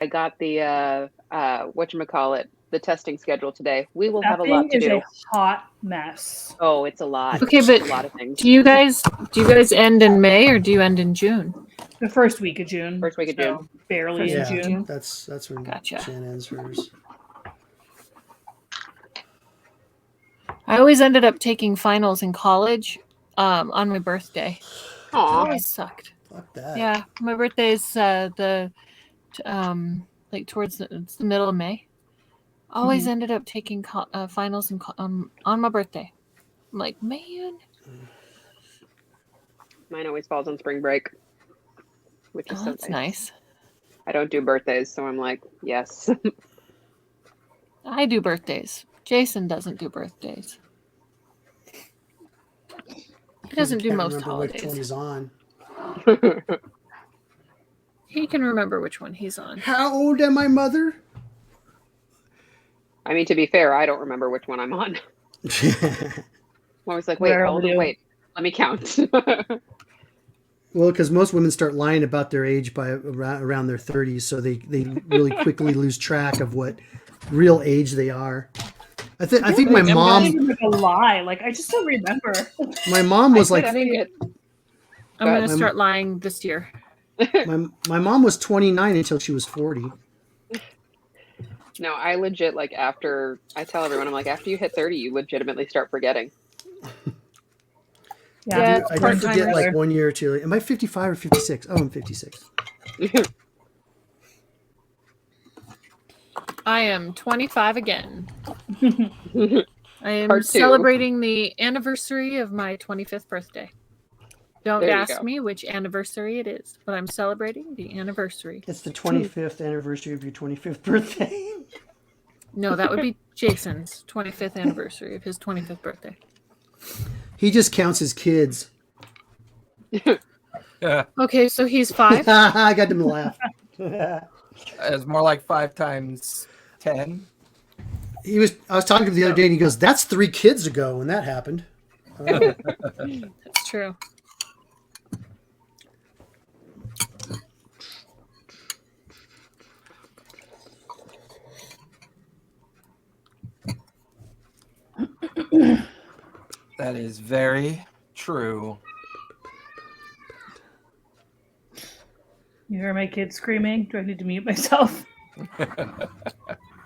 got the whatchamacallit, the testing schedule today. We will have a That lot to thing is do. a hot mess. Oh, it's a lot. Okay, It's but a lot of things. do you guys end in May or do you end in June? The first week of June. First week of June. Barely First in week of Yeah, June. that's when Gotcha. Jen ends hers. I always ended up taking finals in college on my birthday. It Aw. always sucked. Fuck that. Yeah, my birthday is like towards it's the middle of May. Always ended up taking finals on my birthday. I'm like, man. Mine always falls on spring break, which is Oh, so that's nice. I don't do birthdays, so I'm like, yes. I do birthdays. Jason doesn't do birthdays. He doesn't do Can't most remember which one holidays. he's on. He can remember which one he's on. How old am I, mother? I mean, to be fair, I don't remember which one I'm on. I was like, wait, hold on, wait. Let me count. Well, because most women start lying about their age by around their 30s, so they really quickly lose track of what real age they are. I think my mom. It's like a lie. Like I just don't remember. My mom was like. I'm going to start lying this year. My mom was 29 until she was 40. No, I legit I tell everyone, I'm like, after you hit 30, you legitimately start forgetting. Yeah, I do forget like 1 year or two. Am I 55 or 56? Oh, I'm 56. I am 25 again. I am celebrating the anniversary of my 25th birthday. Don't ask me which anniversary it is, but I'm celebrating the anniversary. It's the 25th anniversary of your 25th birthday. No, that would be Jason's 25th anniversary of his 25th birthday. He just counts his kids. Yeah. Okay, so he's 5. I got him to laugh. It's more like 5 times 10. I was talking to him the other day, and he goes, "That's 3 kids ago when that happened." Oh. That's true. That is very true. You hear my kids screaming? Do I need to mute myself?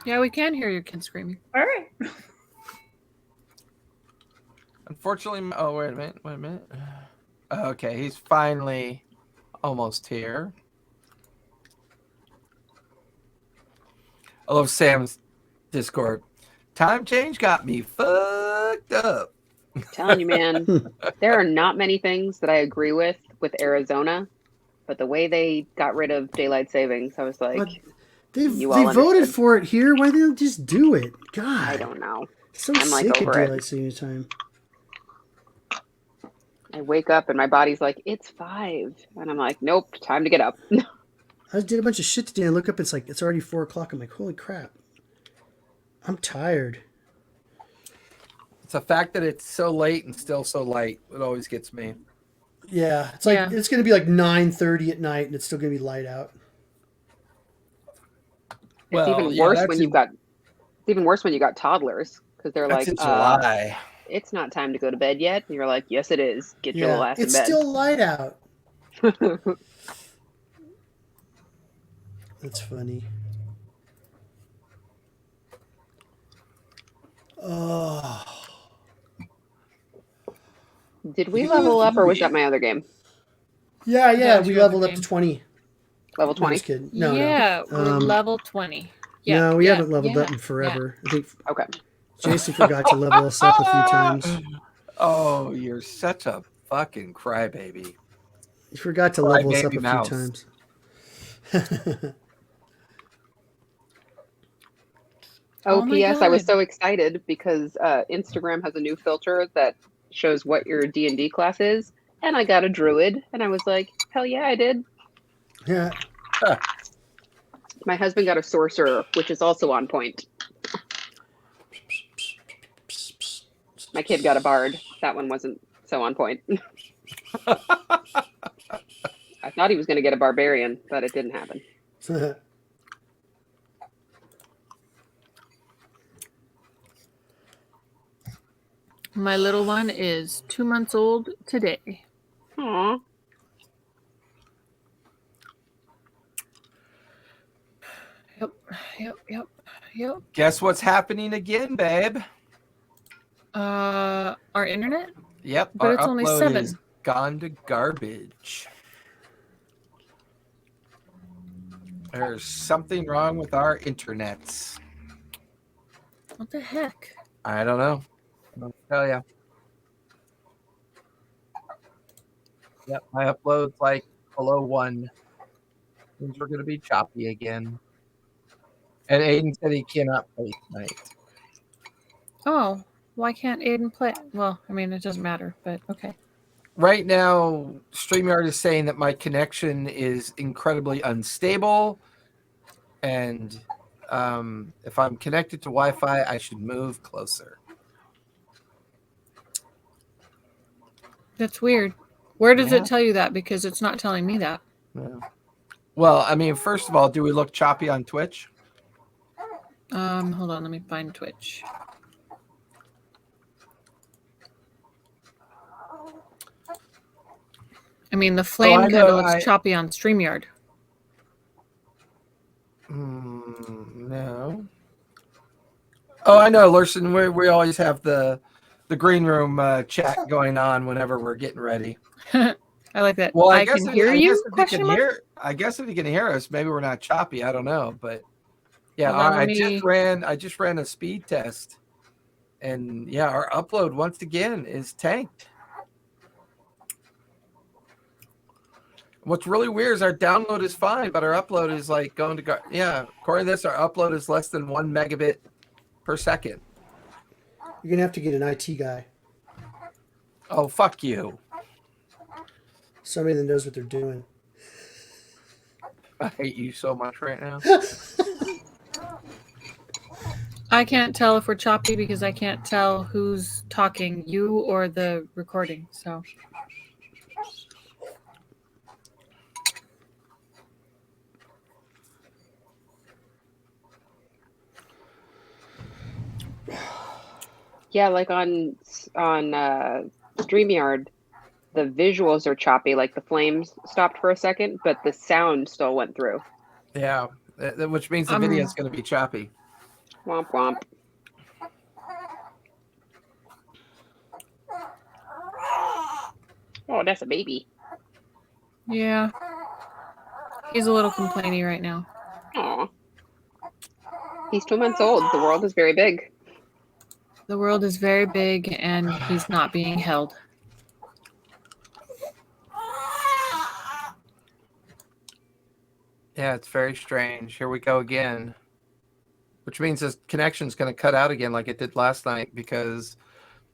Yeah, we can hear your kids screaming. All right. Unfortunately, oh, wait a minute. Okay, he's finally almost here. I love Sam's Discord. Time change got me fucked up. I'm telling you, man, there are not many things that I agree with Arizona, but the way they got rid of daylight savings, I was like, they voted for it here. Why didn't they just do it? God, I don't know. So I'm sick of daylight savings time. I wake up and my body's like, it's 5, and I'm like, nope, time to get up. I did a bunch of shit today. And I look up, it's already 4 o'clock. I'm like, holy crap, I'm tired. It's the fact that it's so late and still so light. It always gets me. Yeah, it's like it's going to be like 9:30 at night, and it's still going to be light out. It's even worse when you've got. It's even worse when you got toddlers because they're like, in July. It's not time to go to bed yet. And you're like, yes, it is. Get your little ass in bed. It's still light out. That's funny. Oh. Did we level up, or was that my other game? Yeah, we leveled up to 20. Level 20? No, we're level 20. Yeah, no, we haven't leveled up in forever. Yeah. I think. Okay. Jason forgot to level us up a few times. Oh, you're such a fucking crybaby. He forgot to level us up a few times. P.S. I was so excited because Instagram has a new filter that shows what your D&D class is, and I got a druid, and I was like, hell yeah, I did. Yeah. My husband got a sorcerer, which is also on point. My kid got a bard. That one wasn't so on point. I thought he was going to get a barbarian, but it didn't happen. My little one is 2 months old today. Aww. Yep. Guess what's happening again, babe? Our internet? Yep, But our it's only upload 7. is gone to garbage. There's something wrong with our internets. What the heck? I don't know. I'll tell you. Yep, my upload's like below 1. Things are going to be choppy again. And Aiden said he cannot play tonight. Oh, why can't Aiden play? Well, I mean, it doesn't matter, but okay. Right now, StreamYard is saying that my connection is incredibly unstable. And if I'm connected to Wi-Fi, I should move closer. That's weird. Where does it tell you that? Because it's not telling me that. Yeah. Well, I mean, first of all, do we look choppy on Twitch? Hold on, let me find Twitch. I mean, the flame kind of looks choppy on StreamYard. No. Oh, I know, Lurson. We always have the green room chat going on whenever we're getting ready. I like that. Well, I can hear you? I guess if you can hear us, maybe we're not choppy. I don't know, but yeah, I just ran a speed test, and yeah, our upload once again is tanked. What's really weird is our download is fine, but our upload is like going to according to this, our upload is less than 1 megabit per second. You're gonna have to get an IT guy. Oh, fuck you. Somebody that knows what they're doing. I hate you so much right now. I can't tell if we're choppy because I can't tell who's talking, you or the recording. So yeah, like on StreamYard, the visuals are choppy. Like the flames stopped for a second, but the sound still went through. Yeah, which means the video is going to be choppy. Womp womp. Oh, that's a baby. yeah, he's a little complainy right now. Aw. He's 2 months old. The world is very big. The world is very big, and he's not being held. Yeah, it's very strange. Here we go again. Which means this connection's going to cut out again like it did last night, because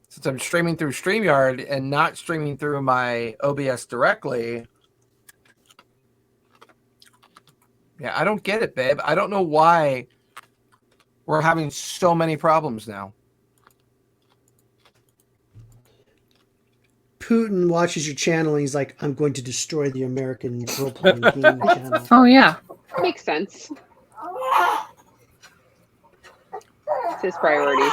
since I'm streaming through StreamYard and not streaming through my OBS directly. Yeah, I don't get it, babe. I don't know why we're having so many problems now. Putin watches your channel and he's like, I'm going to destroy the American role-playing game channel. Oh, yeah. Makes sense. It's his priority.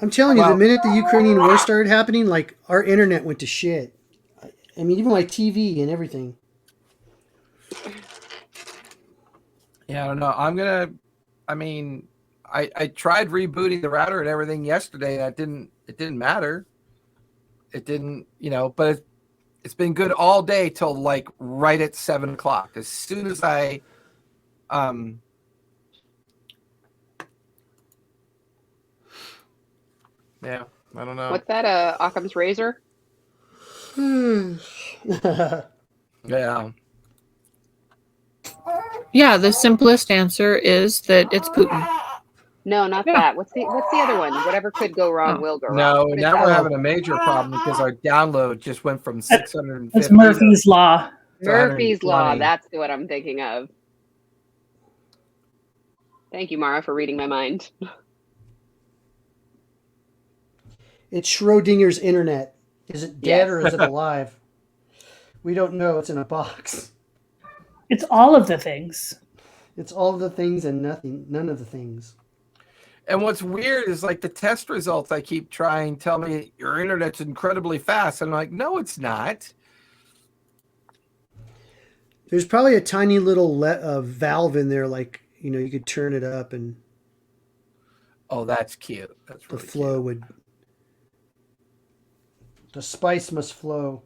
I'm telling you, the minute the Ukrainian war started happening, like, our internet went to shit. I mean, even my TV and everything. Yeah, I don't know. I tried rebooting the router and everything yesterday. It didn't matter. It didn't, but it's been good all day till like right at 7 o'clock. As soon as I, yeah, I don't know. What's that? Occam's razor? Yeah. Yeah, the simplest answer is that it's Putin. No, not that. What's the other one? Whatever could go wrong will go wrong. No, now we're having a major problem because our download just went from 650. That's Murphy's Law. Murphy's Law. That's what I'm thinking of. Thank you, Mara, for reading my mind. It's Schrodinger's internet. Is it dead or is it alive? We don't know. It's in a box. It's all of the things. It's all of the things and none of the things. And what's weird is like the test results I keep trying tell me your internet's incredibly fast. And I'm like, no, it's not. There's probably a tiny little valve in there, like, you know, you could turn it up and Oh, that's cute. That's really the flow cute. would. The spice must flow.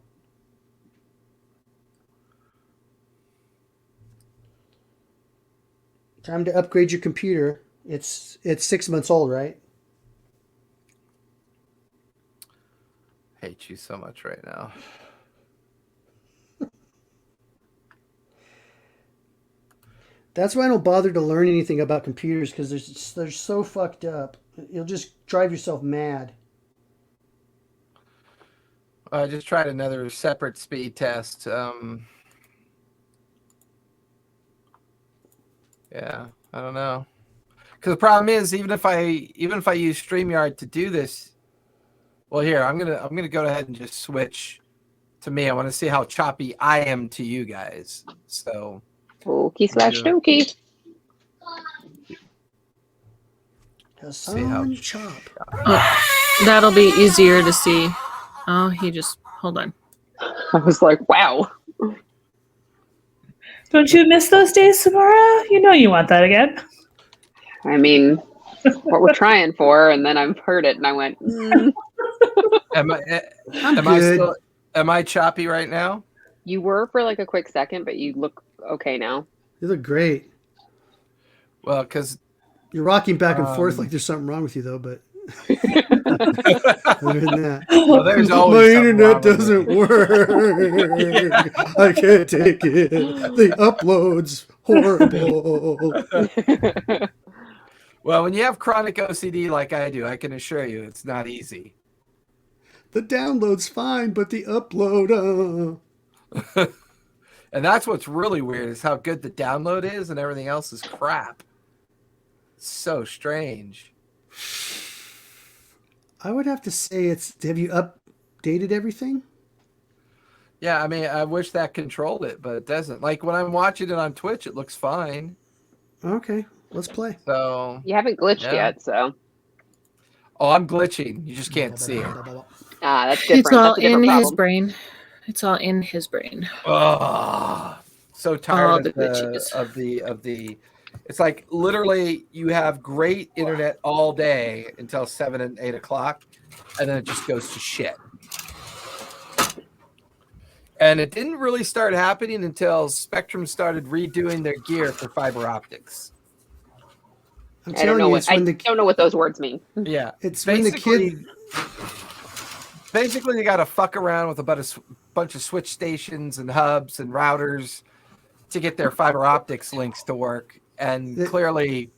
Time to upgrade your computer. It's 6 months old, right? Hate you so much right now. That's why I don't bother to learn anything about computers, because they're so fucked up. You'll just drive yourself mad. I just tried another separate speed test. Yeah, I don't know. Because the problem is, even if I use StreamYard to do this, well, here I'm gonna go ahead and just switch to me. I want to see how choppy I am to you guys. So. Okie/dokie. Hassan Chop. Oh, that'll be easier to see. Oh, he just hold on. I was like, wow. Don't you miss those days, Samara? You know you want that again. I mean, what we're trying for, and then I've heard it, and I went, Am I choppy right now? You were for like a quick second, but you look okay now. You look great. Well, because you're rocking back and forth like there's something wrong with you, though. But other than that, well, there's always my internet doesn't work. I can't take it. The upload's horrible. Well, when you have chronic OCD like I do, I can assure you it's not easy. The download's fine, but the upload. And that's what's really weird is how good the download is and everything else is crap. It's so strange. I would have to say have you updated everything? Yeah, I mean, I wish that controlled it, but it doesn't. Like when I'm watching it on Twitch, it looks fine. Okay, let's play. So you haven't glitched yet, so. Oh, I'm glitching. You just can't see it. Ah, that's different. It's all that's a in problem. his brain. It's all in his brain. Oh, so tired of the. It's like literally you have great internet all day until 7 and 8 o'clock, and then it just goes to shit. And it didn't really start happening until Spectrum started redoing their gear for fiber optics. I don't know what those words mean. Yeah, it's when the kid. Basically, they got to fuck around with a bunch of switch stations and hubs and routers to get their fiber optics links to work. And clearly,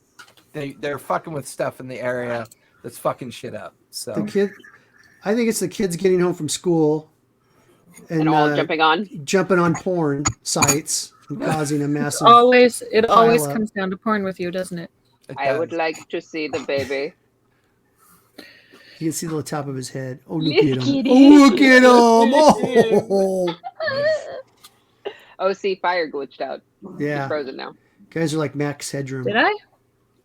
they're fucking with stuff in the area that's fucking shit up. So I think it's the kids getting home from school and all jumping on porn sites and causing a massive. It always comes down to porn with you, doesn't it? I would like to see the baby. You can see the top of his head. Oh, look at him. Oh, look at him. Oh. Oh, see, fire glitched out. Yeah. He's frozen now. Guys are like Max Headroom. Did I?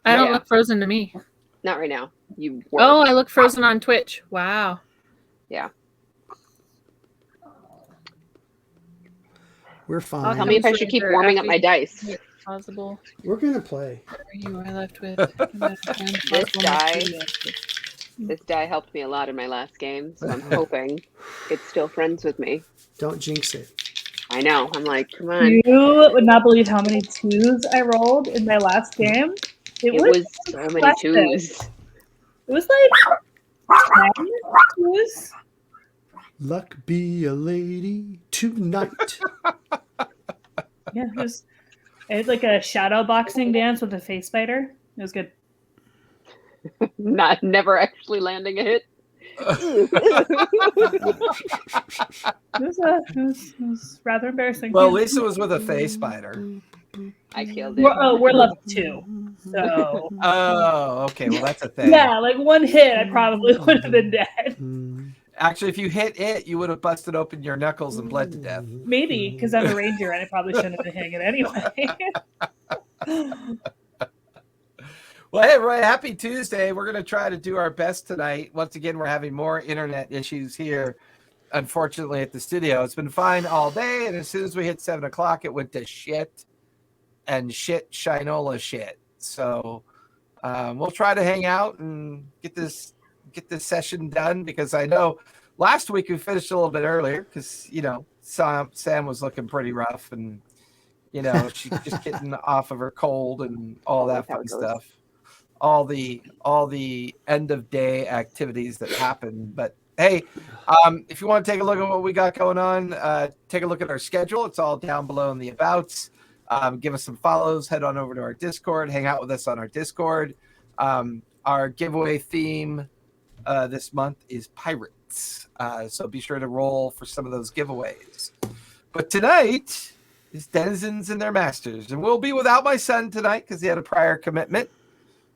I don't look frozen to me. Not right now. You were. Oh, I look frozen on Twitch. Wow. Yeah. We're fine. Tell me if I should keep warming up my dice. Possible. We're going to play. What are you left with? This die helped me a lot in my last game, so I'm hoping it's still friends with me. Don't jinx it. I know. I'm like, come on. You would not believe how many twos I rolled in my last game. It was so many twos. It was like 10 twos. Luck be a lady tonight. Yeah, it was like a shadow boxing dance with a face spider. It was good. Never actually landing a hit. It was rather embarrassing. Well, at least it was with a face spider. I killed it. We're level 2. So. Oh, okay. Well, that's a thing. Yeah, like one hit, I probably would have been dead. Actually, if you hit it, you would have busted open your knuckles and bled to death. Maybe, because I'm a ranger and I probably shouldn't have been hitting it anyway. Well, hey, Roy, happy Tuesday. We're going to try to do our best tonight. Once again, we're having more internet issues here, unfortunately, at the studio. It's been fine all day, and as soon as we hit 7 o'clock, it went to shit and shinola shit. So we'll try to hang out and get this session done, because I know last week we finished a little bit earlier because, Sam was looking pretty rough, and, she's just getting off of her cold and all that fun stuff. All the end of day activities that happen. But hey, if you want to take a look at what we got going on, take a look at our schedule. It's all down below in the abouts. Give us some follows. Head on over to our Discord. Hang out with us on our Discord. Our giveaway theme this month is pirates. So be sure to roll for some of those giveaways. But tonight is Denizens and their masters, and we'll be without my son tonight because he had a prior commitment.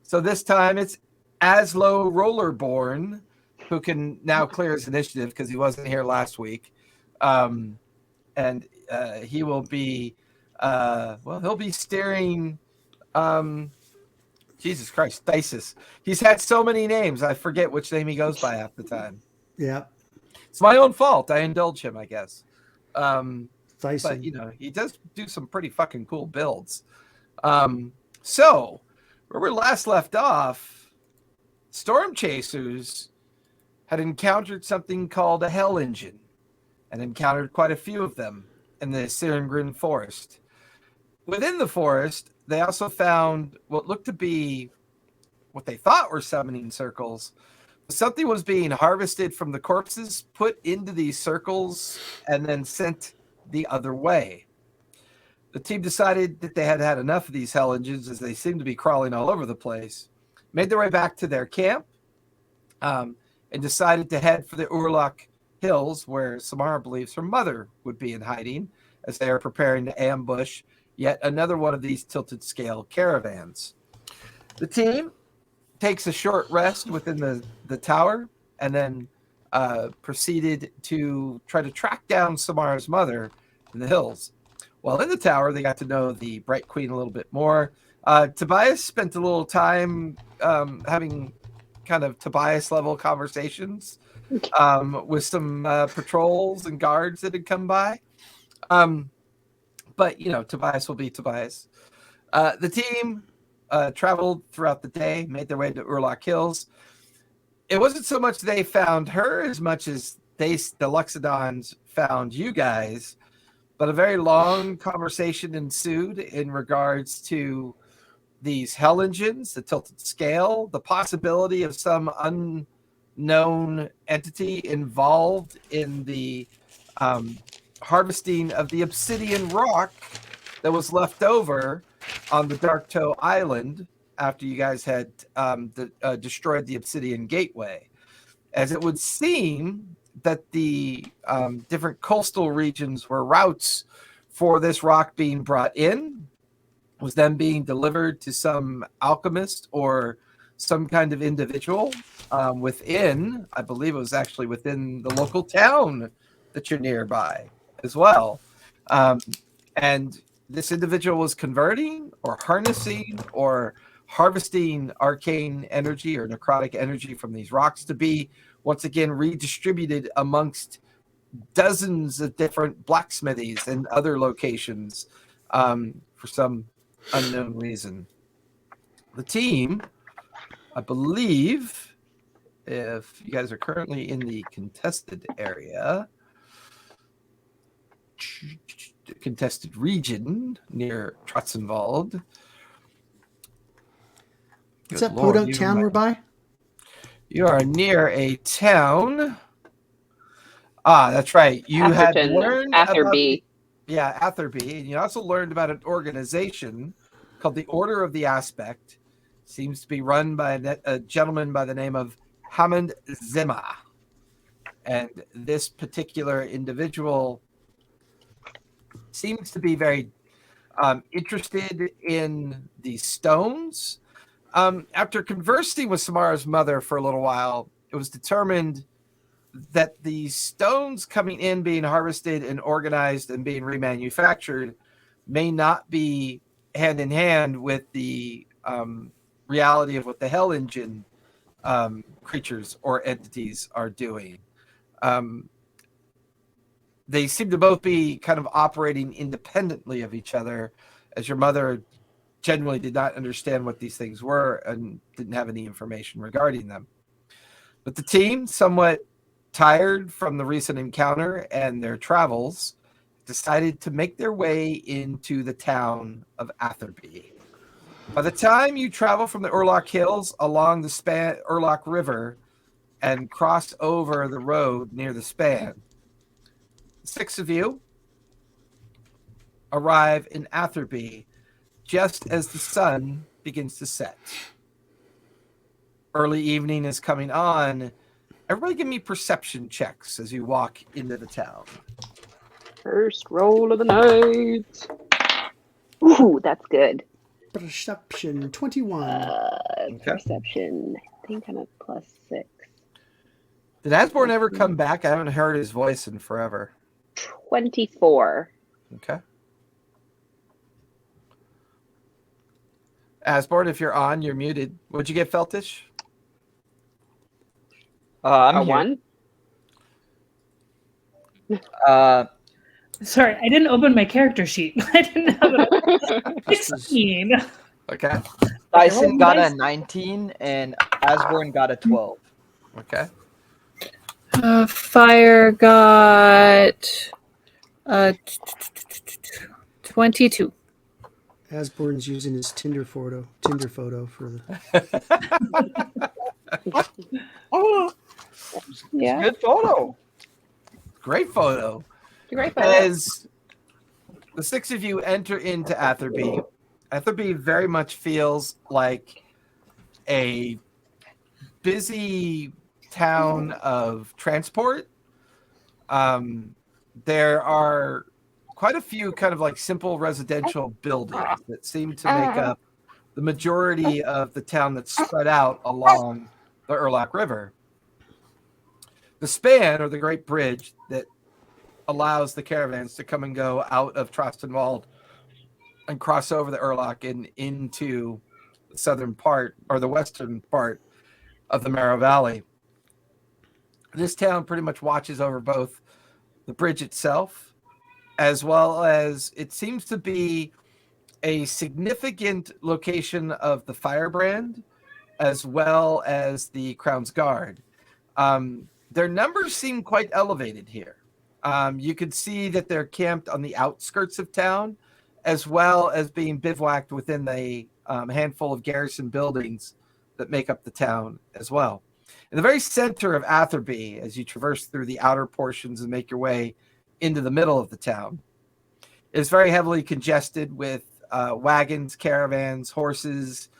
So this time it's Aslo Rollerborn, who can now clear his initiative because he wasn't here last week. And he will be, he'll be steering, Jesus Christ, Thysis. He's had so many names, I forget which name he goes by half the time. Yeah. It's my own fault. I indulge him, I guess. But, he does do some pretty fucking cool builds. So... where we last left off, storm chasers had encountered something called a hell engine, and encountered quite a few of them in the Cyrios forest. Within the forest, they also found what looked to be what they thought were summoning circles. Something was being harvested from the corpses, put into these circles, and then sent the other way. The team decided that they had had enough of these hell engines, as they seemed to be crawling all over the place, made their way back to their camp, and decided to head for the Urlach Hills, where Samara believes her mother would be in hiding, as they are preparing to ambush yet another one of these tilted scale caravans. The team takes a short rest within the tower, and then proceeded to try to track down Samara's mother in the hills. While in the tower, they got to know the Bright Queen a little bit more. Tobias spent a little time having kind of Tobias-level conversations with some patrols and guards that had come by. But, Tobias will be Tobias. The team traveled throughout the day, made their way to Urlach Hills. It wasn't so much they found her as much as the Luxodons found you guys. But a very long conversation ensued in regards to these hell engines, the tilted scale, the possibility of some unknown entity involved in the harvesting of the obsidian rock that was left over on the Dark Toe Island after you guys had destroyed the obsidian gateway. As it would seem that the different coastal regions were routes for this rock being brought in, was then being delivered to some alchemist or some kind of individual within, I believe it was actually within the local town that you're nearby as well. And this individual was converting or harnessing or harvesting arcane energy or necrotic energy from these rocks to be once again redistributed amongst dozens of different blacksmithies and other locations for some unknown reason. The team, I believe, if you guys are currently in the contested area, contested region near Trotzenwald. Is that Podunk town we're by? You are near a town. Ah, that's right. You Atherton, had learned Atherby. About Atherby, and you also learned about an organization called the Order of the Aspect. Seems to be run by a gentleman by the name of Hammond Zema. And this particular individual seems to be very interested in the stones. After conversing with Samara's mother for a little while, it was determined that the stones coming in, being harvested and organized and being remanufactured may not be hand in hand with the reality of what the Hell Engine creatures or entities are doing. They seem to both be kind of operating independently of each other, as your mother genuinely did not understand what these things were and didn't have any information regarding them. But the team, somewhat tired from the recent encounter and their travels, decided to make their way into the town of Atherby. By the time you travel from the Urlock Hills along the Urlock River and cross over the road near the span, 6 of you arrive in Atherby just as the sun begins to set. Early evening is coming on. Everybody give me perception checks as you walk into the town. First roll of the night. Ooh, that's good. Perception 21. Perception. I think I'm at +6. Did Asborn ever come back? I haven't heard his voice in forever. 24. Okay. Asborn, if you're on, you're muted. What'd you get, Feltish? I'm A here. 1? Sorry, I didn't open my character sheet. I didn't have it. 16. Okay. Dyson got a 19 and Asborn got a 12. Okay. Fire got 22. Asborn's using his Tinder photo for the. Oh, Yeah. good photo. Great photo. Great photo. As the 6 of you enter into Atherby, Atherby very much feels like a busy town of transport. There are quite a few kind of like simple residential buildings that seem to make up the majority of the town that's spread out along the Urlock River. The span, or the great bridge that allows the caravans to come and go out of Trostenwald and cross over the Urlock and into the southern part or the western part of the Marrow Valley. This town pretty much watches over both the bridge itself, as well as it seems to be a significant location of the firebrand, as well as the Crown's Guard. Their numbers seem quite elevated here. You could see that they're camped on the outskirts of town, as well as being bivouacked within the handful of garrison buildings that make up the town as well. In the very center of Atherby, as you traverse through the outer portions and make your way into the middle of the town, it's very heavily congested with wagons, caravans, horses,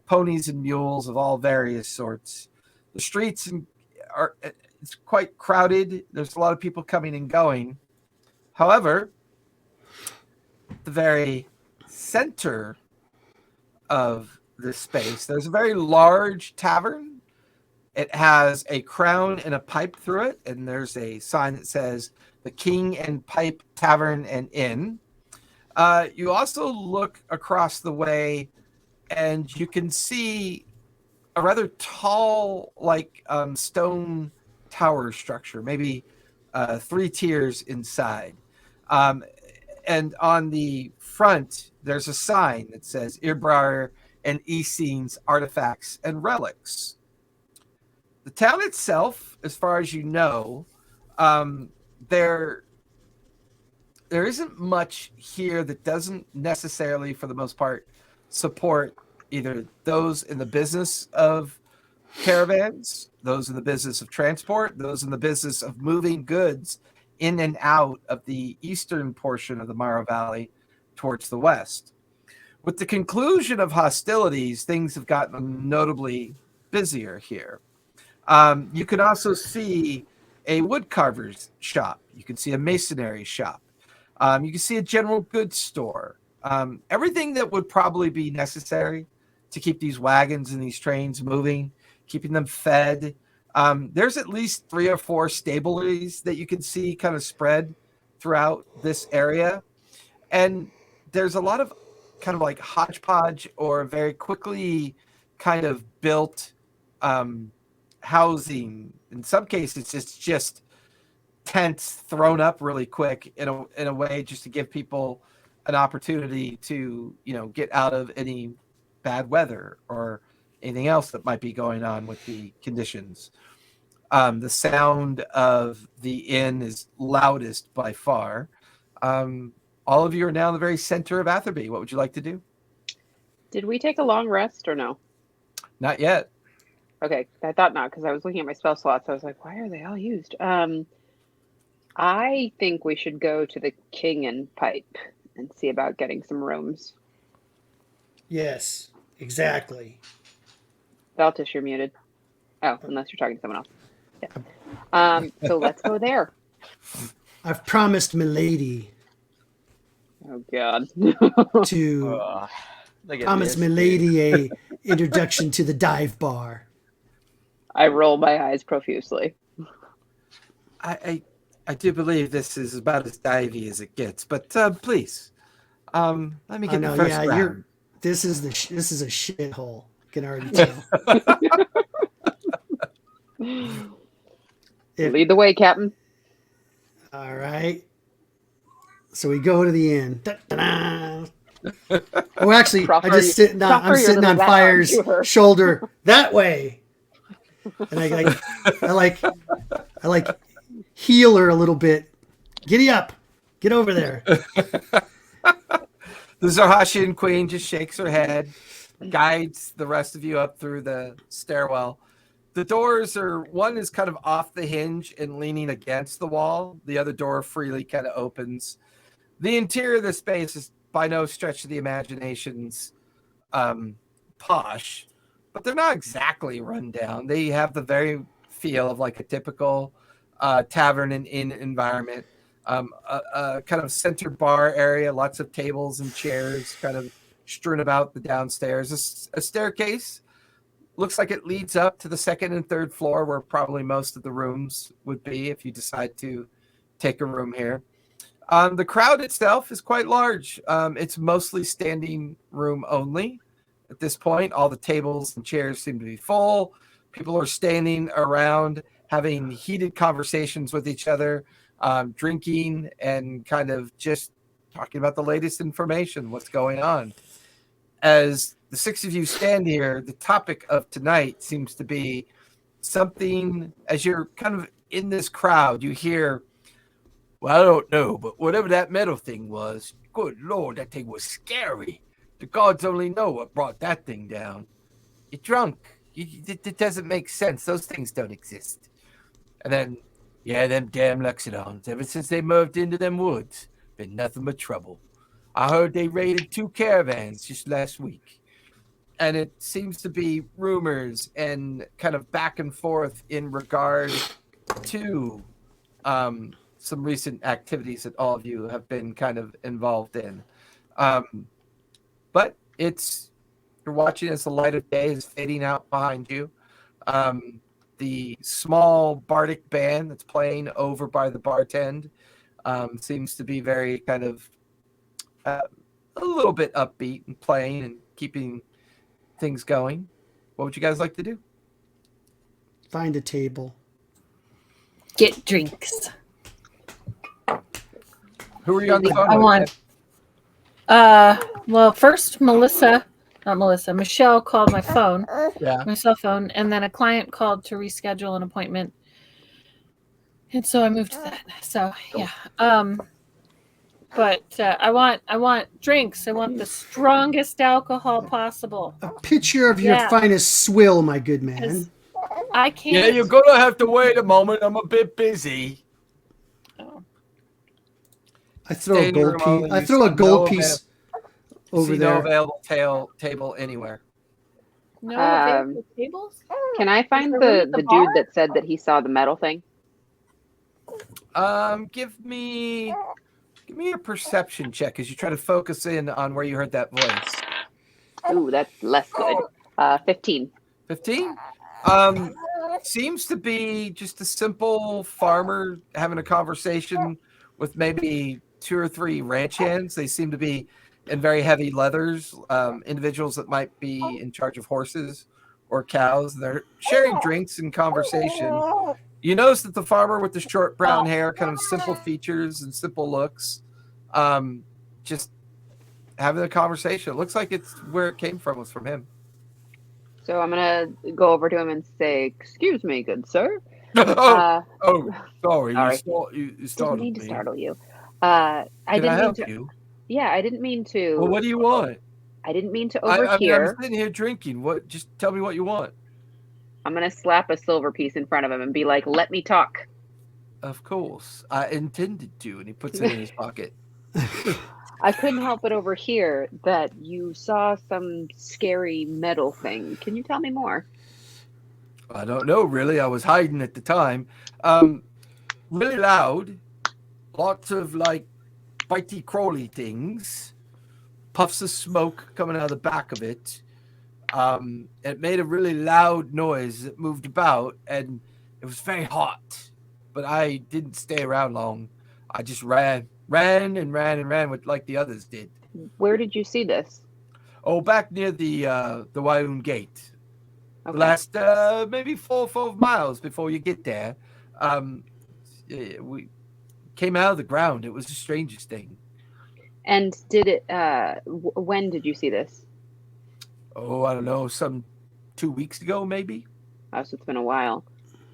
ponies, and mules of all various sorts. The streets it's quite crowded. There's a lot of people coming and going. However, the very center of this space, there's a very large tavern. It has a crown and a pipe through it, and there's a sign that says the King and Pipe Tavern and Inn. You also look across the way, and you can see a rather tall, like stone tower structure, maybe 3 tiers inside. And on the front, there's a sign that says Irbrar and Esine's Artifacts and Relics. The town itself, as far as you know, there isn't much here that doesn't necessarily, for the most part, support either those in the business of caravans, those in the business of transport, those in the business of moving goods in and out of the eastern portion of the Marrow Valley towards the west. With the conclusion of hostilities, things have gotten notably busier here. You can also see a woodcarver's shop. You can see a masonry shop. You can see a general goods store. Everything that would probably be necessary to keep these wagons and these trains moving, keeping them fed. There's at least 3 or 4 stableries that you can see kind of spread throughout this area. And there's a lot of kind of like hodgepodge or very quickly kind of built housing. In some cases, it's just tents thrown up really quick in a way just to give people an opportunity to, get out of any bad weather or anything else that might be going on with the conditions. The sound of the inn is loudest by far. All of you are now in the very center of Atherby. What would you like to do? Did we take a long rest or no? Not yet. Okay, I thought not, because I was looking at my spell slots. I was like, why are they all used? I think we should go to the King and Pipe and see about getting some rooms. Yes, exactly. Valtish, you're muted. Oh, unless you're talking to someone else. Yeah. So let's go there. I've promised Milady Oh God. to Look at promise this, Milady a introduction to the dive bar. I roll my eyes profusely. I do believe this is about as divey as it gets, but please, let me get the first round. This is a shithole. I can already tell. Lead the way, Captain. All right. So we go to the inn. Da-da-da. Oh, actually, I'm sitting on Fire's shoulder that way, and I heal her a little bit. Giddy up, get over there. The Zarhashian queen just shakes her head, guides the rest of you up through the stairwell. The doors one is kind of off the hinge and leaning against the wall. The other door freely kind of opens. The interior of the space is by no stretch of the imagination's posh, but they're not exactly run down. They have the very feel of like a typical tavern and inn environment. A kind of center bar area, lots of tables and chairs kind of strewn about the downstairs. A staircase looks like it leads up to the second and third floor, where probably most of the rooms would be if you decide to take a room here. The crowd itself is quite large. It's mostly standing room only at this point. All the tables and chairs seem to be full. People are standing around having heated conversations with each other, drinking and kind of just talking about the latest information, what's going on. As the six of you stand here, the topic of tonight seems to be something, as you're kind of in this crowd, you hear, well, I don't know, but whatever that metal thing was, good Lord, that thing was scary. The gods only know what brought that thing down. You're drunk. It doesn't make sense. Those things don't exist. And then, yeah, them damn Lexidons, ever since they moved into them woods, been nothing but trouble. I heard they raided 2 caravans just last week. And it seems to be rumors and kind of back and forth in regard to some recent activities that all of you have been kind of involved in. But you're watching as the light of day is fading out behind you. The small bardic band that's playing over by the bartend seems to be very kind of a little bit upbeat and playing and keeping things going. What would you guys like to do? Find a table. Get drinks. Who are you on the phone I with? want. Well, first Michelle called my phone. Yeah. My cell phone, and then a client called to reschedule an appointment. And so I moved to that. So yeah. But I want drinks. I want the strongest alcohol possible. A picture of your finest swill, my good man. I can't. Yeah, you're gonna have to wait a moment. I'm a bit busy. Oh. I throw a gold piece. I throw a gold piece over there. No available table anywhere. No available tables? Can I find the dude that said that he saw the metal thing? Give me a perception check as you try to focus in on where you heard that voice. Ooh, that's less good. 15. 15? Seems to be just a simple farmer having a conversation with maybe 2 or 3 ranch hands. They seem to be and very heavy leathers, individuals that might be in charge of horses or cows. They're sharing drinks and conversation. You notice that the farmer with the short brown hair, kind of simple features and simple looks, just having a conversation. It looks like it's where it came from, was from him. So I'm gonna go over to him and say, "Excuse me, good sir." Sorry. Sorry. You Didn't startled mean to me. startle you. Can I didn't mean help to. you? Yeah, I didn't mean to. Well, what do you want? I didn't mean to I'm overhear. sitting here drinking. What? Just tell me what you want. I'm gonna slap a silver piece in front of him and be like, "Let me talk." Of course, I intended to, and he puts it in his pocket. I couldn't help but overhear that you saw some scary metal thing. Can you tell me more? I don't know, really. I was hiding at the time. Really loud. Lots of, like, bitey crawly things. Puffs of smoke coming out of the back of it. It made a really loud noise. It moved about, and it was very hot. But I didn't stay around long. I just ran with like the others did. Where did you see this? Oh, back near the Wyoon Gate. Okay. The last maybe 4 or 5 miles before you get there. We came out of the ground. It was the strangest thing. And did it? When did you see this? Oh, I don't know, some 2 weeks ago, maybe. Oh, so it's been a while.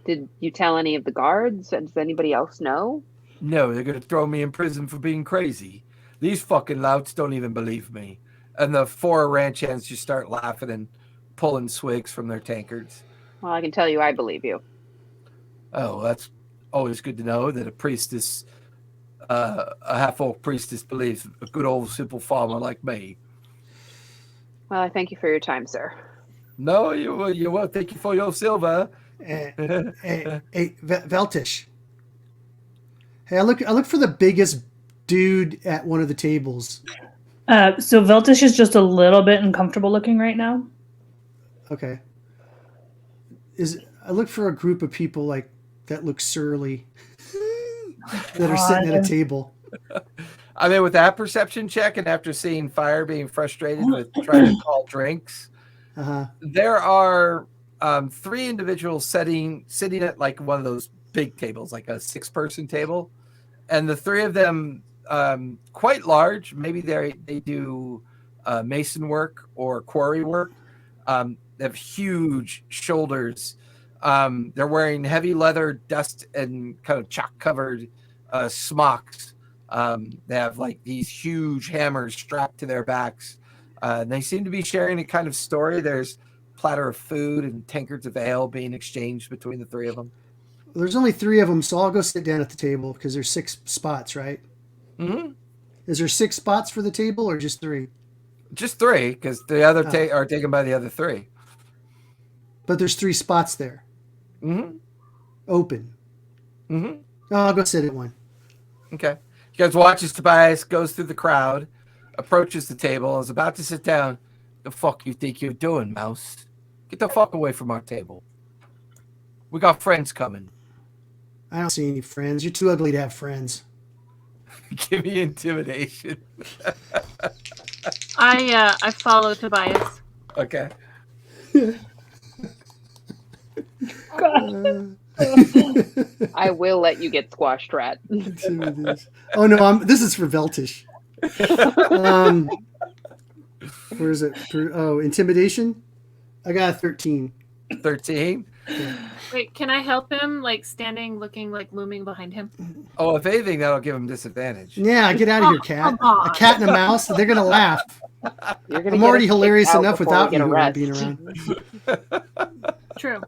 Did you tell any of the guards? Does anybody else know? No, they're going to throw me in prison for being crazy. These fucking louts don't even believe me. And the 4 ranch hands just start laughing and pulling swigs from their tankards. Well, I can tell you I believe you. Oh, that's always good to know that a priestess, a half-orc priestess, believes a good old simple farmer like me. Well, I thank you for your time, sir. No, you will. Thank you for your silver. Hey, Veltish. Hey, I look for the biggest dude at one of the tables. So Veltish is just a little bit uncomfortable looking right now. Okay. I look for a group of people like that look surly that are sitting at a table. I mean, with that perception check, and after seeing Fire being frustrated with trying to call drinks, there are 3 individuals sitting at like one of those big tables, like a 6-person table, and the 3 of them quite large. Maybe they do mason work or quarry work. They have huge shoulders. They're wearing heavy leather, dust and kind of chalk covered smocks. They have like these huge hammers strapped to their backs. They seem to be sharing a kind of story. There's a platter of food and tankards of ale being exchanged between the 3 of them. There's only 3 of them, so I'll go sit down at the table because there's 6 spots, right? Mm-hmm. Is there 6 spots for the table or just 3? Just 3, because the other are taken by the other 3. But there's 3 spots there. Mm-hmm. Open. Mm-hmm. Oh, I'll go sit at one. Okay. You guys watch as Tobias goes through the crowd, approaches the table, is about to sit down. The fuck you think you're doing, mouse? Get the fuck away from our table. We got friends coming. I don't see any friends. You're too ugly to have friends. Give me intimidation. I follow Tobias. Okay. I will let you get squashed, rat. Oh no, this is for Veltish. Where is it? Oh, intimidation. I got a 13. 13. Yeah. Wait, can I help him? Like standing, looking, like looming behind him. Oh, if anything, that'll give him disadvantage. Yeah, get out of here, cat. A cat and a mouse. They're gonna laugh. I'm already hilarious enough without you being around. True.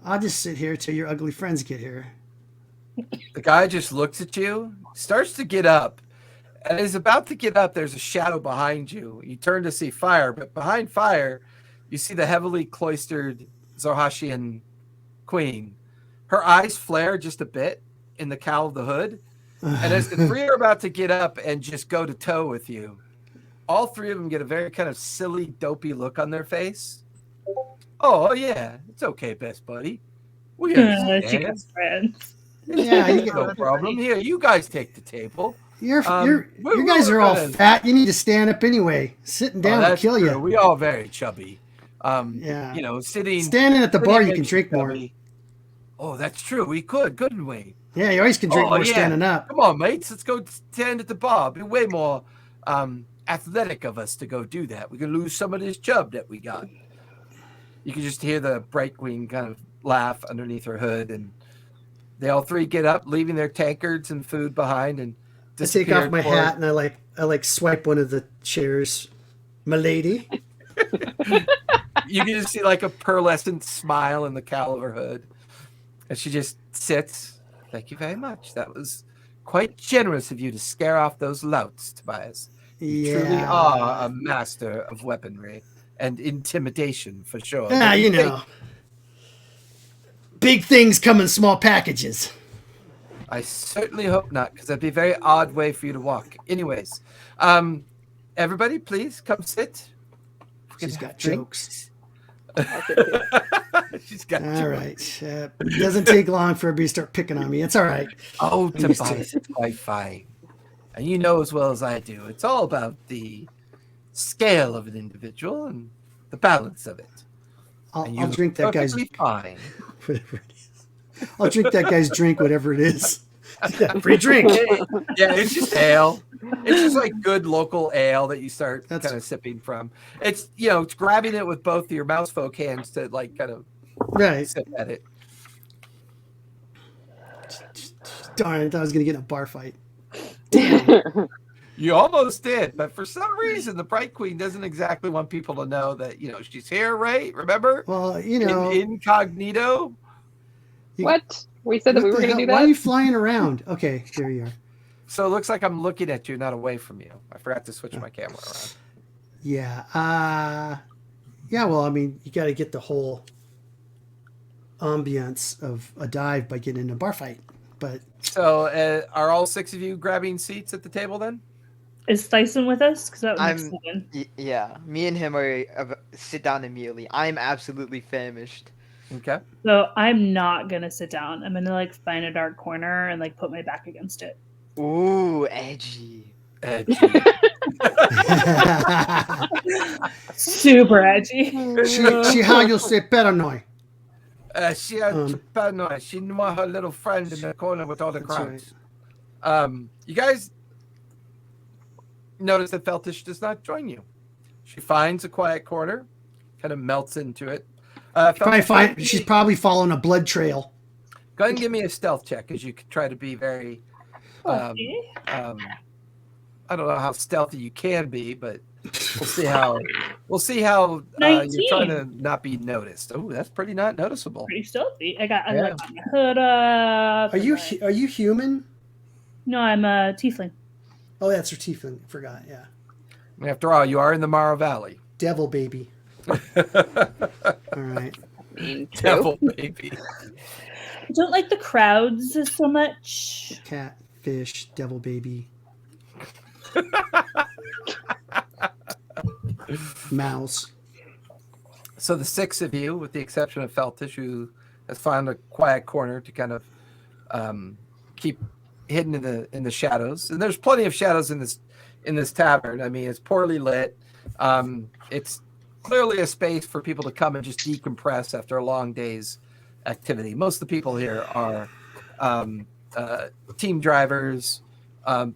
I'll just sit here till your ugly friends get here. The guy just looks at you, starts to get up, and is about to get up. There's a shadow behind you. You turn to see Fire, but behind Fire, you see the heavily cloistered Zohashian queen. Her eyes flare just a bit in the cowl of the hood, and as the 3 are about to get up and just go to toe with you, all 3 of them get a very kind of silly, dopey look on their face. Oh, yeah, it's okay, best buddy. We understand. She gets friends. Yeah, No problem. Here, you guys take the table. You guys are all fat. You need to stand up anyway. Sitting down will kill you. We all very chubby. Yeah. Standing at the bar, you can drink more. Oh, that's true. We could, couldn't we? Yeah, you always can drink more standing up. Come on, mates. Let's go stand at the bar. Be way more athletic of us to go do that. We can lose some of this chub that we got. You can just hear the Bright Queen kind of laugh underneath her hood, and they all three get up, leaving their tankards and food behind, and I take off my hat and I like swipe one of the chairs. My lady. You can just see like a pearlescent smile in the cowl of her hood. And she just sits. Thank you very much. That was quite generous of you to scare off those louts, Tobias. You truly are a master of weaponry and intimidation for sure. Yeah, big things come in small packages. I certainly hope not, because that'd be a very odd way for you to walk. Anyways, everybody, please come sit. She's got jokes. She's got all right. It doesn't take long for everybody to start picking on me. It's all right. Oh, Tobias, it's quite fine. And you know as well as I do, it's all about the scale of an individual and the balance of it. I'll drink that guy's fine. Whatever it is. I'll drink that guy's drink, whatever it is. Free drink. Yeah, it's just ale. It's just like good local ale that you start kind of sipping from. It's it's grabbing it with both of your mousefolk hands to like kind of sip at it. Darn, I thought I was gonna get in a bar fight. Damn. You almost did, but for some reason the Bright Queen doesn't exactly want people to know that she's here, right? Remember? Well, incognito. What? We said that we were going to do that? Why are you flying around? Okay, here you are. So it looks like I'm looking at you, not away from you. I forgot to switch my camera around. Yeah. Well, I mean, you got to get the whole ambience of a dive by getting in a bar fight. But so, are all six of you grabbing seats at the table then? Is Tyson with us? Because that would make sense. Yeah, me and him are sit down immediately. I'm absolutely famished. Okay. So I'm not gonna sit down. I'm gonna find a dark corner and put my back against it. Ooh, edgy. Super edgy. She how you say paranoid. She had paranoid. She knew her little friend in the corner with all the crowds. Right. You guys notice that Feltish does not join you. She finds a quiet corner, kind of melts into it. She's probably following a blood trail. Go ahead and give me a stealth check as you try to be very. I don't know how stealthy you can be, but we'll see how. You're trying to not be noticed. Oh, that's pretty not noticeable. Pretty stealthy. I got my hood up. Are you human? No, I'm a tiefling. Oh, that's her tiefling. Forgot. Yeah. After all, you are in the Morrow Valley. Devil baby. All right. Devil baby. I don't like the crowds so much. Cat, fish, devil baby. Mouse. So the six of you, with the exception of Feltish, who has found a quiet corner to kind of keep hidden in the shadows, and there's plenty of shadows in this tavern. I mean, it's poorly lit. It's clearly a space for people to come and just decompress after a long day's activity. Most of the people here are team drivers,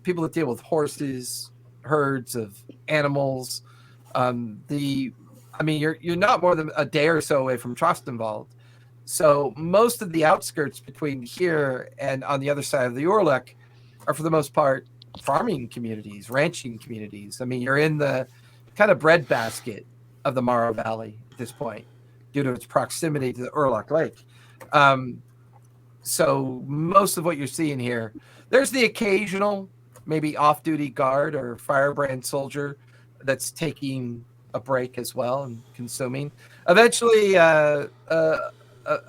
people that deal with horses, herds of animals. You're not more than a day or so away from Trostenwald. So most of the outskirts between here and on the other side of the Orlek are, for the most part, farming communities, ranching communities. I mean, you're in the kind of breadbasket of the Morrow Valley at this point, due to its proximity to the Urlock Lake. So most of what you're seeing here, there's the occasional maybe off-duty guard or firebrand soldier that's taking a break as well and consuming. Eventually, a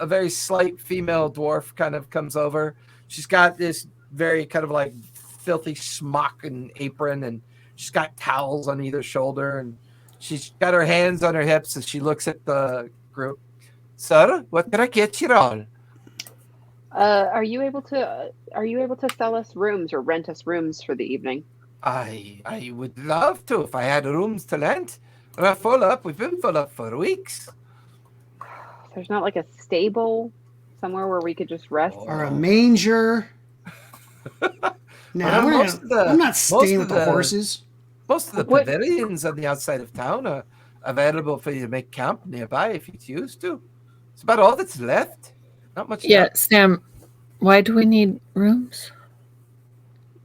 very slight female dwarf kind of comes over. She's got this very kind of filthy smock and apron, and she's got towels on either shoulder, and she's got her hands on her hips as she looks at the group. Sir, what can I get you on? Are you able to sell us rooms or rent us rooms for the evening? I would love to if I had rooms to rent. We're full up. We've been full up for weeks. There's not like a stable somewhere where we could just rest. Or a manger. No, I'm not staying with the horses. Most of the pavilions on the outside of town are available for you to make camp nearby if you choose to. It's about all that's left. Not much. Yeah, left. Sam, why do we need rooms?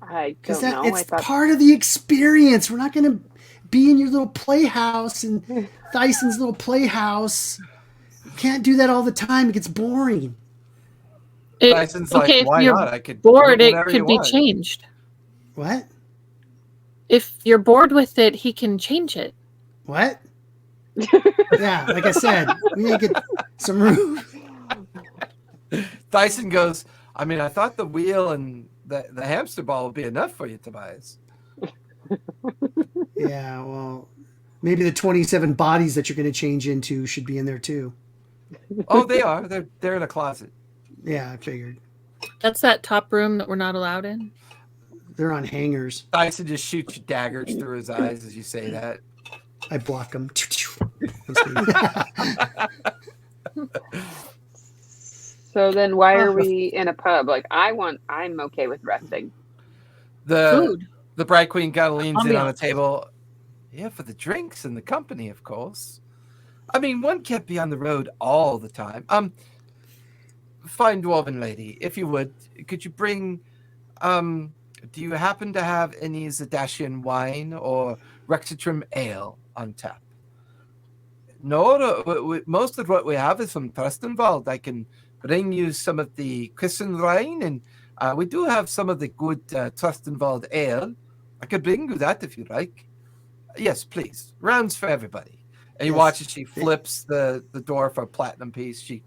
I don't know. It's part of the experience. We're not going to be in your little playhouse and Tyson's little playhouse. You can't do that all the time. It gets boring. Tyson's okay, like, why not? I could bored, it could be changed. What? If you're bored with it, he can change it. What? Yeah, like I said, we need to get some room. Tyson goes, I mean, I thought the wheel and the hamster ball would be enough for you, Tobias. Yeah, well, maybe the 27 bodies that you're going to change into should be in there too. Oh, they are. They're in a closet. Yeah, I figured. That's that top room that we're not allowed in? They're on hangers. Tyson just shoots daggers through his eyes as you say that. I block them. So then why are we in a pub? Like I'm okay with resting. Food. The Bright Queen kind of leans in on the table. Yeah, for the drinks and the company, of course. I mean, one can't be on the road all the time. Fine dwarven lady, if you would, could you bring, do you happen to have any Zadashian wine or Rexitrim ale on tap? No, most of what we have is from Trustenwald. I can bring you some of the Küssenrhein, and we do have some of the good Trustenwald ale. I could bring you that if you like. Yes, please. Rounds for everybody. And you watch as she flips the door for a platinum piece. She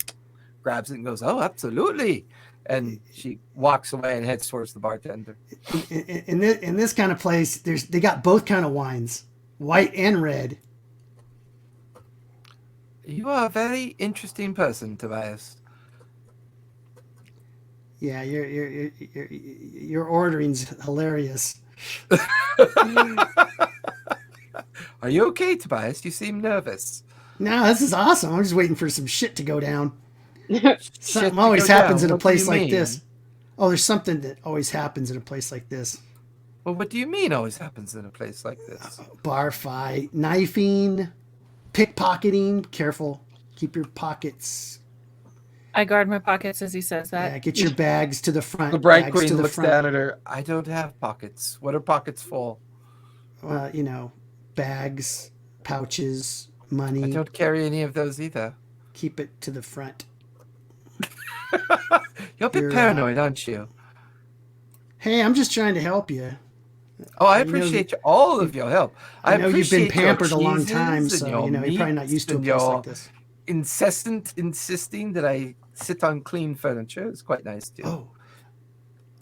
grabs it and goes, oh, absolutely. And she walks away and heads towards the bartender. In this kind of place, they got both kind of wines, white and red. You are a very interesting person, Tobias. Yeah, your ordering's hilarious. Are you okay, Tobias? You seem nervous. No, this is awesome. I'm just waiting for some shit to go down. Something always happens in a place like this. Oh, there's something that always happens in a place like this. Well, what do you mean always happens in a place like this? Bar fight, knifing, pickpocketing. Careful. Keep your pockets. I guard my pockets as he says that. Yeah, get your bags to the front. The Bright Queen looks down at her. I don't have pockets. What are pockets for? Bags, pouches, money. I don't carry any of those either. Keep it to the front. You're a bit paranoid, aren't you? Hey, I'm just trying to help you. Oh, I appreciate all of your help. I know you've been pampered a long time, so you're probably not used to a place like this. Incessant insisting that I sit on clean furniture is quite nice too.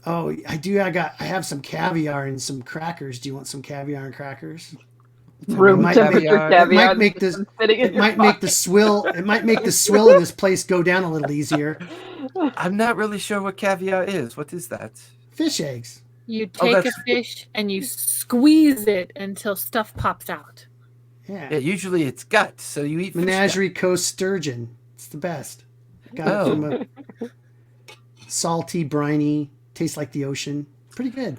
Oh, I do. I have some caviar and some crackers. Do you want some caviar and crackers? Room temperature caviar. It might make the swill in this place go down a little easier. I'm not really sure what caviar is. What is that? Fish eggs. You take a fish and you squeeze it until stuff pops out. Yeah. Usually it's gut, so you eat Menagerie Coast sturgeon. It's the best. Got it from a salty, briny, tastes like the ocean. Pretty good.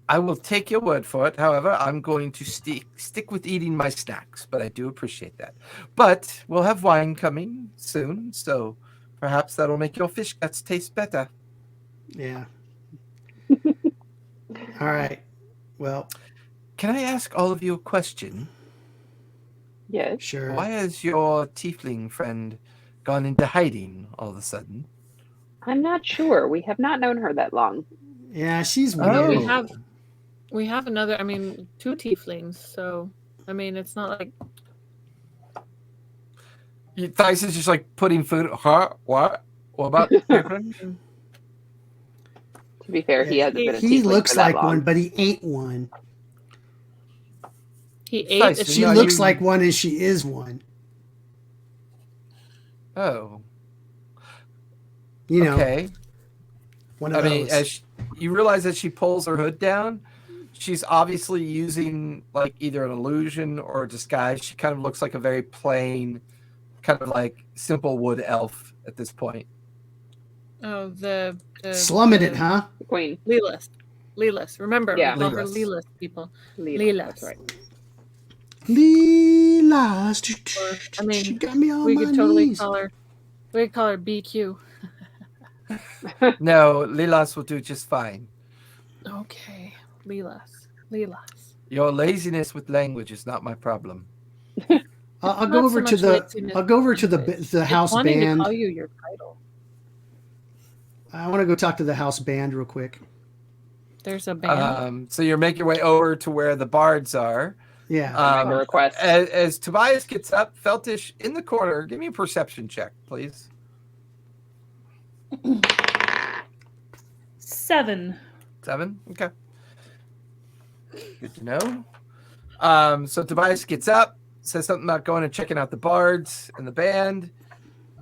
I will take your word for it. However, I'm going to stick with eating my snacks, but I do appreciate that. But we'll have wine coming soon, so perhaps that'll make your fish guts taste better. Yeah. All right. Well, can I ask all of you a question? Yes. Sure. Why has your tiefling friend gone into hiding all of a sudden? I'm not sure. We have not known her that long. Yeah, she's weird. We have another, two tieflings, so, it's not like... Tyson's just like putting food... Huh? What? What about tiefling? To be fair, he hasn't been a tiefling He looks for that like long. one, but he ain't one. He ate... She looks like one and she is one. Oh. You know. Okay. One of I mean, those. you realize that she pulls her hood down, she's obviously using like either an illusion or a disguise. She kind of looks like a very plain, kind of like simple wood elf at this point. Oh, the Slumming it, huh? The queen. Leeless. Remember, Yeah. we call her Leeless. Leeless, people. Leela, that's Leeless. right. Leela. I mean, She got me on we my could totally knees. call her. We could call her BQ. No, Lilas will do just fine. Okay, Leeless. Your laziness with language is not my problem. I'll Not go so over to much the. laziness I'll go over to language. the It's house wanting band. to call you your title. I want to go talk to the house band real quick. There's a band. So you're making your way over to where the bards are. Yeah. Make a request. As Tobias gets up, Feltish in the corner, give me a perception check, please. 7. 7? Okay. Good to know. So Tobias gets up, says something about going and checking out the bards and the band.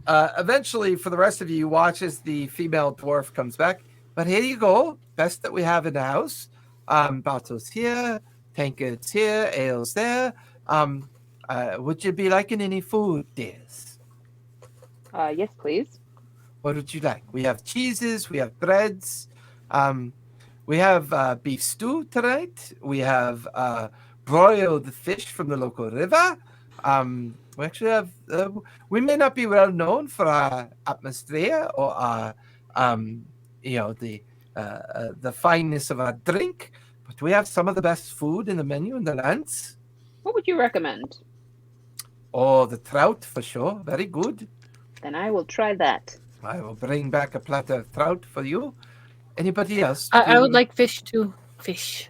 Eventually, for the rest of you, watch as the female dwarf comes back. But here you go. Best that we have in the house. Bottles here, tankards here, ales there. Would you be liking any food, dears? Yes, please. What would you like? We have cheeses, we have breads. We have beef stew tonight. We have broiled fish from the local river. We actually have. We may not be well known for our atmosphere or our, the fineness of our drink, but we have some of the best food in the menu in the lands. What would you recommend? Oh, the trout for sure. Very good. Then I will try that. I will bring back a platter of trout for you. Anybody else? I would like fish too. Fish.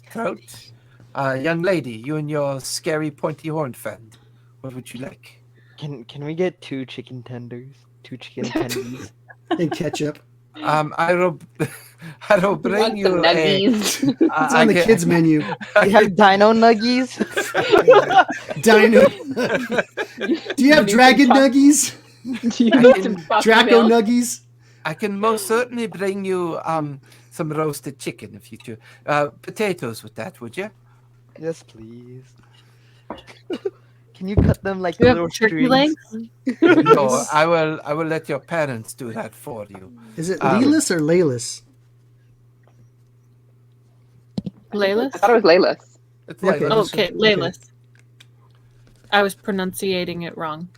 Trout. Young lady, you and your scary pointy horned friend. What would you like? Can we get 2 chicken tenders? 2 chicken tendies. And ketchup. I will bring you some nuggies. It's on the kids menu. You have dino nuggies? Dino. Do you have dragon nuggies? Do you need some buck Draco milk? nuggies? I can most certainly bring you some roasted chicken if you do. Potatoes with that, would you? Yes, please. Can you cut them like You have little turkey strings? legs? No, I will let your parents do that for you. Is it Lelis or Laylis? Laylis? I thought it was Laylis. It's Okay. like Oh, okay, Okay. Laylis. I was pronunciating it wrong.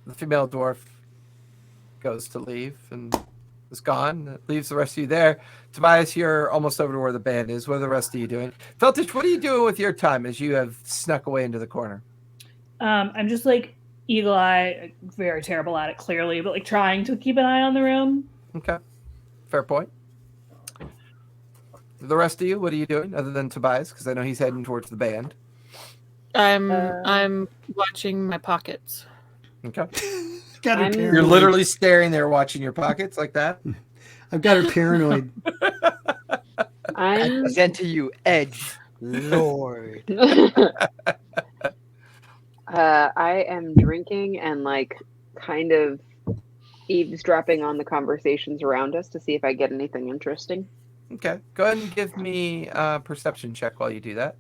the female dwarf goes to leave and is gone. It leaves the rest of you there. Tobias, you're almost over to where the band is. What are the rest of you doing? Feltich, what are you doing with your time as you have snuck away into the corner? I'm just like eagle eye, very terrible at it clearly, but like trying to keep an eye on the room. Okay. Fair point. The rest of you, what are you doing other than Tobias? Because I know he's heading towards the band. I'm watching my pockets. Okay. Got her I'm- paranoid. You're literally staring there watching your pockets like that? I've got her paranoid. I'm I present to you, Edge Lord. I am drinking and like kind of eavesdropping on the conversations around us to see if I get anything interesting. Okay. Go ahead and give me a perception check while you do that.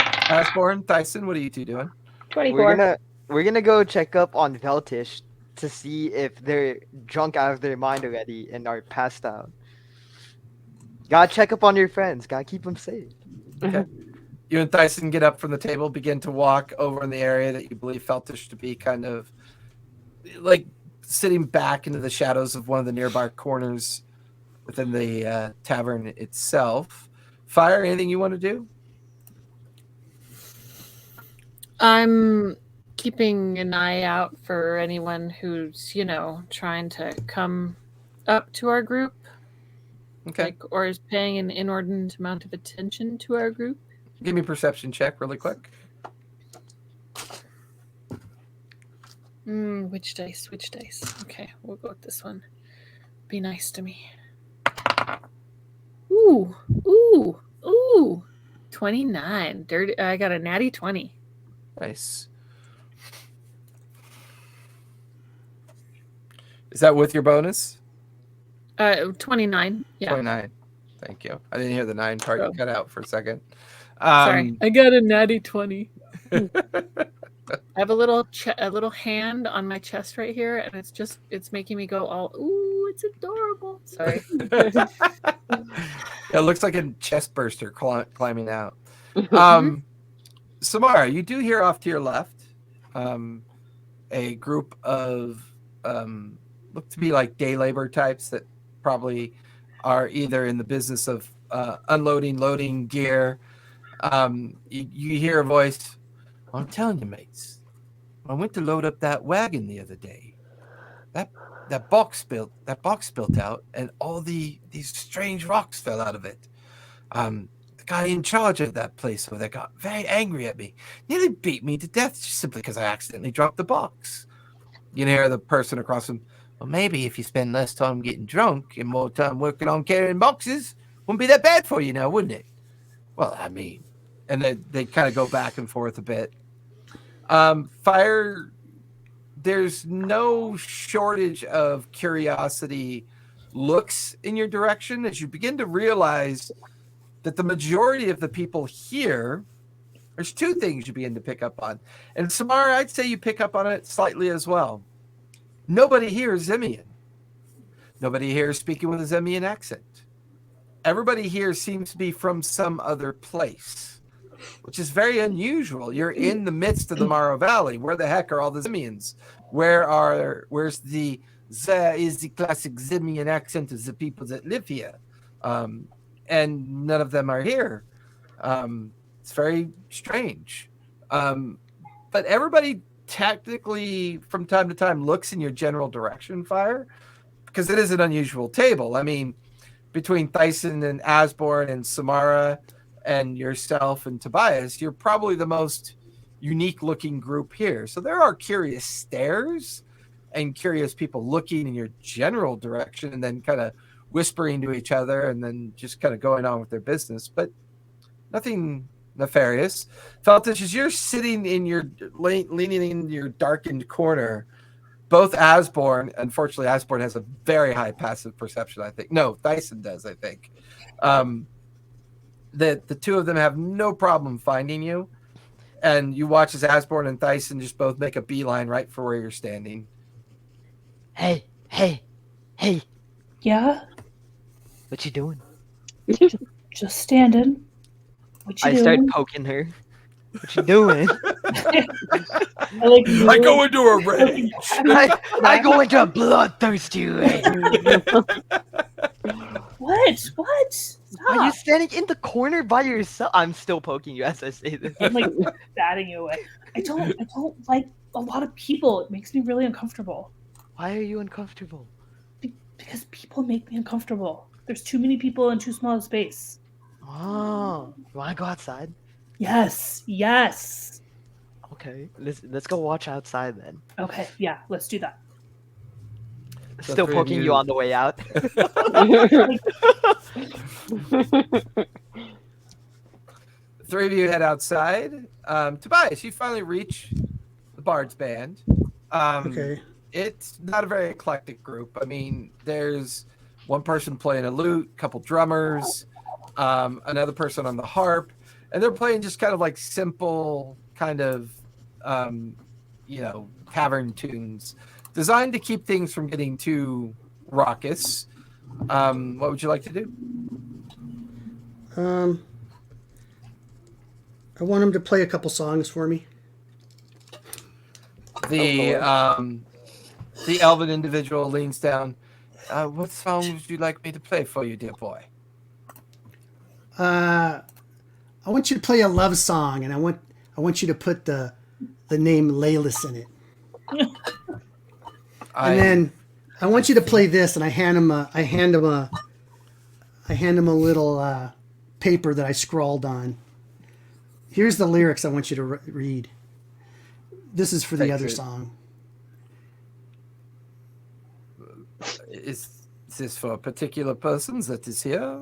Asborn, Tyson, what are you two doing? 24. We're gonna go check up on Veltish to see if they're drunk out of their mind already and are passed out. Gotta check up on your friends. Gotta keep them safe. Okay. You and Tyson get up from the table, begin to walk over in the area that you believe Feltish to be kind of like sitting back into the shadows of one of the nearby corners within the tavern itself. Fire, anything you want to do? I'm keeping an eye out for anyone who's, trying to come up to our group. Okay. Or is paying an inordinate amount of attention to our group. Give me a perception check really quick. Which dice? Okay, we'll go with this one. Be nice to me. Ooh. 29. Dirty. I got a natty 20. Nice. Is that with your bonus? 29. Yeah. 29. Thank you. I didn't hear the 9 part. You cut out for a second. Sorry, I got a natty 20. I have a little hand on my chest right here, and it's making me go all, ooh, it's adorable. Sorry. It looks like a chest burster climbing out. Mm-hmm. Samara, you do hear off to your left a group of look to be like day labor types that probably are either in the business of unloading, loading gear. You hear a voice. I'm telling you, mates. I went to load up that wagon the other day. That box spilled out, and all these strange rocks fell out of it. The guy in charge of that place over there got very angry at me, nearly beat me to death just simply because I accidentally dropped the box. You hear the person across him. Well, maybe if you spend less time getting drunk and more time working on carrying boxes, wouldn't be that bad for you now, wouldn't it? Well, I mean, and they kind of go back and forth a bit. Fire, there's no shortage of curiosity looks in your direction as you begin to realize that the majority of the people here, there's 2 things you begin to pick up on. And Samara, I'd say you pick up on it slightly as well. Nobody here is Zemian. Nobody here is speaking with a Zemian accent. Everybody here seems to be from some other place, which is very unusual. You're in the midst of the Morrow Valley. Where the heck are all the Zemians? Where's the classic Zemian accent of the people that live here? And none of them are here. It's very strange. But everybody technically from time to time looks in your general direction, Fire, because it is an unusual table. I mean, between Thyson and Asborn and Samara and yourself and Tobias, you're probably the most unique looking group here. So there are curious stares and curious people looking in your general direction and then kind of whispering to each other and then just kind of going on with their business, but nothing nefarious. Feltish, as you're sitting in leaning in your darkened corner, both Asborn, unfortunately, Asborn has a very high passive perception, I think. No, Thyson does, I think. That the 2 of them have no problem finding you. And you watch as Asborn and Thyson just both make a beeline right for where you're standing. Hey. Yeah? What you doing? Just standing. What you I doing? start poking her. What you doing? I go into a rage. I go into a bloodthirsty rage. What? Stop. Are you standing in the corner by yourself? I'm still poking you as I say this. I'm like batting you away. I don't like a lot of people. It makes me really uncomfortable. Why are you uncomfortable? Because people make me uncomfortable. There's too many people in too small a space. Oh, you want to go outside? Yes. Okay, let's go watch outside then. Okay, yeah, let's do that. So Still 3 of poking you on the way out. 3 of you head outside. Tobias, you finally reach the Bard's Band. Okay. It's not a very eclectic group. I mean, there's one person playing a lute, a couple drummers, another person on the harp, and they're playing just kind of like simple kind of, tavern tunes designed to keep things from getting too raucous. What would you like to do? I want him to play a couple songs for me. The elven individual leans down. What song would you like me to play for you, dear boy? I want you to play a love song, and I want you to put the name Laylis in it. And then I want you to play this, and I hand him a little paper that I scrawled on. Here's the lyrics I want you to read. This is for the other song. Is this for a particular person that is here?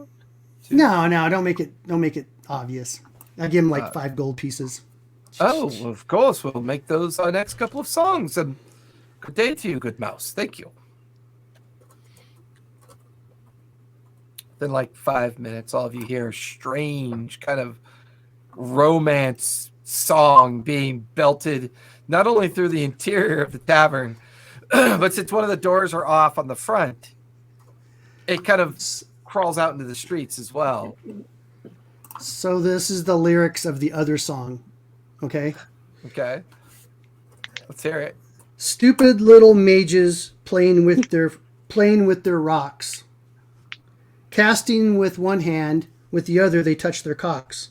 No, don't make it obvious. I give him like 5 gold pieces. Oh, of course. We'll make those our next couple of songs. And good day to you, good mouse. Thank you. Then, like 5 minutes, all of you hear a strange kind of romance song being belted not only through the interior of the tavern, but since one of the doors are off on the front, it kind of crawls out into the streets as well. So this is the lyrics of the other song. Okay. Okay. Let's hear it. Stupid little mages playing with their rocks. Casting with one hand, with the other they touch their cocks.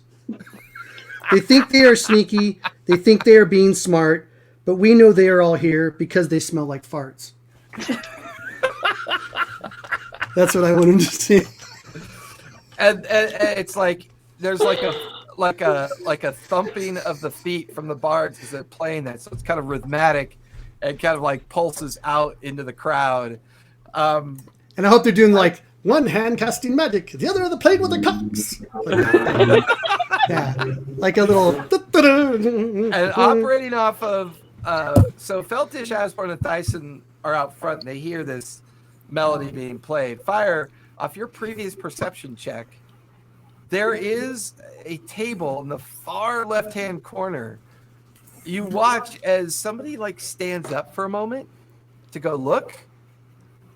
They think they are sneaky, they think they are being smart, but we know they are all here because they smell like farts. That's what I wanted to see. And it's like there's like a thumping of the feet from the bards as they're playing that, so it's kind of rhythmic and kind of like pulses out into the crowd. And I hope they're doing like one hand casting magic, the other playing with their cocks. Yeah, like a little. And operating off of so Feltish, Asborn, and Thyson are out front, and they hear this melody being played. Fire, off your previous perception check, there is a table in the far left-hand corner. You watch as somebody like stands up for a moment to go look,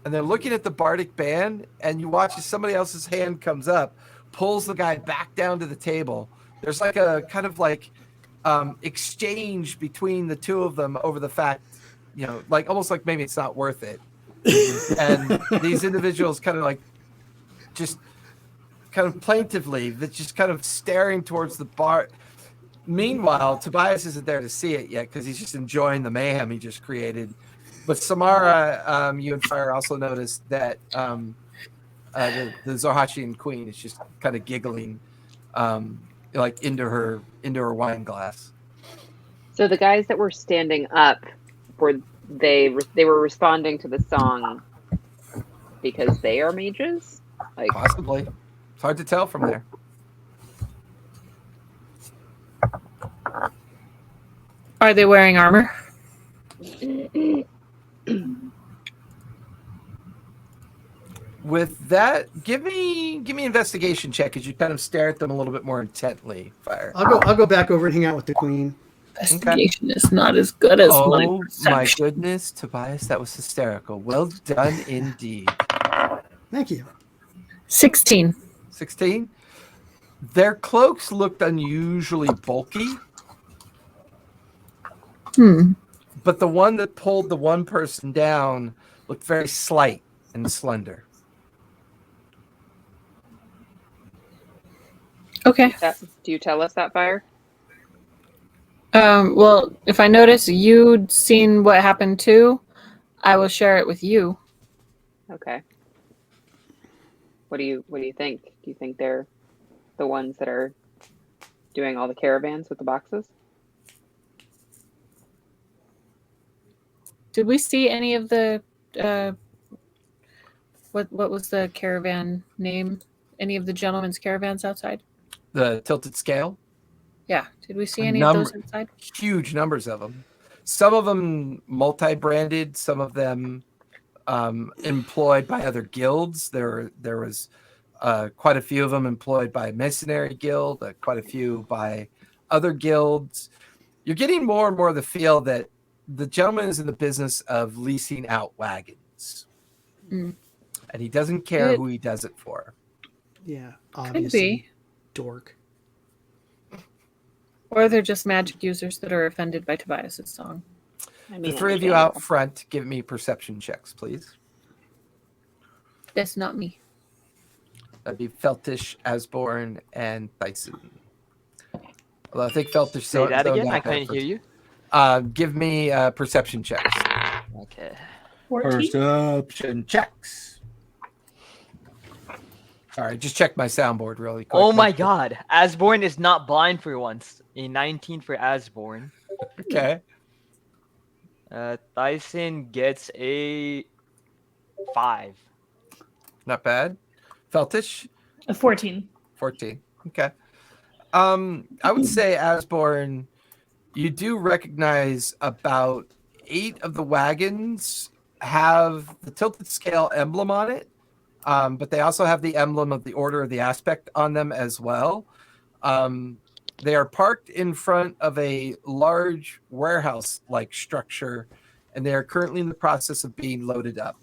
and they're looking at the bardic band, and you watch as somebody else's hand comes up, pulls the guy back down to the table. There's like a kind of like exchange between the two of them over the fact, like almost like maybe it's not worth it. And these individuals kind of like just kind of plaintively, that just kind of staring towards the bar. Meanwhile, Tobias isn't there to see it yet because he's just enjoying the mayhem he just created. But Samara, you and Fire also noticed that the Zorhachian queen is just kind of giggling, like into her wine glass. So the guys that were standing up, they were responding to the song because they are mages? Like possibly. It's hard to tell from there. Are they wearing armor? With that, give me investigation check as you kind of stare at them a little bit more intently. Fire. I'll go back over and hang out with the queen. Investigation is not as good as my perception. My goodness, Tobias, that was hysterical. Well done indeed. Thank you. 16. 16. Their cloaks looked unusually bulky. But the one that pulled the one person down looked very slight and slender. Okay. Do you tell us that, Fire? Well, if I notice you'd seen what happened too, I will share it with you. Okay. What do you think? Do you think they're the ones that are doing all the caravans with the boxes? Did we see any of the what was the caravan name? Any of the gentlemen's caravans outside? The tilted scale? Yeah. Did we see any of those outside? Huge numbers of them. Some of them multi-branded, some of them employed by other guilds. There was quite a few of them employed by Masonry Guild, quite a few by other guilds. You're getting more and more of the feel that the gentleman is in the business of leasing out wagons. And he doesn't care who he does it for. Yeah, obviously. Dork. Or they're just magic users that are offended by Tobias's song. The three of you out front, give me perception checks, please. That's not me. That'd be Feltish, Asborn, and Thyson. Although I think Feltish... Say that again? I couldn't hear you. Give me perception checks. Okay. 14? Perception checks. All right, just check my soundboard really quick. Oh my god. Asborn is not blind for once. A 19 for Asborn. Okay. Thyson gets a 5. Not bad. Feltish? A 14. 14. Okay. I would say, Asborn, you do recognize about 8 of the wagons have the tilted scale emblem on it. but they also have the emblem of the Order of the Aspect on them as well. They are parked in front of a large warehouse-like structure, and they are currently in the process of being loaded up.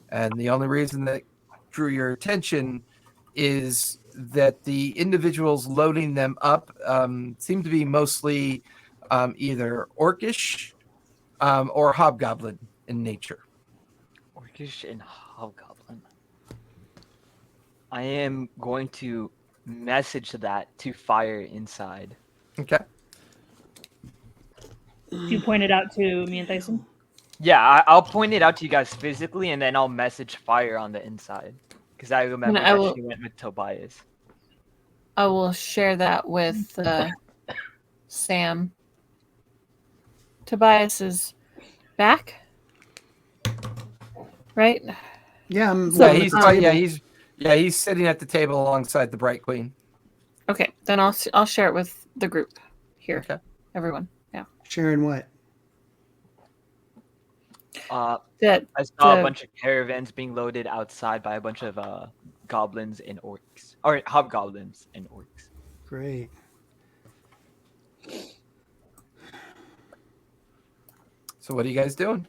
And the only reason that drew your attention is that the individuals loading them up seem to be mostly either orcish or hobgoblin in nature. Orcish and hobgoblin. I am going to message that to fire inside. Okay. You pointed out to me and Tyson. Yeah, I'll point it out to you guys physically, and then I'll message fire on the inside. Because I remember that she went with Tobias. I will share that with Sam. Tobias is back, right? Yeah, he's sitting at the table alongside the Bright Queen. Okay, then I'll share it with the group here. Okay. Everyone. Yeah. Sharing what? That I saw a bunch of caravans being loaded outside by a bunch of goblins and orcs, or hobgoblins and orcs. Great. So what are you guys doing?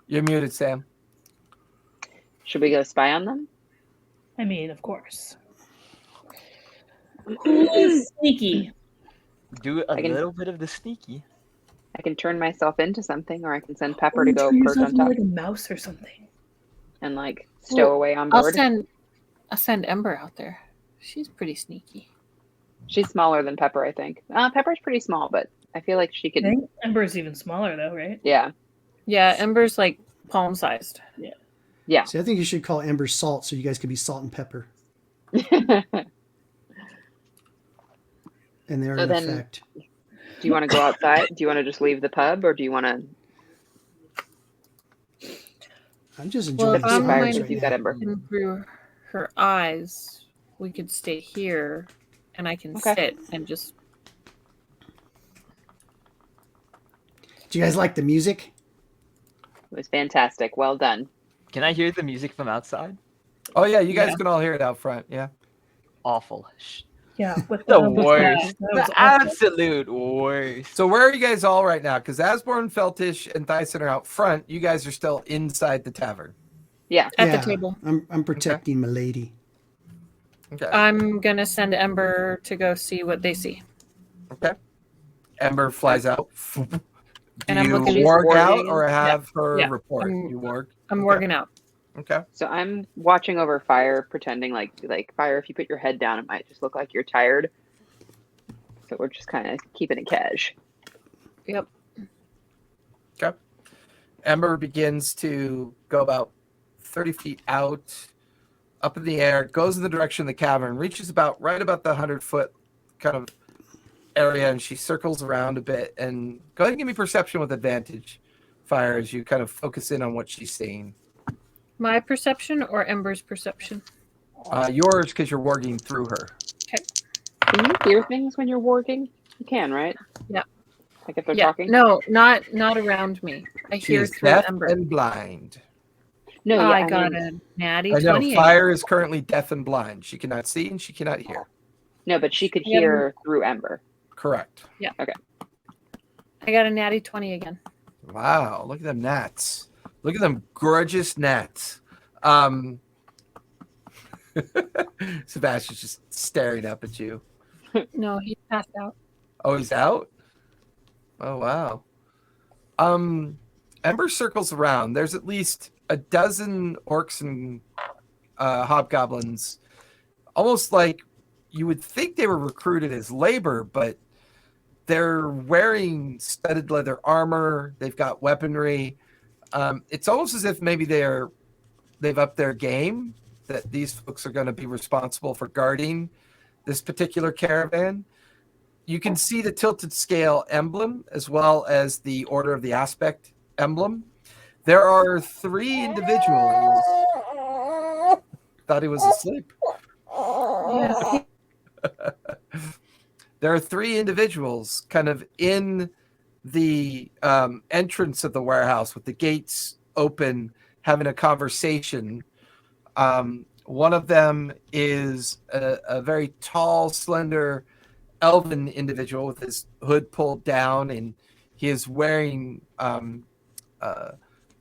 You're muted, Sam. Should we go spy on them? I mean, of course. Who is sneaky? Do a little bit of the sneaky. I can turn myself into something, or I can send Pepper to go turn perch yourself on top into like a mouse or something. and like stow away on board. I'll send Ember out there. She's pretty sneaky. She's smaller than Pepper, I think. Pepper's pretty small, but I feel like she could. I think Ember's even smaller though, right? Yeah. Yeah, Ember's like palm sized. Yeah. See, I think you should call Ember Salt so you guys could be Salt and Pepper. And they're So in then- effect. Do you want to go outside? Do you want to just leave the pub, or do you want to? I'm just Well, enjoying if the I'm fire silence if right you've now. got Ember. And through her eyes, we could stay here, and I can Okay. sit and just. Do you guys like the music? It was fantastic. Well done. Can I hear the music from outside? Oh yeah, you guys can all hear it out front. Yeah. Awful. Yeah, with The with worst. that was The awful. absolute worst. So where are you guys all right now? Because Asborn, Feltish, and Thyson are out front. You guys are still inside the tavern. Yeah. At Yeah, the table. I'm protecting my lady. Okay. I'm gonna send Ember to go see what they see. Okay. Ember flies out. Do And I'm you looking- warg out Warging? or have her Yeah. report? I'm- You warg. I'm Okay. working out. Okay. So I'm watching over Fire, pretending like Fire. If you put your head down, it might just look like you're tired. So we're just kind of keeping it cash. Yep. Okay. Ember begins to go about 30 feet out, up in the air, goes in the direction of the cavern, reaches right about the 100-foot kind of area, and she circles around a bit. And go ahead and give me perception with advantage, Fire, as you kind of focus in on what she's seeing. My perception or Ember's perception? Yours, because you're warging through her. Can you hear things when you're warging? You can, right? Yeah. Like if they're Yeah. talking? No, not around me. I She hear is through deaf Ember. and blind. No, yeah, I got mean, a natty I know 20. Fire is currently deaf and blind. She cannot see and she cannot hear. no, but she could Yeah. hear through Ember. Correct. I got a natty 20 again. Wow, look at them gnats. Look at them gorgeous gnats. Sebastian's just staring up at you. No, he passed out. Oh, he's out? Oh, wow. Ember circles around. There's at least a dozen orcs and hobgoblins. Almost like you would think they were recruited as labor, but they're wearing studded leather armor. They've got weaponry. It's almost as if maybe they've upped their game, that these folks are going to be responsible for guarding this particular caravan. You can see the tilted scale emblem as well as the Order of the Aspect emblem. There are 3 individuals. Thought he was asleep. Yeah. There are 3 individuals kind of in the entrance of the warehouse with the gates open, having a conversation. One of them is a very tall, slender, elven individual with his hood pulled down, and he is wearing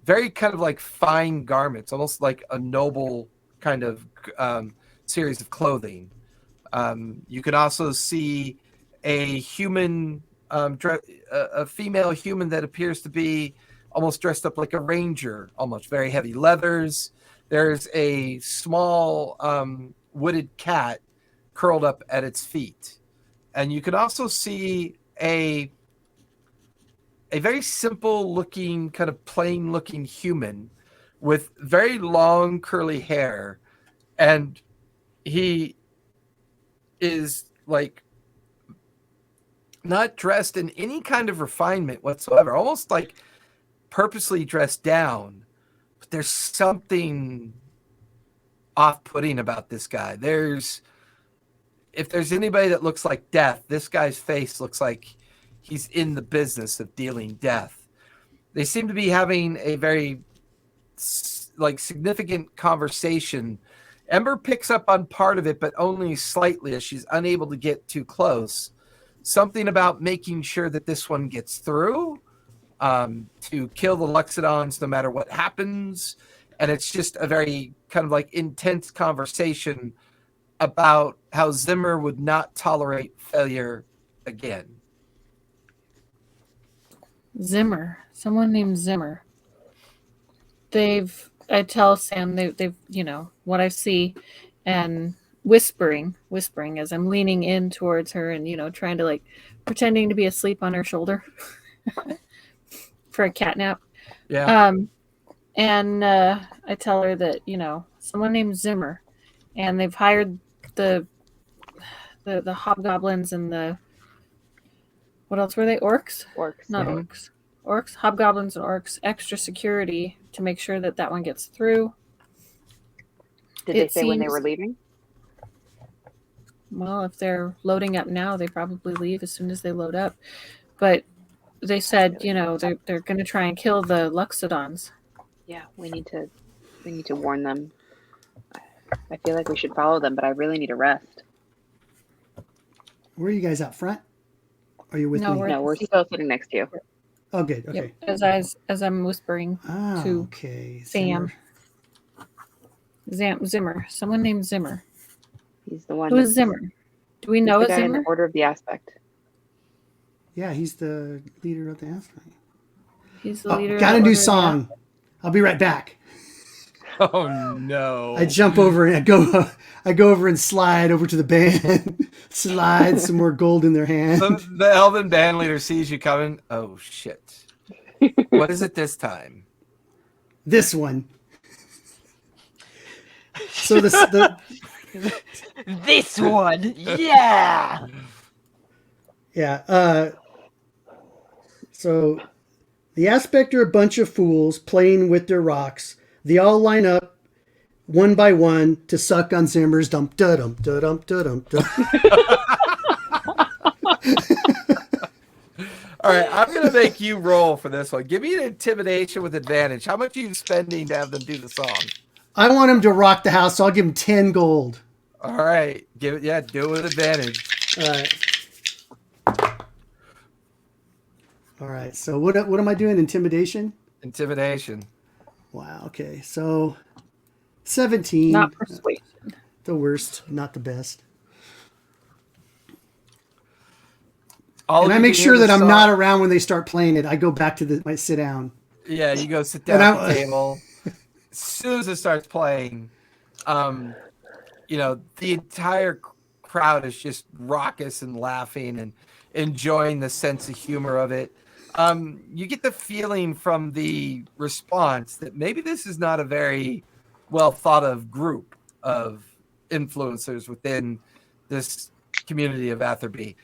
very kind of like fine garments, almost like a noble kind of series of clothing. You can also see a human, a female human that appears to be almost dressed up like a ranger, almost very heavy leathers. There's a small wooded cat curled up at its feet. And you can also see a very simple looking, kind of plain looking human with very long curly hair. And he is like not dressed in any kind of refinement whatsoever, almost like purposely dressed down. But there's something off-putting about this guy. If there's anybody that looks like death, this guy's face looks like he's in the business of dealing death. They seem to be having a very significant conversation. Ember picks up on part of it, but only slightly, as she's unable to get too close. Something about making sure that this one gets through, to kill the Luxodons no matter what happens. And it's just a very kind of like intense conversation about how Zimmer would not tolerate failure again. Zimmer. Someone named Zimmer. I tell Sam they've what I see, and whispering as I'm leaning in towards her and trying to like pretending to be asleep on her shoulder for a cat nap. Yeah. And I tell her that someone named Zimmer, and they've hired the hobgoblins and the what else were they? Orcs? Orcs. Not orcs. Orcs, hobgoblins, and orcs. Extra security to make sure that one gets through. Did they say when they were leaving? Well, if they're loading up now, they probably leave as soon as they load up. But they said, they're going to try and kill the Luxodons. Yeah, we need to warn them. I feel like we should follow them, but I really need a rest. Where are you guys out front? Are you with me? No, we're still sitting next to you. Oh, good. Okay. Yep. As I'm whispering to Sam. Zimmer. Someone named Zimmer. He's the one. Who is Zimmer? Do we know a Zimmer? In the Order of the Aspect. Yeah, he's the leader of the Aspect. He's the leader. Got a new song. I'll be right back. Oh no! I jump over and I go over and slide over to the band, slide some more gold in their hand. The elven band leader sees you coming. Oh shit! What is it this time? This one. So this one, yeah. Yeah. So the Aspect are a bunch of fools playing with their rocks. They all line up one by one to suck on Zimmer's dump da dum da dum da dum da. All right, I'm gonna make you roll for this one. Give me an intimidation with advantage. How much are you spending to have them do the song? I want him to rock the house, so I'll give him 10 gold. All right, do it with advantage. All right. So what am I doing? Intimidation. Intimidation. Wow. Okay. So 17. Not persuasion. The worst, not the best. And I make sure that I'm not around when they start playing it. I go back to my sit down. Yeah, you go sit down at the table. As soon as it starts playing, the entire crowd is just raucous and laughing and enjoying the sense of humor of it. You get the feeling from the response that maybe this is not a very well thought of group of influencers within this community of Atherby.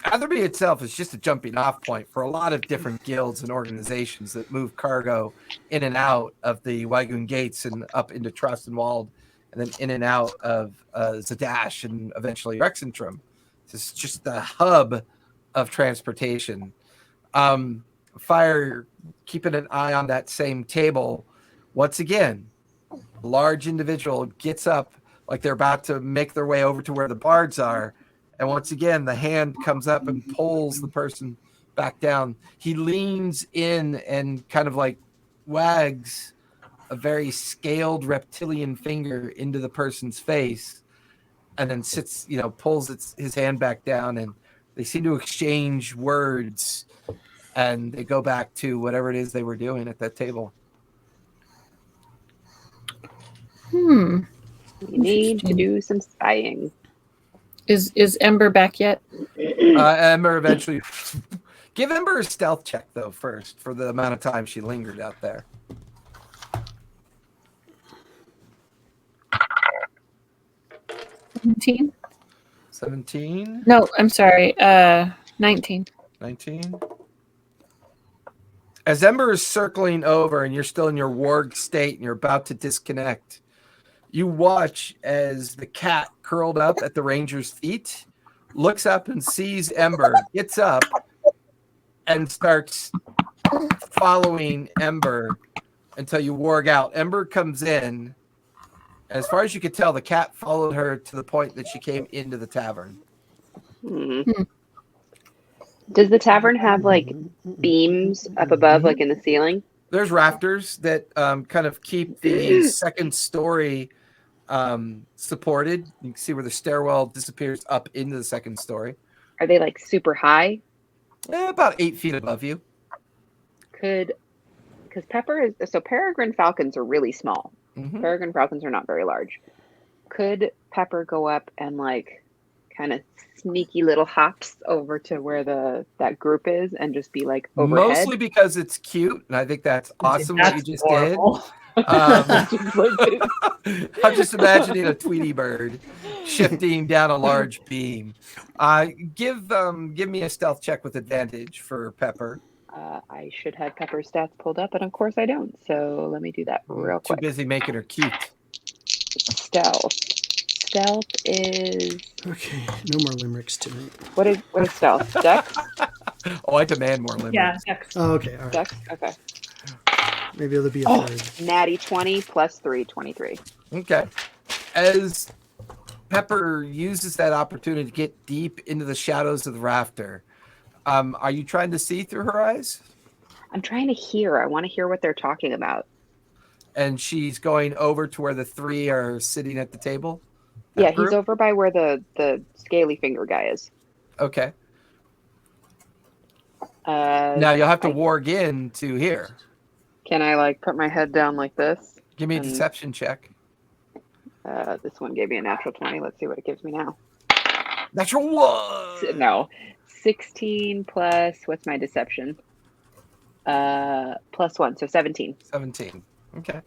Atherby itself is just a jumping off point for a lot of different guilds and organizations that move cargo in and out of the Wagoon Gates and up into Trostenwald, and then in and out of Zadash and eventually Rexentrum. It's just the hub of transportation. Fire keeping an eye on that same table. Once again, large individual gets up like they're about to make their way over to where the bards are. And once again, the hand comes up and pulls the person back down. He leans in and kind of like wags a very scaled reptilian finger into the person's face, and then sits, pulls his hand back down, and they seem to exchange words, and they go back to whatever it is they were doing at that table. We need to do some spying. Is Ember back yet? Ember eventually. Give Ember a stealth check though first for the amount of time she lingered out there. 17? No, I'm sorry. 19. 19. As Ember is circling over and you're still in your warg state and you're about to disconnect, you watch as the cat curled up at the ranger's feet looks up and sees Ember, gets up, and starts following Ember until you warg out. Ember comes in. As far as you could tell, the cat followed her to the point that she came into the tavern. Does the tavern have like beams up above, like in the ceiling? There's rafters that kind of keep the second story supported. You can see where the stairwell disappears up into the second story. Are they like super high? About 8 feet above you. Because peregrine falcons are really small. Peregrine falcons are not very large. Could Pepper go up and like kind of sneaky little hops over to where that group is and just be like overhead? Mostly because it's cute, and I think that's awesome what you just horrible. did. I'm just imagining a Tweety bird shifting down a large beam. Give me a stealth check with advantage for Pepper. I should have Pepper's stats pulled up, and of course I don't. So let me do that real quick. Too busy making her cute. Stealth is Okay, no more limericks tonight. what is stealth? Dex? Oh, I demand more limits. Yeah, Dex. Oh, okay, all right. Dex? Okay. Maybe it'll be a third. Natty 20 plus 3, 23. Okay. As Pepper uses that opportunity to get deep into the shadows of the rafter, are you trying to see through her eyes? I'm trying to hear. I want to hear what they're talking about. And she's going over to where the three are sitting at the table? Yeah, he's over by where the scaly finger guy is. Okay. Now you'll have to warg in to here. Can I like put my head down like this? Give me a deception check. This one gave me a natural 20. Let's see what it gives me now. Natural 1! No. 16 plus, what's my deception? Plus 1, so 17. 17. Okay.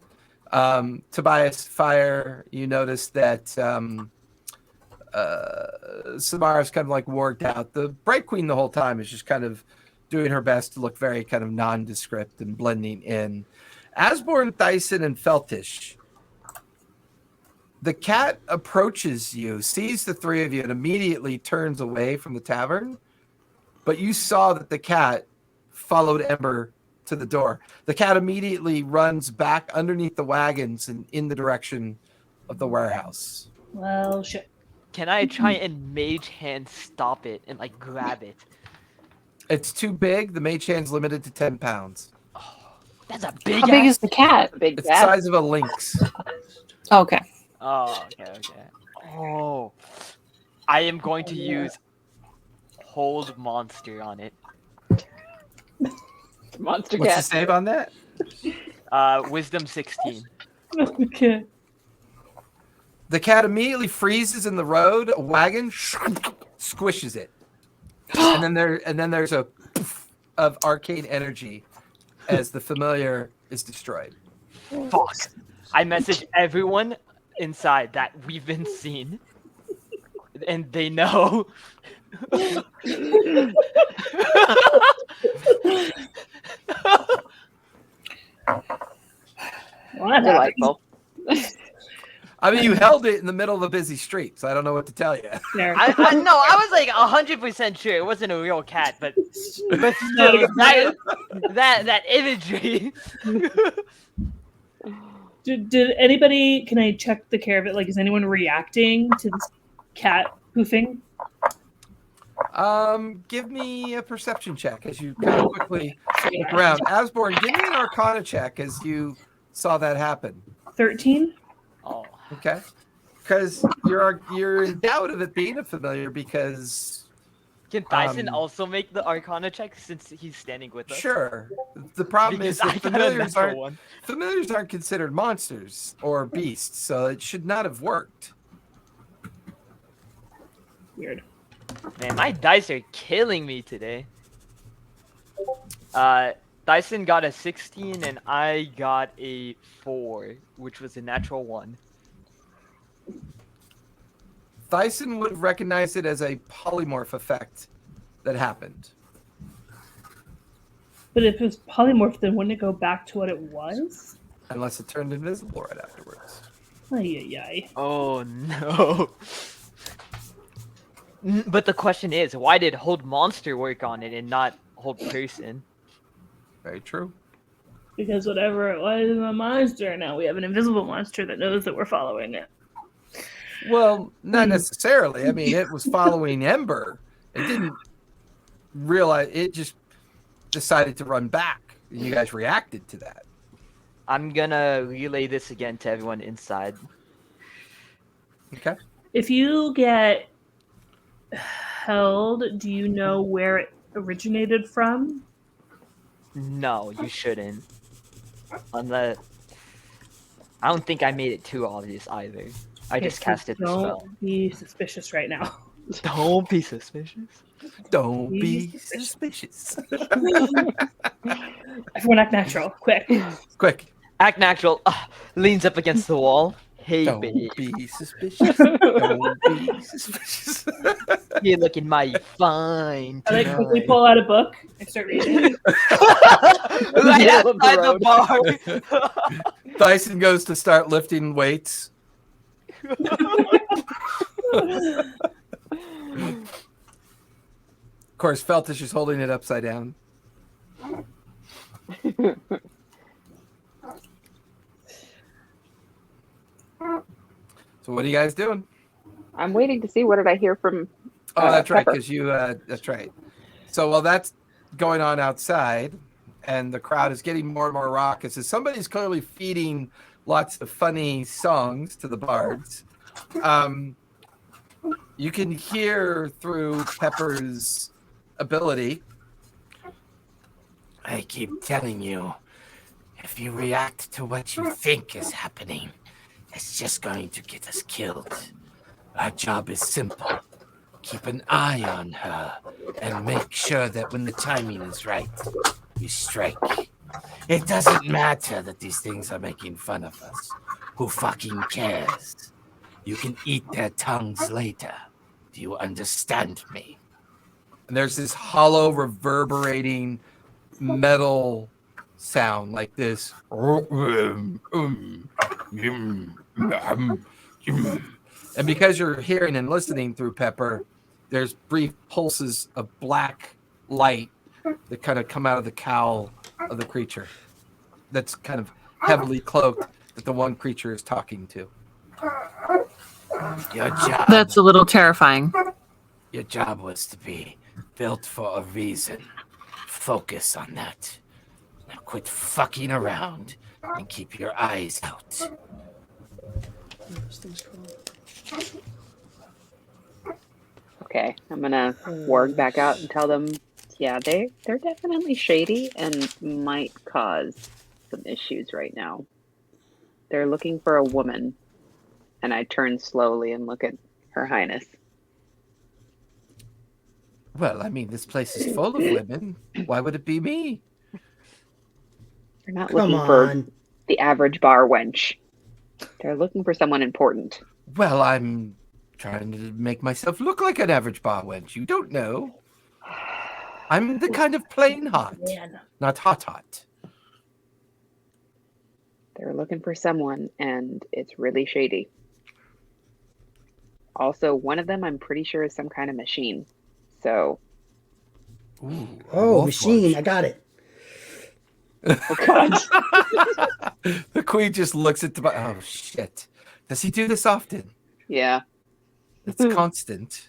Tobias, Fire, you notice that Samara's kind of like warged out. The Bright Queen the whole time is just kind of doing her best to look very kind of nondescript and blending in. Asborn, Thyson, and Feltish. The cat approaches you, sees the three of you, and immediately turns away from the tavern. But you saw that the cat followed Ember to the door. The cat immediately runs back underneath the wagons and in the direction of the warehouse. Well, shit. Can I try and mage hand stop it and like grab it? It's too big. The mage hand's limited to 10 pounds. Oh, that's a big. How big is the cat? Big It's the size of a lynx. Okay. Oh, okay. Oh, I am going to use hold monster on it. Monster What's cat. the save on that? Wisdom 16. Okay. The cat immediately freezes in the road. A wagon squishes it, and then there's a poof of arcane energy as the familiar is destroyed. Fuck! I message everyone inside that we've been seen, and they know. Delightful. I mean, you held it in the middle of a busy street, so I don't know what to tell you. I was like 100% sure it wasn't a real cat, but still, that imagery. Did anybody? Can I check the care of it? Like, is anyone reacting to this cat poofing? Give me a perception check as you kind of quickly look around. Asborn, give me an Arcana check as you saw that happen. 13. Oh. Okay. Because you're in doubt of it being a familiar because. Can Tyson also make the Arcana check since he's standing with us? Sure. The problem Because is that I familiars aren't considered monsters or beasts, so it should not have worked. Weird. Man, my dice are killing me today. Dyson got a 16 and I got a 4, which was a natural 1. Thyson would recognize it as a polymorph effect that happened. But if it was polymorph, then wouldn't it go back to what it was? Unless it turned invisible right afterwards. Ay. Oh no. But the question is, why did hold monster work on it and not hold person? Very true. Because whatever it was is a monster. Now we have an invisible monster that knows that we're following it. Well, not necessarily. I mean, it was following Ember. It didn't realize. It just decided to run back. And you guys reacted to that. I'm gonna relay this again to everyone inside. Okay. If you get held, do you know where it originated from? No, you shouldn't. Unless... I don't think I made it too obvious either. I just casted the spell. Don't be suspicious right now. Don't be suspicious. Don't be suspicious. Everyone act natural. Quick. Quick. Act natural. Leans up against the wall. Hey, Don't babe. be suspicious. Don't be suspicious. You're looking mighty fine. I like quickly pull out a book and start reading. Right outside the bar. Dyson goes to start lifting weights. Of course, Feltish is holding it upside down. So what are you guys doing? I'm waiting to see what did I hear from. Oh, that's right, Pepper. because you. That's right. So while that's going on outside, and the crowd is getting more and more raucous, as somebody's clearly feeding lots of funny songs to the bards. You can hear through Pepper's ability. I keep telling you, if you react to what you think is happening, it's just going to get us killed. Our job is simple. Keep an eye on her and make sure that when the timing is right, you strike. It doesn't matter that these things are making fun of us. Who fucking cares? You can eat their tongues later. Do you understand me? And there's this hollow, reverberating metal sound like this. And because you're hearing and listening through Pepper, there's brief pulses of black light that kind of come out of the cowl of the creature that's kind of heavily cloaked that the one creature is talking to. Your job. That's a little terrifying. Your job was to be built for a reason. Focus on that. Now quit fucking around and keep your eyes out. Okay, I'm gonna warg back out and tell them, yeah, they're definitely shady and might cause some issues right now. They're looking for a woman, and I turn slowly and look at Her Highness. Well, I mean, this place is full of women. Why would it be me? They're not Come looking for on. the average bar wench. They're looking for someone important. Well, I'm trying to make myself look like an average bar wench. You don't know. I'm the kind of plain hot, not hot. They're looking for someone, and it's really shady. Also, one of them I'm pretty sure is some kind of machine. So, Ooh, Oh, wolf machine. watch. I got it. Oh God. The queen just looks at the. Oh shit! Does he do this often? Yeah. It's constant.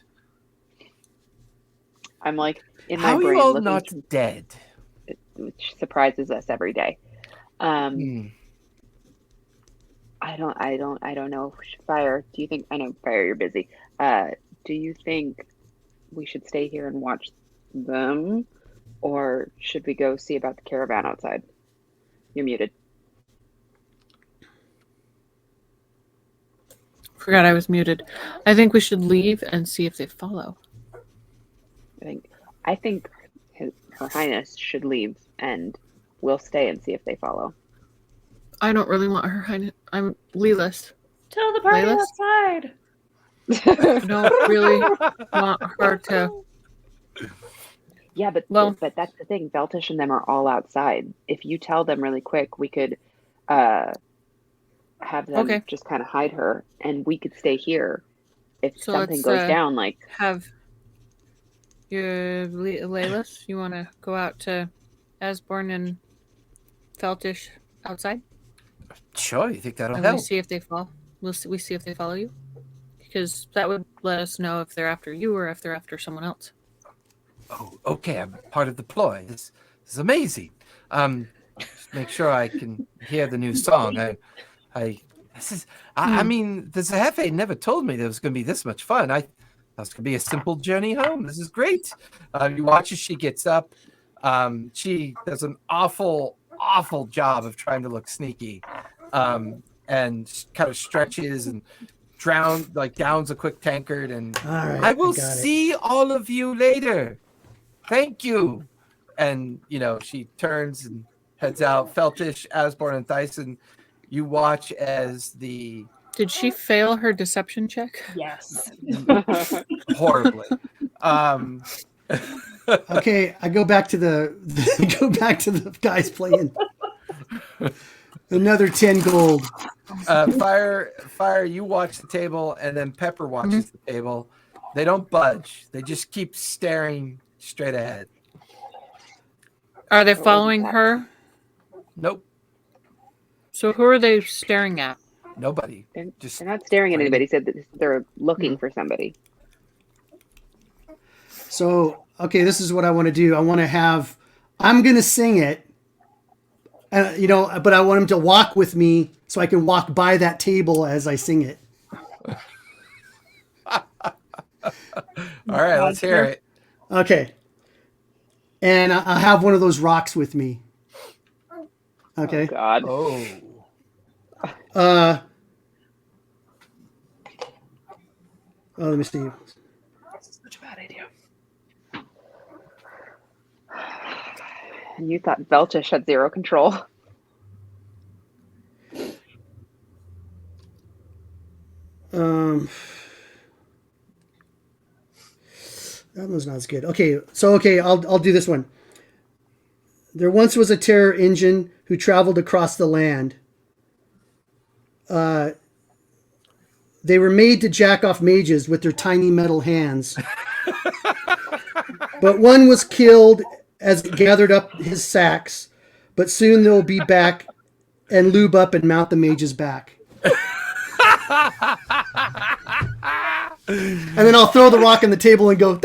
I'm like in How my are brain you all looking not dead? which surprises us every day. I don't know. Fire, do you think, I know Fire, you're busy. Do you think we should stay here and watch them, or should we go see about the caravan outside? You're muted. Forgot I was muted. I think we should leave and see if they follow. I think Her Highness should leave and we'll stay and see if they follow. I don't really want Her Highness. I'm Leeless. Tell the party Laylas? outside. I don't really want her to. Yeah, but that's the thing. Veltish and them are all outside. If you tell them really quick, we could have them just kind of hide her, and we could stay here. If something goes down, like have your Laylas, you want to go out to Asborn and Feltish outside? Sure, you think that'll and help? We see if they fall. We see if they follow you, because that would let us know if they're after you or if they're after someone else. Oh, okay. I'm part of the ploy. This is amazing. Just make sure I can hear the new song. I mean, the Zehefe never told me there was going to be this much fun. I thought it was going to be a simple journey home. This is great. You watch as she gets up. She does an awful job of trying to look sneaky, and kind of stretches and downs a quick tankard. And I will see all of you later. Thank you. And, she turns and heads out. Feltish, Asborn, and Thyson, you watch as the... Did she fail her deception check? Yes. Horribly. Okay, I go back to the guys playing. Another 10 gold. Fire, you watch the table, and then Pepper watches the table. They don't budge. They just keep staring straight ahead. Are they following her? Nope. So who are they staring at? Nobody. They're not staring at anybody. Said that they're looking for somebody. So, okay, this is what I want to do. I'm going to sing it, but I want him to walk with me so I can walk by that table as I sing it. All right, let's hear it. Okay. And I'll have one of those rocks with me. Okay. Oh, God. Let me see. That's such a bad idea. And you thought Veltish had zero control. That one's not as good. Okay, I'll do this one. There once was a terror engine who traveled across the land. They were made to jack off mages with their tiny metal hands. But one was killed as it gathered up his sacks. But soon they'll be back and lube up and mount the mage's back. And then I'll throw the rock on the table and go.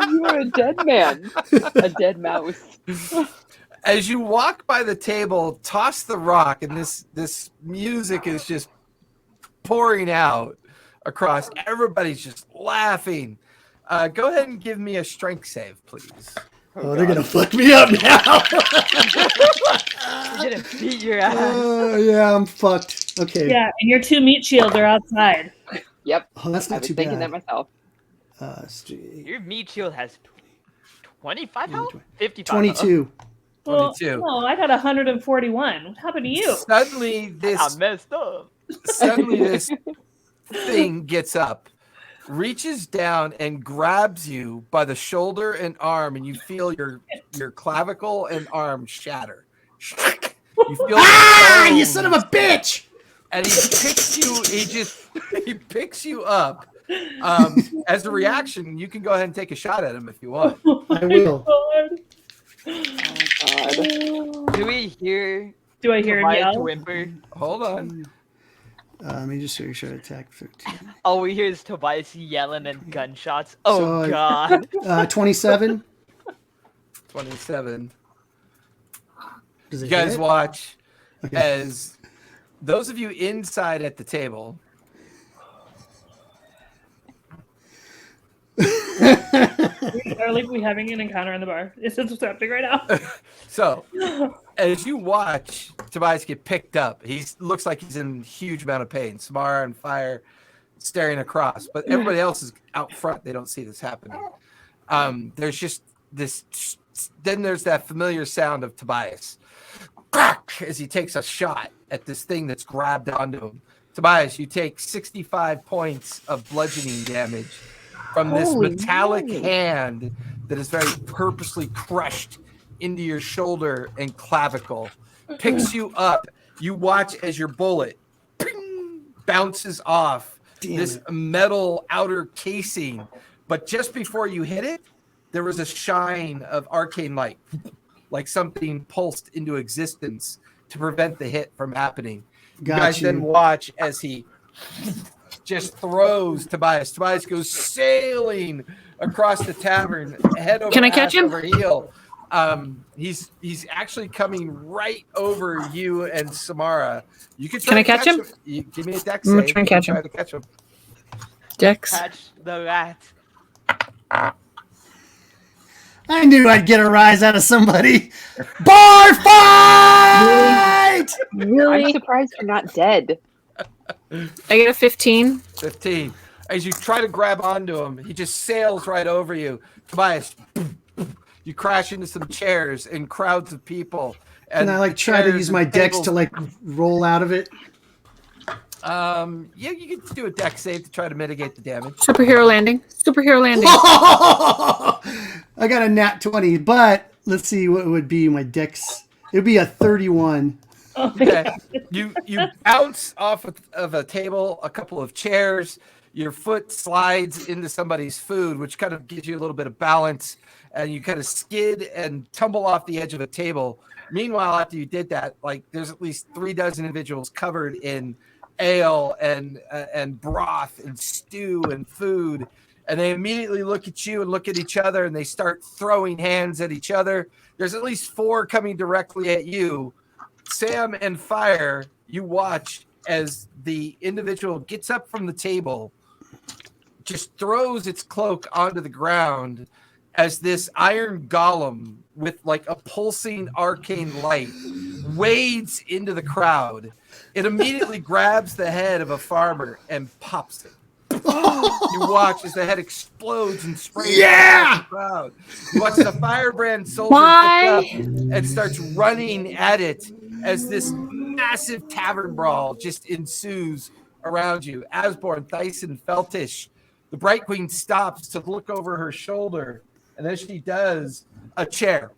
You are a dead man, a dead mouse. As you walk by the table, toss the rock, and this music is just pouring out across. Everybody's just laughing. Go ahead and give me a strength save, please. Oh, they're going to fuck me up now. You're going to beat your ass. Yeah, I'm fucked. Okay. Yeah, and your 2 meat shields are outside. Yep. Oh, that's not too bad. I was thinking that myself. Your meat shield has 25 health? 55 22. Well, 22. no, I got 141. What happened to you? Suddenly I messed up. Suddenly this thing gets up, reaches down and grabs you by the shoulder and arm, and you feel your clavicle and arm shatter. You feel you son of a bitch! And he picks you up As a reaction, you can go ahead and take a shot at him if you want. I will. Oh God. Do we hear Do I hear him Tobias yell? whimper? Hold on. Let me just show attack 13. All we hear is Tobias yelling and gunshots. Oh So, God. 27. 27. Does it You guys hit? watch Okay. as those of you inside at the table Are like we having an encounter in the bar? Is this what's happening right now? So, as you watch Tobias get picked up, he looks like he's in a huge amount of pain. Samara and Fire staring across, but everybody else is out front. They don't see this happening. There's just this. Then there's that familiar sound of Tobias crack as he takes a shot at this thing that's grabbed onto him. Tobias, you take 65 points of bludgeoning damage from this metallic hand that is very purposely crushed into your shoulder and clavicle. Picks you up. You watch as your bullet ping, bounces off this metal outer casing. But just before you hit it, there was a shine of arcane light, like something pulsed into existence to prevent the hit from happening. You guys then watch as he just throws Tobias. Tobias goes sailing across the tavern, head over Can I catch him? over heel. He's actually coming right over you and Samara. You can try Can I to catch him? You, give me a dex I'm gonna save. try and You catch try him. to catch him. Dex. Catch the rat. I knew I'd get a rise out of somebody. Bar fight! I'm Really? surprised you're not dead. I get a 15. 15. As you try to grab onto him, he just sails right over you. Tobias, you crash into some chairs and crowds of people. And I try to use my dex to roll out of it. Yeah, you can do a dex save to try to mitigate the damage. Superhero landing. Superhero landing. I got a nat 20, but let's see what would be my dex. It would be a 31. Okay. You bounce off of a table, a couple of chairs. Your foot slides into somebody's food, which kind of gives you a little bit of balance, and you kind of skid and tumble off the edge of a table. Meanwhile, after you did that, there's at least 36 individuals covered in ale and broth and stew and food, and they immediately look at you and look at each other, and they start throwing hands at each other. There's at least 4 coming directly at you. Sam and Fire, you watch as the individual gets up from the table, just throws its cloak onto the ground as this iron golem with a pulsing arcane light wades into the crowd. It immediately grabs the head of a farmer and pops it. You watch as the head explodes and sprays across the crowd. You watch the firebrand soldier pick up and starts running at it as this massive tavern brawl just ensues around you. Asborn, Thyson, Feltish. The Bright Queen stops to look over her shoulder, and as she does, a chair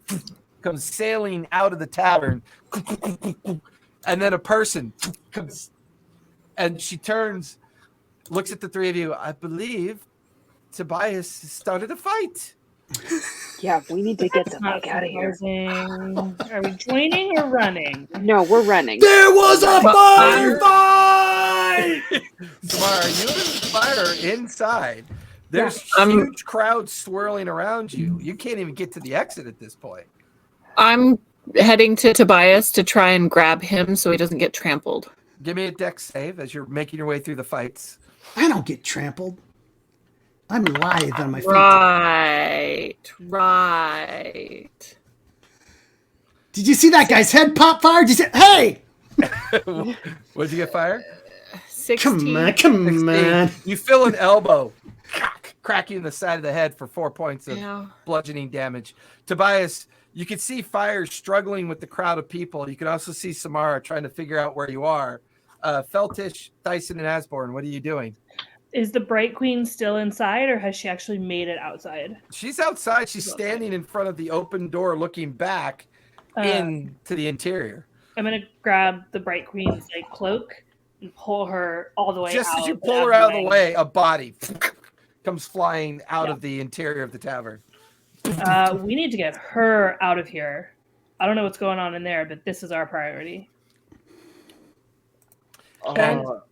comes sailing out of the tavern, and then a person comes, and she turns, looks at the 3 of you. I believe Tobias started a fight. Yeah, we need to get the fuck out of here. Are we joining or running? No, we're running. There was a fight! Samara, you and Fire are inside. There's huge crowds swirling around you. You can't even get to the exit at this point. I'm heading to Tobias to try and grab him so he doesn't get trampled. Give me a dex save as you're making your way through the fights. I don't get trampled. I'm lithe on my feet. Right. Did you see that guy's head pop fire? Did you say, hey! What'd you get, Fire? 16. Come on. You feel an elbow crack you in the side of the head for 4 points of bludgeoning damage. Tobias, you can see Fire struggling with the crowd of people. You can also see Samara trying to figure out where you are. Feltish, Dyson, and Asborn, what are you doing? Is the Bright Queen still inside, or has she actually made it outside? She's outside. She's standing in front of the open door looking back into the interior. I'm going to grab the Bright Queen's cloak and pull her all the way Just out. as you pull her out of the way, a body comes flying out of the interior of the tavern. We need to get her out of here. I don't know what's going on in there, but this is our priority. Can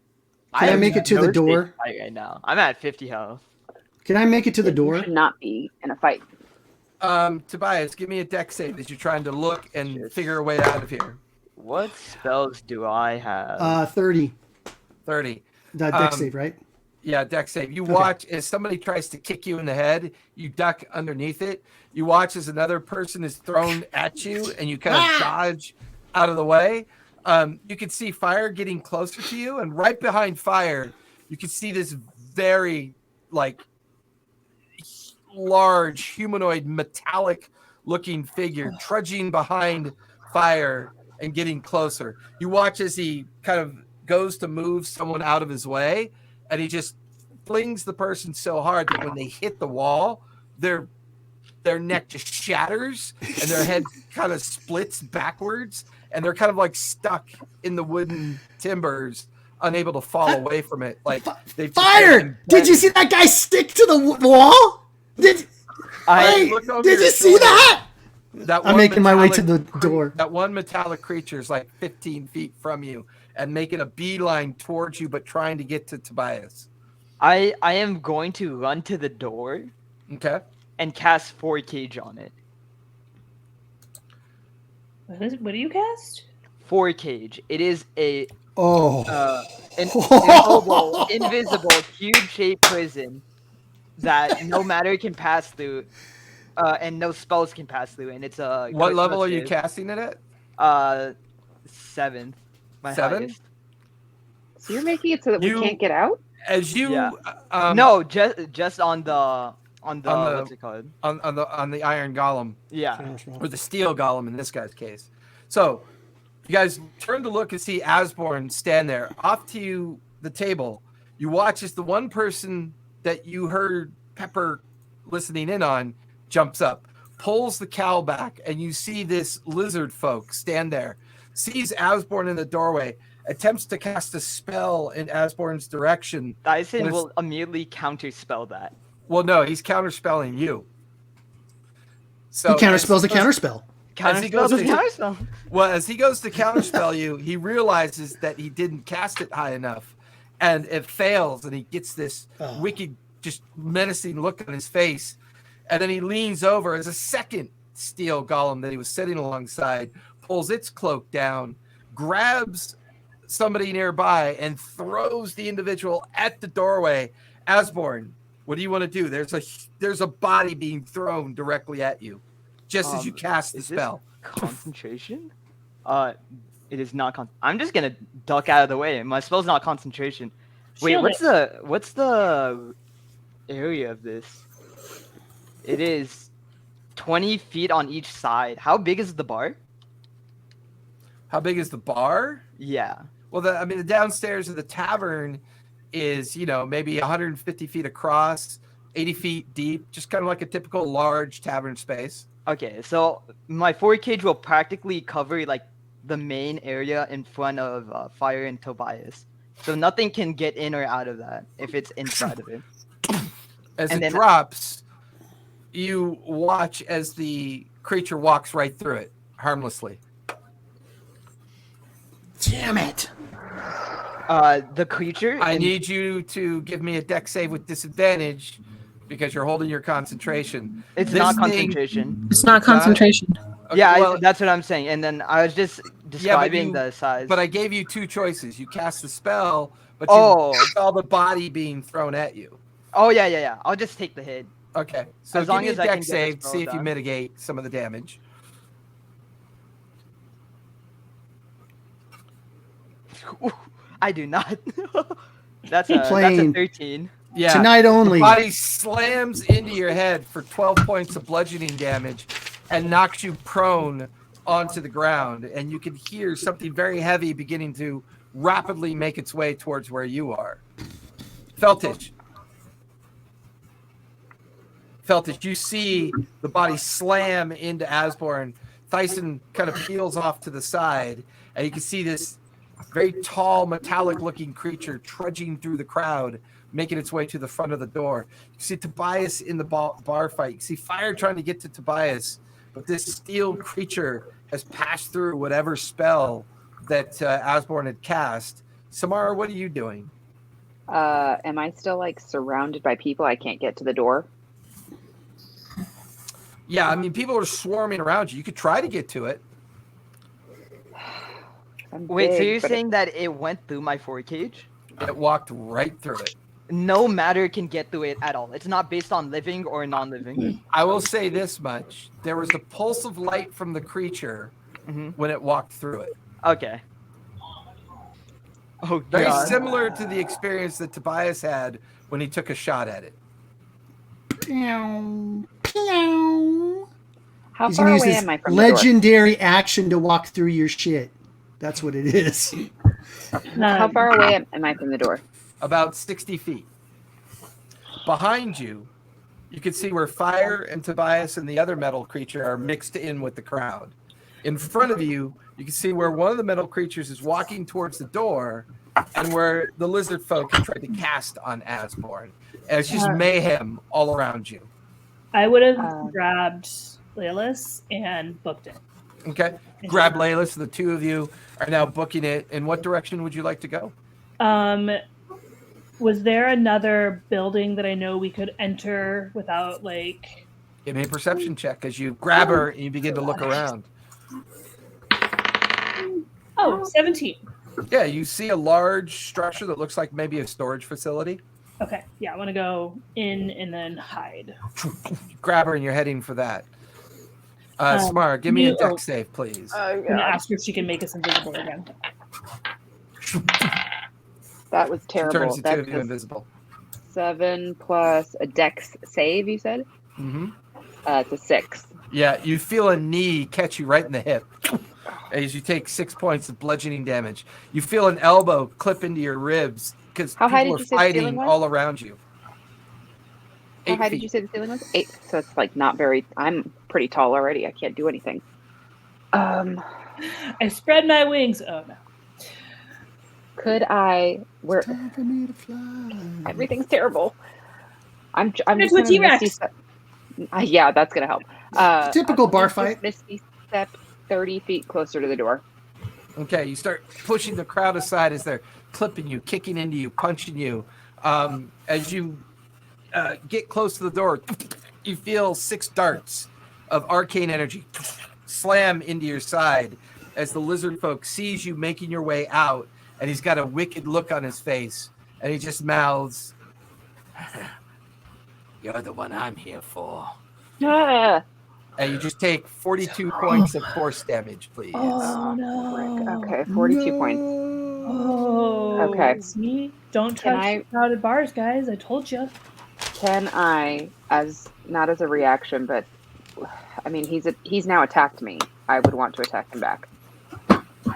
I make it to the door? Right now, I'm at 50 health. Can I make it to the door? You should not be in a fight. Tobias, give me a deck save as you're trying to look and figure a way out of here. What spells do I have? 30. 30. Deck save, right? Yeah, deck save. You watch as somebody tries to kick you in the head, you duck underneath it. You watch as another person is thrown at you and you kind of dodge out of the way. You can see fire getting closer to you, and right behind fire, you can see this very large humanoid metallic looking figure trudging behind fire and getting closer. You watch as he kind of goes to move someone out of his way, and he just flings the person so hard that when they hit the wall, their neck just shatters and their head kind of splits backwards, and they're kind of like stuck in the wooden timbers, unable to fall away from it. Like they've fire! Did you see that guy stick to the wall? Did you see that? I'm making my way to the door. That one metallic creature is like 15 feet from you and making a beeline towards you, but trying to get to Tobias. I am going to run to the door. Okay. And cast 4 cage on it. What do you cast? 4 cage. It is an invisible cube-shaped prison that no matter can pass through, and no spells can pass through. And it's a what level are you casting it at? 7th. My 7? highest. So you're making it so that we can't get out? As you no, just on the what's it called? On the iron golem. Yeah. Or the steel golem in this guy's case. So you guys turn to look and see Asborn stand there. Off to the table, you watch as the one person that you heard Pepper listening in on jumps up, pulls the cowl back, and you see this lizard folk stand there, sees Asborn in the doorway, attempts to cast a spell in Asborn's direction. Dyson will immediately counterspell that. Well, no, he's counterspelling you. So he counterspells the counterspell. As he goes to counterspell you, he realizes that he didn't cast it high enough, and it fails, and he gets this wicked, just menacing look on his face, and then he leans over as a second steel golem that he was sitting alongside pulls its cloak down, grabs somebody nearby, and throws the individual at the doorway. Asborn, what do you want to do? There's a body being thrown directly at you, just as you cast the spell. Concentration? It is not. I'm just gonna duck out of the way. My spell's not concentration. Wait, what's the area of this? It is 20 feet on each side. How big is the bar? How big is the bar? Yeah. Well, the downstairs of the tavern is, maybe 150 feet across, 80 feet deep, just kind of like a typical large tavern space. Okay, so my 4 cage will practically cover like the main area in front of Fire and Tobias. So nothing can get in or out of that if it's inside of it. As it drops, you watch as the creature walks right through it, harmlessly. Damn it. The creature... I need you to give me a dex save with disadvantage because you're holding your concentration. It's not concentration. It's not concentration. Okay, yeah, that's what I'm saying. And then I was just describing the size. But I gave you 2 choices. You cast the spell, but you saw the body being thrown at you. Oh, yeah. I'll just take the hit. Okay. So as long as I can dex save, see if you mitigate some of the damage. I do not. That's a 13. Yeah. Tonight only. The body slams into your head for 12 points of bludgeoning damage and knocks you prone onto the ground. And you can hear something very heavy beginning to rapidly make its way towards where you are. Feltich, you see the body slam into Asborn. Thyson kind of peels off to the side, and you can see this very tall, metallic-looking creature trudging through the crowd, making its way to the front of the door. You see Tobias in the bar fight. You see Fire trying to get to Tobias, but this steel creature has passed through whatever spell that Osborne had cast. Samara, what are you doing? Am I still like surrounded by people? I can't get to the door. Yeah, I mean, people are swarming around you. You could try to get to it. Wait, so you're saying that it went through my 4 cage? It walked right through it. No matter can get through it at all. It's not based on living or non-living. I will say this much. There was a pulse of light from the creature when it walked through it. Okay. Oh, Very God. similar to the experience that Tobias had when he took a shot at it. How He's far gonna use away his am I from the door? legendary action to walk through your shit. That's what it is. How far away am I from the door? About 60 feet. Behind you, you can see where Fire and Tobias and the other metal creature are mixed in with the crowd. In front of you, you can see where one of the metal creatures is walking towards the door and where the lizard folk have tried to cast on Osborne. And it's just mayhem all around you. I would have grabbed Leyless and booked it. Okay. Grab Layla, so the two of you are now booking it. In what direction would you like to go? Was there another building that I know we could enter without like... Give me a perception check as you grab her and you begin to look around. Oh, 17. Yeah, you see a large structure that looks like maybe a storage facility. Okay, yeah, I want to go in and then hide. Grab her and you're heading for that. Samara, give me a dex save, please. I'm going to ask her if she can make us invisible again. That was She terrible. turns the two of you That's invisible. 7 plus a dex save, you said? Mm-hmm. It's a 6. Yeah, you feel a knee catch you right in the hip as you take 6 points of bludgeoning damage. You feel an elbow clip into your ribs because How high people did are you say the ceiling fighting was? all around you. How 8 high feet. did you say the ceiling was? 8. So it's like not very... I'm pretty tall already. I can't do anything. I spread my wings. Oh, no. Could I... Where... Time for me to fly. Everything's terrible. I'm just Into a gonna T-Rex. misty step. Yeah, that's gonna help. Typical bar just fight. Misty step 30 feet closer to the door. Okay, you start pushing the crowd aside as they're clipping you, kicking into you, punching you. As you get close to the door, you feel 6 darts of arcane energy slam into your side as the lizard folk sees you making your way out, and he's got a wicked look on his face, and he just mouths, "You're the one I'm here for." Ah! And you just take 42 points of force damage, please. Oh, no. Okay, 42 points. Oh, Okay. See? Don't Can touch crowded bars, guys. I told you. Can I, as not as a reaction, but I mean, he's now attacked me. I would want to attack him back.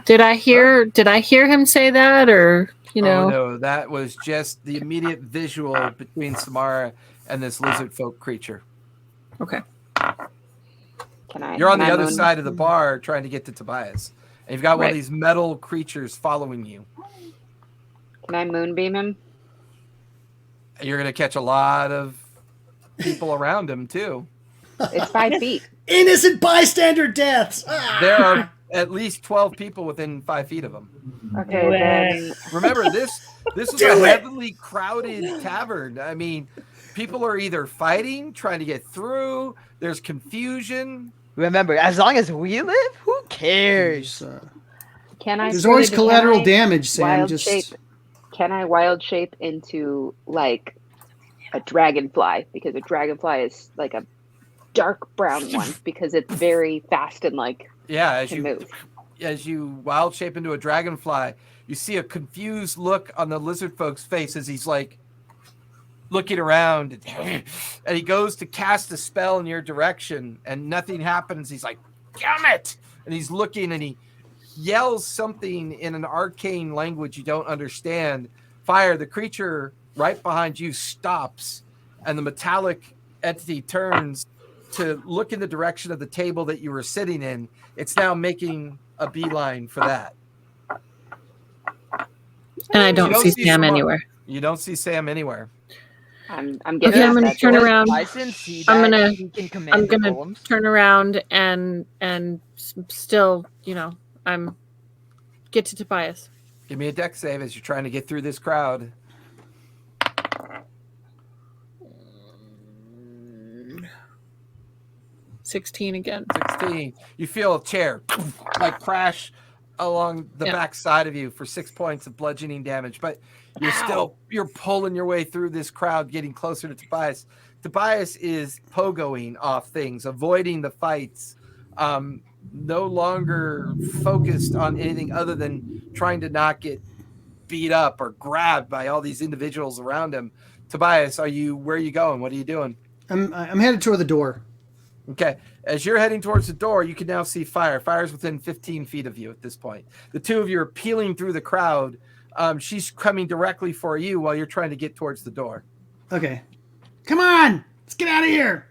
Did I hear him say that, or you know? Oh, no, that was just the immediate visual between Samara and this lizard folk creature. Okay. Can I? You're on can the I other moon- side of the bar trying to get to Tobias. And you've got one of Right. these metal creatures following you. Can I moonbeam him? You're going to catch a lot of people around him, too. It's 5 feet. Innocent bystander deaths. Ah! There are at least 12 people within 5 feet of him. Okay, then Remember, this was Do a it! heavily crowded tavern. I mean, people are either fighting, trying to get through. There's confusion. Remember, as long as we live, who cares? can I? There's always can collateral I damage, Sam. Wild Just shape. Can I wild shape into like a dragonfly? Because a dragonfly is like a dark brown one because it's very fast and like Yeah, can move. as you wild shape into a dragonfly, you see a confused look on the lizard folk's face as he's like looking around and he goes to cast a spell in your direction and nothing happens. He's like, "Damn it!" And he's looking and he yells something in an arcane language you don't understand. Fire, the creature right behind you stops and the metallic entity turns to look in the direction of the table that you were sitting in. It's now making a beeline for that. And I don't see Sam Samara. anywhere. You don't see Sam anywhere. I'm Okay, getting. I'm gonna that turn door. around. Dyson see I'm that gonna- he can I'm command the gonna golems. turn around and still, I'm get to Tobias. Give me a deck save as you're trying to get through this crowd. 16 again. 16. You feel a chair like crash along the back side of you for 6 points of bludgeoning damage, but you're pulling your way through this crowd, getting closer to Tobias. Tobias is pogoing off things, avoiding the fights, no longer focused on anything other than trying to not get beat up or grabbed by all these individuals around him. Tobias, where are you going? What are you doing? I'm headed toward the door. Okay. As you're heading towards the door, you can now see fire. Fire's within 15 feet of you at this point. The two of you are peeling through the crowd. She's coming directly for you while you're trying to get towards the door. Okay. Come on! Let's get out of here!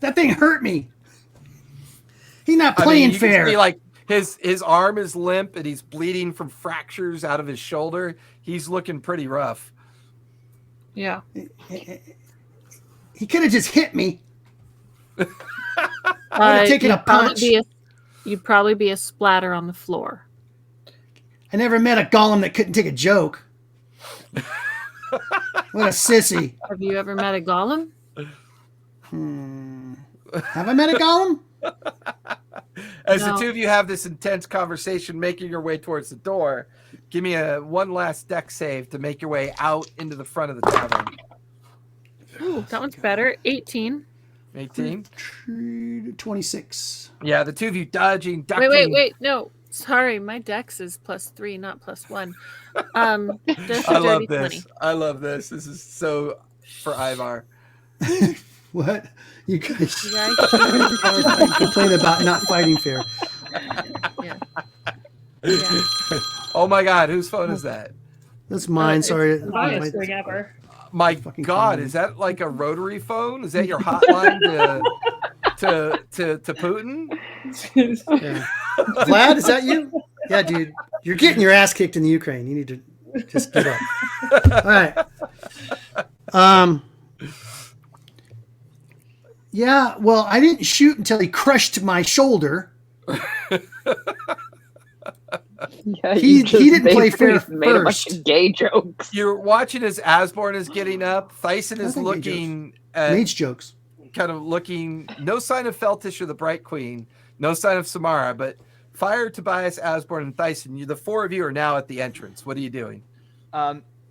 That thing hurt me. He's not playing you fair. Can see, like, his arm is limp and he's bleeding from fractures out of his shoulder. He's looking pretty rough. Yeah. He could have just hit me. I would have taken a punch. You'd probably be a splatter on the floor. I never met a golem that couldn't take a joke. What a sissy. Have you ever met a golem? Have I met a golem? As the two of you have this intense conversation, making your way towards the door, give me one last deck save to make your way out into the front of the tavern. Ooh, that one's better. 18. 18. 26. Yeah, the two of you dodging, ducking. Wait. No. Sorry, my dex is +3, not +1. That's a I love dirty this. 20. I love this. This is so for Ivar. What? You guys You guys? complain about not fighting fair. Yeah. Oh my God, whose phone is that? That's mine. Sorry. Biggest thing ever. My Fucking God, phone. is that like a rotary phone? Is that your hotline to Putin? Yeah. Vlad, is that you? Yeah, dude. You're getting your ass kicked in the Ukraine. You need to just get up. All right. Yeah, well, I didn't shoot until he crushed my shoulder. Yeah, He didn't play fair made a bunch first. of gay jokes. You're watching as Asborn is getting up. Thyson is Nothing gay looking at Mage jokes. kind of looking, no sign of Feltish or the Bright Queen, no sign of Samara, but Fire, Tobias, Asborn, and Thyson, the four of you are now at the entrance. What are you doing?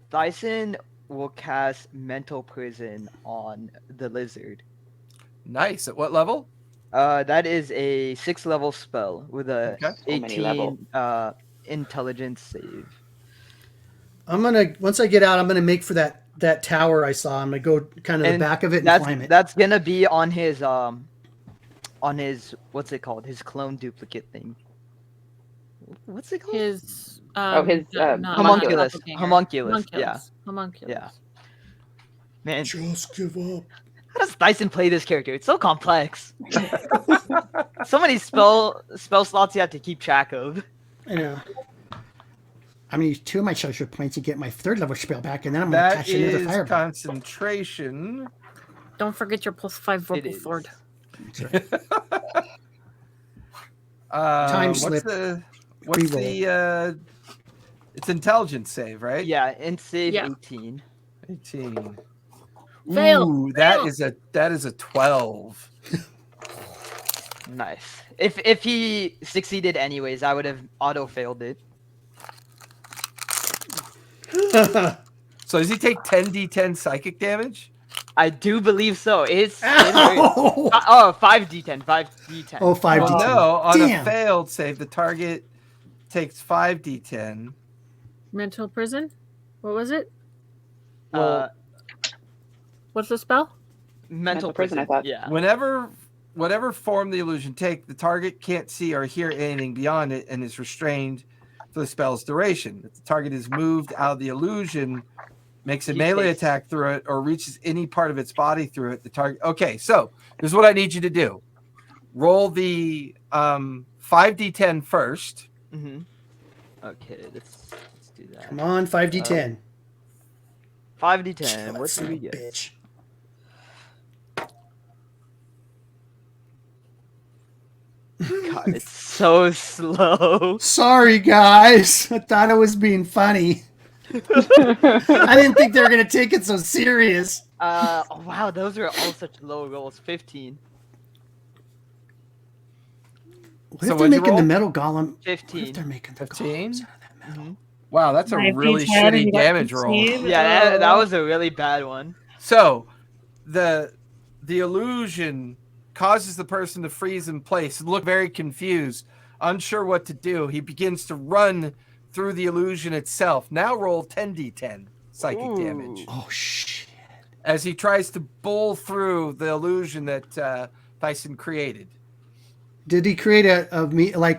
Dyson will cast Mental Prison on the lizard. Nice. At what level? That is a 6th level spell with a Okay. So many levels. 18 intelligence save. Once I get out, I'm gonna make for that tower I saw. I'm gonna go kind of the back of it and climb it. That's gonna be on his what's it called? His clone duplicate thing. What's it called? His homunculus. Homunculus. Yeah. Homunculus. Yeah. Man, Just give up. how does Dyson play this character? It's so complex. So many spell slots you have to keep track of. I know. I'm gonna use 2 of my treasure points to get my 3rd level spell back, and then I'm gonna That attach another is fireball. concentration. Don't forget your +5 verbal is. sword. Time What's slip. What's the it's intelligence save, right? Yeah, and save Yeah. 18. 18. Fail, Ooh, fail. that is a 12. Nice. If he succeeded anyways, I would have auto failed it. So does he take 10d10 psychic damage? I do believe so. It's Ow! 5d10. 5d10. Oh, 5d10. Oh, no, on Damn. a failed save, the target takes 5d10. Mental prison? What was it? Well, What's the spell? mental prison, I thought. Yeah. Whatever form the illusion take, the target can't see or hear anything beyond it and is restrained for the spell's duration. If the target is moved out of the illusion, makes a He melee takes- attack through it, or reaches any part of its body through it, the target. Okay, so here's what I need you to do. Roll the 5d10 first. Mm-hmm. Okay, let's do that. Come on, 5d10. 5d10. What Son do we of a get? bitch. God, it's so slow. Sorry, guys. I thought I was being funny. I didn't think they were gonna take it so serious. Oh, wow, those are all such low rolls. 15. What So if they're what'd you making the roll? metal golem? What 15. if they're making the 15? golems out of that metal? Wow, that's a 5d10, really and shitty you got damage roll. 16. Yeah, that was a really bad one. So, the illusion causes the person to freeze in place and look very confused, unsure what to do. He begins to run through the illusion itself. Now roll 10d10 psychic damage Oh shit! as he tries to bowl through the illusion that Thyson created. Did he create a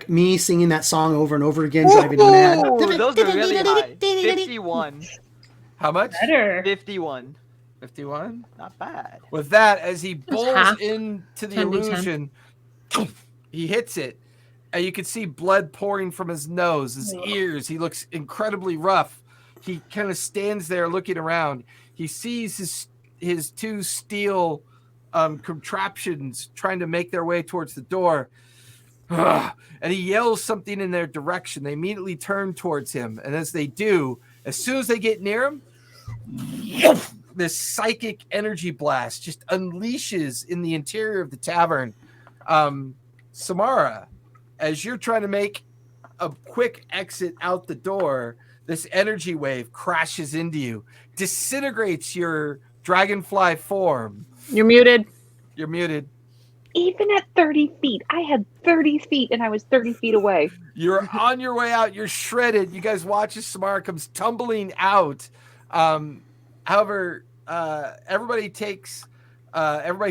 me singing that song over and over again, driving him mad? Ooh, those are really high. 51. How much? Better. 51. 51? Not bad. With that, as he bowls half. into the 10d10. illusion, he hits it, and you can see blood pouring from his nose, his ears. He looks incredibly rough. He kind of stands there looking around. He sees his two steel contraptions trying to make their way towards the door. And he yells something in their direction. They immediately turn towards him, and as they do, as soon as they get near him, this psychic energy blast just unleashes in the interior of the tavern. Samara, as you're trying to make a quick exit out the door, this energy wave crashes into you, disintegrates your dragonfly form. You're muted. You're muted. Even at 30 feet, I had 30 feet and I was 30 feet away. You're on your way out. You're shredded. You guys watch as Samara comes tumbling out. However, everybody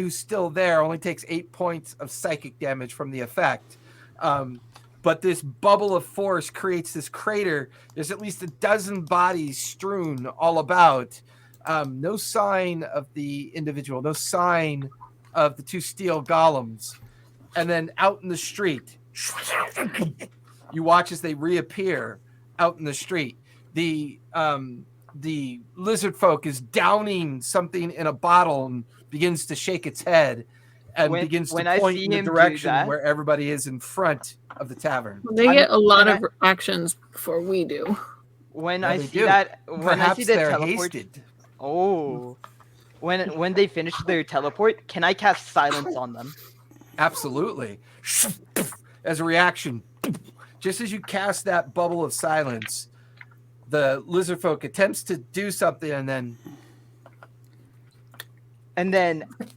who's still there only takes 8 points of psychic damage from the effect. But this bubble of force creates this crater. There's at least a dozen bodies strewn all about. No sign of the individual, no sign of the two steel golems. And then out in the street, you watch as they reappear out in the street. The lizard folk is downing something in a bottle and begins to shake its head and begins to point in the direction where everybody is in front of the tavern. They get a lot of actions before we do. When I see that, when I see the they're teleport, hasted. oh, when they finish their teleport, can I cast silence on them? Absolutely. As a reaction, just as you cast that bubble of silence, the lizard folk attempts to do something and then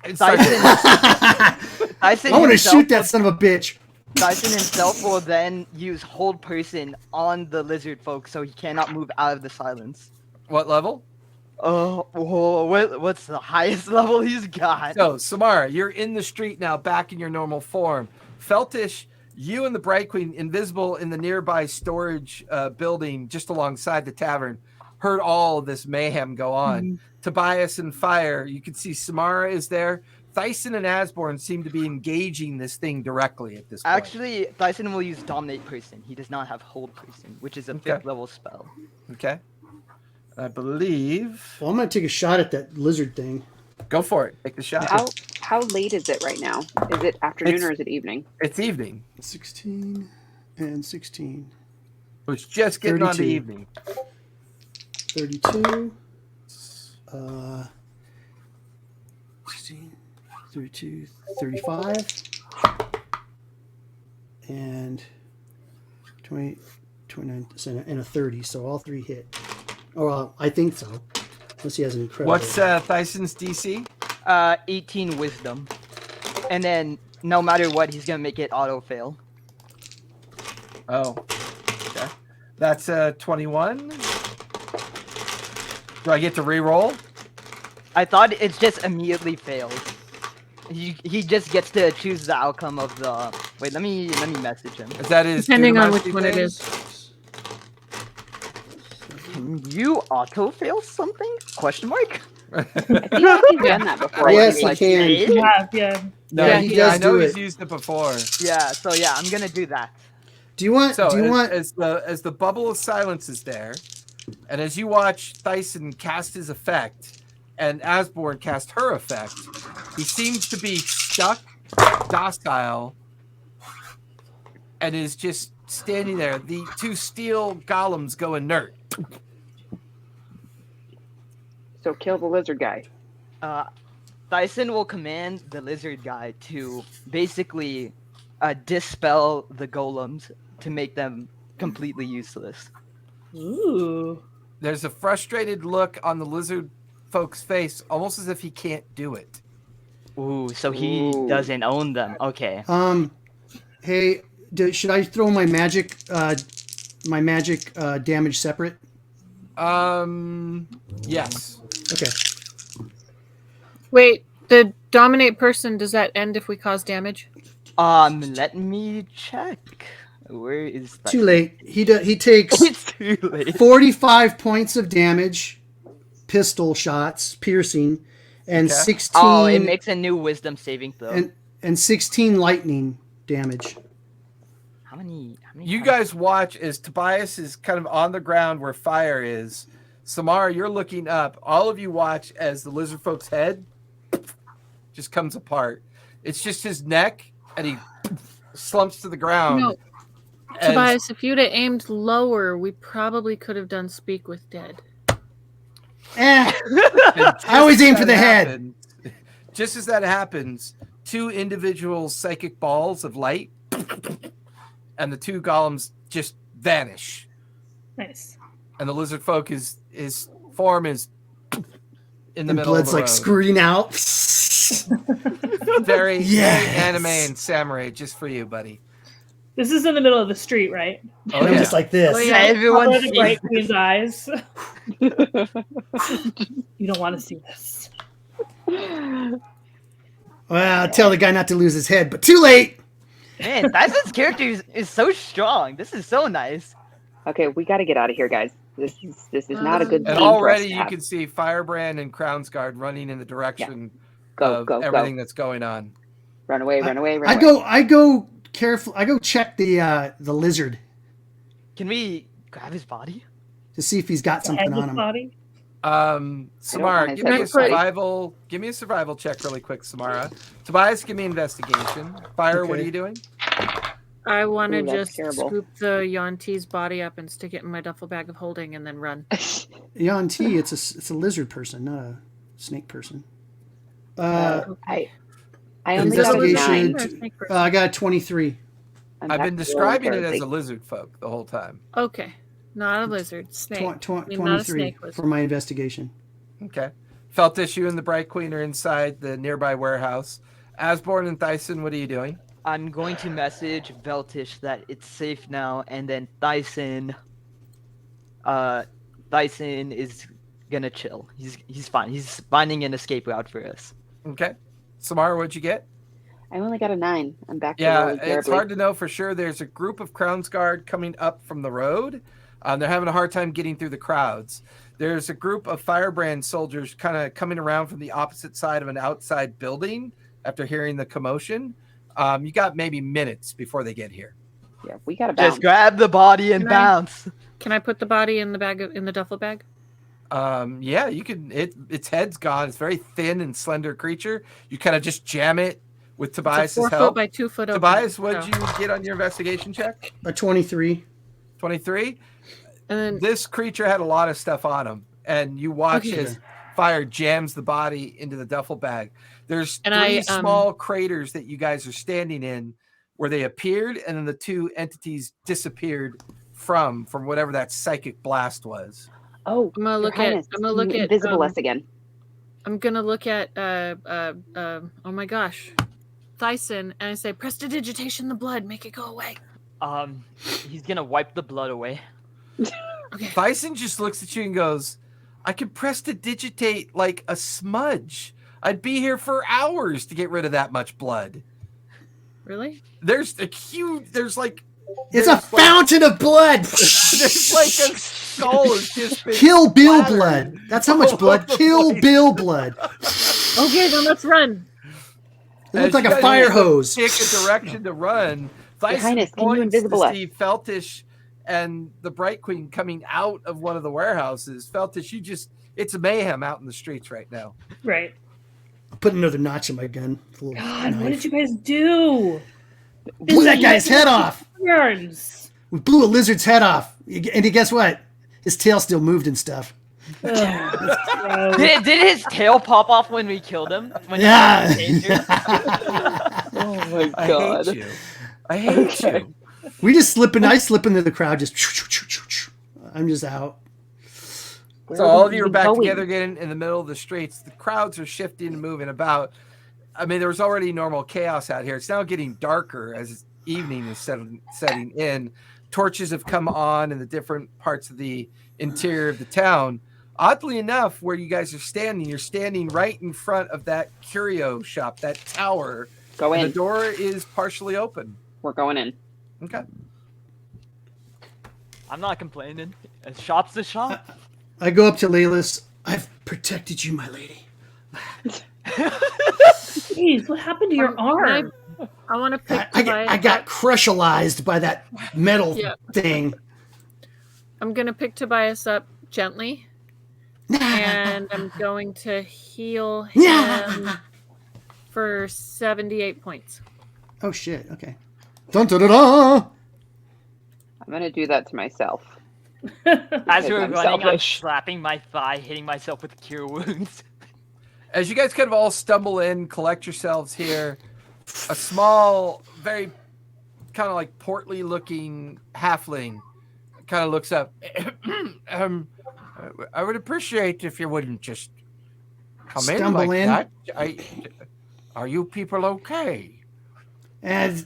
Tyson I want to shoot that son of a bitch. Tyson himself will then use hold person on the lizard folk so he cannot move out of the silence. What level? What's the highest level he's got? So, Samara, you're in the street now, back in your normal form. Feltish, you and the Bright Queen, invisible in the nearby storage building just alongside the tavern, heard all of this mayhem go on. Mm-hmm. Tobias and Fire, you can see Samara is there. Thyson and Asborn seem to be engaging this thing directly at this point. Actually, Thyson will use Dominate Person. He does not have Hold Person, which is a 5th level spell. Okay. I believe. Well, I'm going to take a shot at that lizard thing. Go for it. Take the shot. How late is it right now? Is it afternoon or is it evening? It's evening. 16 and 16. It was just getting 32. on the evening. 32. 16, 32, 35. And 20, 29, and a 30. So all three hit. Oh, I think so. Unless he has an incredible. What's Thyson's DC? 18 Wisdom. And then, no matter what, he's going to make it auto-fail. Oh. Okay. That's 21. Do I get to re-roll? I thought it just immediately fails. He just gets to choose the outcome of the... Wait, let me message him. Is that his depending on which one it is. Can you auto-fail something? Question mark? I feel like he's done that before. Yes, he can. Yeah. No, Yeah, he does I know do he's it. used it before. Yeah, so yeah, I'm gonna do that. Do you want? So do you want? as the bubble of silence is there, And as you watch Thyson cast his effect and Asborn cast her effect, he seems to be stuck, docile, and is just standing there. The two steel golems go inert. So kill the lizard guy. Thyson will command the lizard guy to basically dispel the golems to make them completely useless. Ooh. There's a frustrated look on the lizard folk's face, almost as if he can't do it. Ooh, so he doesn't own them. Okay. Hey, should I throw my magic damage separate? Yes. Okay. Wait, the dominate person, does that end if we cause damage? Let me check. Where is that? Too late. He takes It's too late. 45 points of damage, pistol shots, piercing, and 16. Oh, it makes a new wisdom saving throw. And 16 lightning damage. How many You times? guys watch as Tobias is kind of on the ground where fire is. Samara, you're looking up. All of you watch as the lizard folk's head just comes apart. It's just his neck, and he slumps to the ground. No. Tobias, if you'd have aimed lower, we probably could have done Speak with Dead. I always aim for the head. Just as that happens, two individual psychic balls of light and the two golems just vanish. Nice. And the lizard folk his form is in the And middle blood's of the like road. squirting out. Very, Yes. very anime and samurai, just for you, buddy. This is in the middle of the street, right? Oh, And I'm yeah. just like this. Oh, yeah. Everyone Follow the sees Bright Queen's eyes. You don't want to see this. Well, tell the guy not to lose his head, but too late. Man, Tyson's character is so strong. This is so nice. Okay, we got to get out of here, guys. This is not a good And scene for us already to you have. can see Firebrand and Crownsguard running in the direction Go, of go, everything go. that's going on. Run away, run away, run I away. I go careful. I go check the lizard Can we grab his body? to see if he's got something Headless on him. body. Samara, want give me a his head. survival. Give me a survival check really quick, Samara. Tobias, give me investigation. Fire, what are Okay. you doing? I want to Ooh, that's just terrible. scoop the Yonti's body up and stick it in my duffel bag of holding and then run. Yon T, it's a lizard person, not a snake person. I only got a Investigation. 9. I got a 23. I've been describing it as a lizard folk the whole time. Okay, not a lizard, snake. I mean, not a 23 snake for lizard. my investigation. Okay. Feltish, you and the Bright Queen are inside the nearby warehouse. Asborn and Thyson, what are you doing? I'm going to message Veltish that it's safe now, and then Thyson is gonna chill. He's fine. He's finding an escape route for us. Okay. Samara, what'd you get? I only got a 9. I'm back to Yeah, rolling it's terribly. hard to know for sure. There's a group of Crownsguard coming up from the road. They're having a hard time getting through the crowds. There's a group of Firebrand soldiers kind of coming around from the opposite side of an outside building after hearing the commotion. You got maybe minutes before they get here. Yeah, we got to bounce. Just grab the body and Can I- bounce. Can I put the body in the duffel bag? Yeah, you can. Its head's gone. It's a very thin and slender creature. You kind of just jam it with It's a Tobias's 4 foot help. by 2 foot. Tobias, opening, what'd so- you get on your investigation check? A 23. 23. And then This creature had a lot of stuff on him, and you watch Okay. as fire jams the body into the duffel bag. There's And three I, small craters that you guys are standing in where they appeared, and then the two entities disappeared from whatever that psychic blast was. Oh, I'm gonna Your look Highness, at. I'm gonna look you at. invisible us again. I'm gonna look at. Oh my gosh, Thyson, and I say, prestidigitation the blood, make it go away. He's gonna wipe the blood away. Okay. Bison just looks at you and goes, I could prestidigitate like a smudge. I'd be here for hours to get rid of that much blood. Really? There's a huge, there's like It's a fountain of blood. There's like a skull has just been Kill Bill splattered blood. That's how much all blood. over the Kill place. Bill blood. Okay, then let's run. It looked As like you a guys fire hose. Pick a direction to run. Thyson Highness, can you points invisible to us? see Feltish and the Bright Queen coming out of one of the warehouses felt that it's mayhem out in the streets right now. Right. Put another notch in my gun. God, what did you guys do? Blew that guy's head off. Burns. We blew a lizard's head off. And guess what? His tail still moved and stuff. Did his tail pop off when we killed him? Yeah. Oh my god. I hate you. We just I slip into the crowd, just I'm just out. So all of you are back together again in the middle of the streets. The crowds are shifting and moving about. I mean, there was already normal chaos out here. It's now getting darker as evening is setting in. Torches have come on in the different parts of the interior of the town. Oddly enough, where you guys are standing, you're standing right in front of that curio shop, that tower. Go in. The door is partially open. We're going in. Okay. I'm not complaining. A shop's a shop. I go up to Laylis. I've protected you, my lady. Jeez, what happened to your arm? I want to pick. I got crushalized by that metal thing. I'm gonna pick Tobias up gently, and I'm going to heal him for 78 points. Oh shit! Okay. Dun, dun, dun, dun. I'm gonna do that to myself. As we were I'm running, I'm selfish. slapping my thigh, hitting myself with cure wounds. As you guys kind of all stumble in, collect yourselves here, a small, very kind of like portly looking halfling kind of looks up. I would appreciate if you wouldn't just come Stumble in in. like that. Are you people okay? And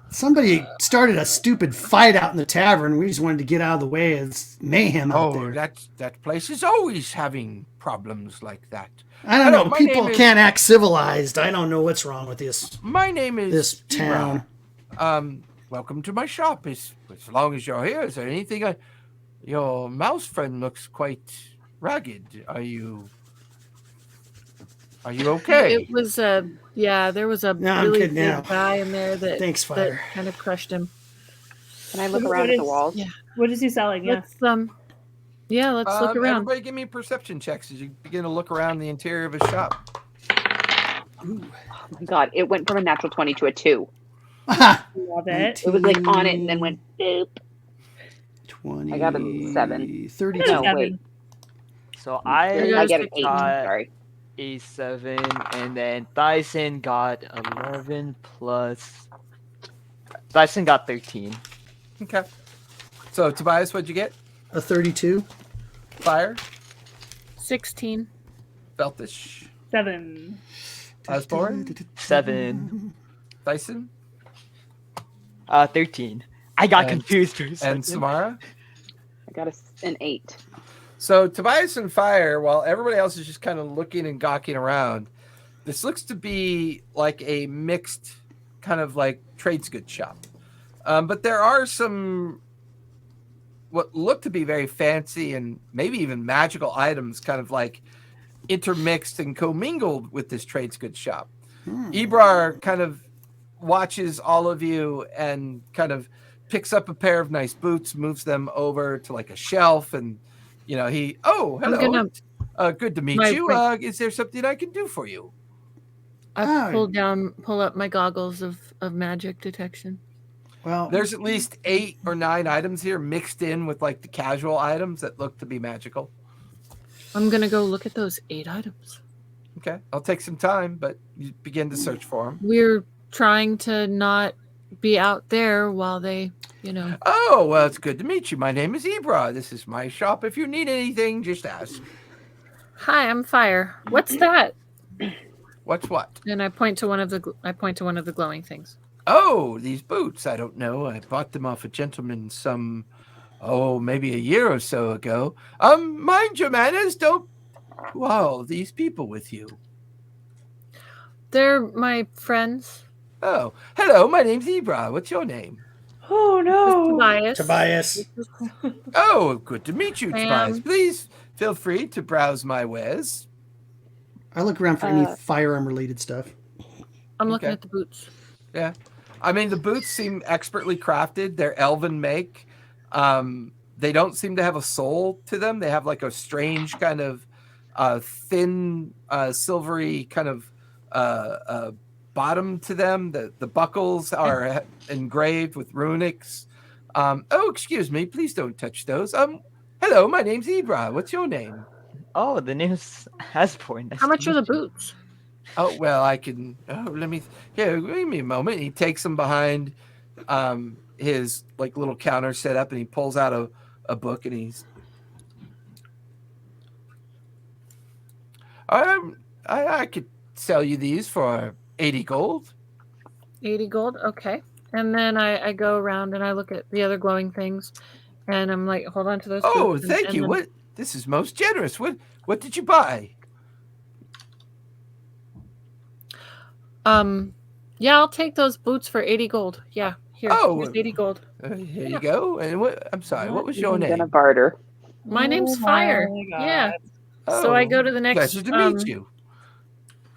somebody started a stupid fight out in the tavern. We just wanted to get out of the way. It's mayhem out there. That place is always having problems like that. I don't Hello, know. my People name is- can't act civilized. I don't know what's wrong with this My name is town. Welcome to my shop. As long as you're here, is there anything? Your mouse friend looks quite ragged. Are you okay? It was there was a No, I'm really kidding big now. guy in there that Thanks, that Fire. kind of crushed him. Can I look What around at the is- walls? Yeah. What is he selling? Yeah. Let's look around. Everybody, give me perception checks as you begin to look around the interior of his shop. Oh my god, it went from a natural 20 to a 2. Love it. It was like on it and then went boop. 20. I got a 7. 32. No, wait. So I get an 8. got Sorry. a 7, and then Dyson got 11 plus. Dyson got 13. Okay. So Tobias, what'd you get? A 32. Fire. 16. Beltish. 7. Osborne. 7. Dyson. 13. I got And- confused for a And second. Samara. I got an 8. So Tobias and Fire, while everybody else is just kind of looking and gawking around, this looks to be like a mixed kind of like trades goods shop. But there are some what look to be very fancy and maybe even magical items kind of like intermixed and commingled with this trades goods shop. Ebrar kind of watches all of you and kind of picks up a pair of nice boots, moves them over to like a shelf, and hello. Good to meet you. Is there something I can do for you? I pull up my goggles of magic detection. Well, There's at least 8 or 9 items here mixed in with like the casual items that look to be magical. I'm gonna go look at those 8 items. Okay, I'll take some time, but you begin to search for them. We're trying to not be out there while they, Oh, well, it's good to meet you. My name is Ebra. This is my shop. If you need anything, just ask. Hi, I'm Fire. What's that? What's what? And I point to one of the glowing things. Oh, these boots. I don't know. I bought them off a gentleman maybe a year or so ago. Mind your manners. Don't. Wow, these people with you. They're my friends. Oh, hello. My name's Ebra. What's your name? Oh no. Tobias. Oh, good to meet you, Sam. Tobias. Please feel free to browse my wares. I look around for any firearm related stuff. I'm looking Okay. at the boots. Yeah. I mean, the boots seem expertly crafted. They're elven make. They don't seem to have a soul to them. They have like a strange kind of thin, silvery kind of bottom to them. The buckles are engraved with runics. Oh, excuse me. Please don't touch those. Hello, my name's Ibra. What's your name? Oh, the name's Hasborn. How much are the boots? Oh, well, I can. Oh, let me. Here, give me a moment. He takes them behind his like little counter set up, and he pulls out a book, and he's. I could sell you these for 80 gold. 80 gold, okay. And then I go around and I look at the other glowing things, and I'm like, hold on to those. Oh, boots thank you. then... What? This is most generous. What did you buy? Yeah, I'll take those boots for 80 gold. Yeah, here's 80 gold. Here you go. And what? I'm sorry. What was your name? Gonna barter. My name's Fire. Yeah. So I go to the next. Pleasure to meet you.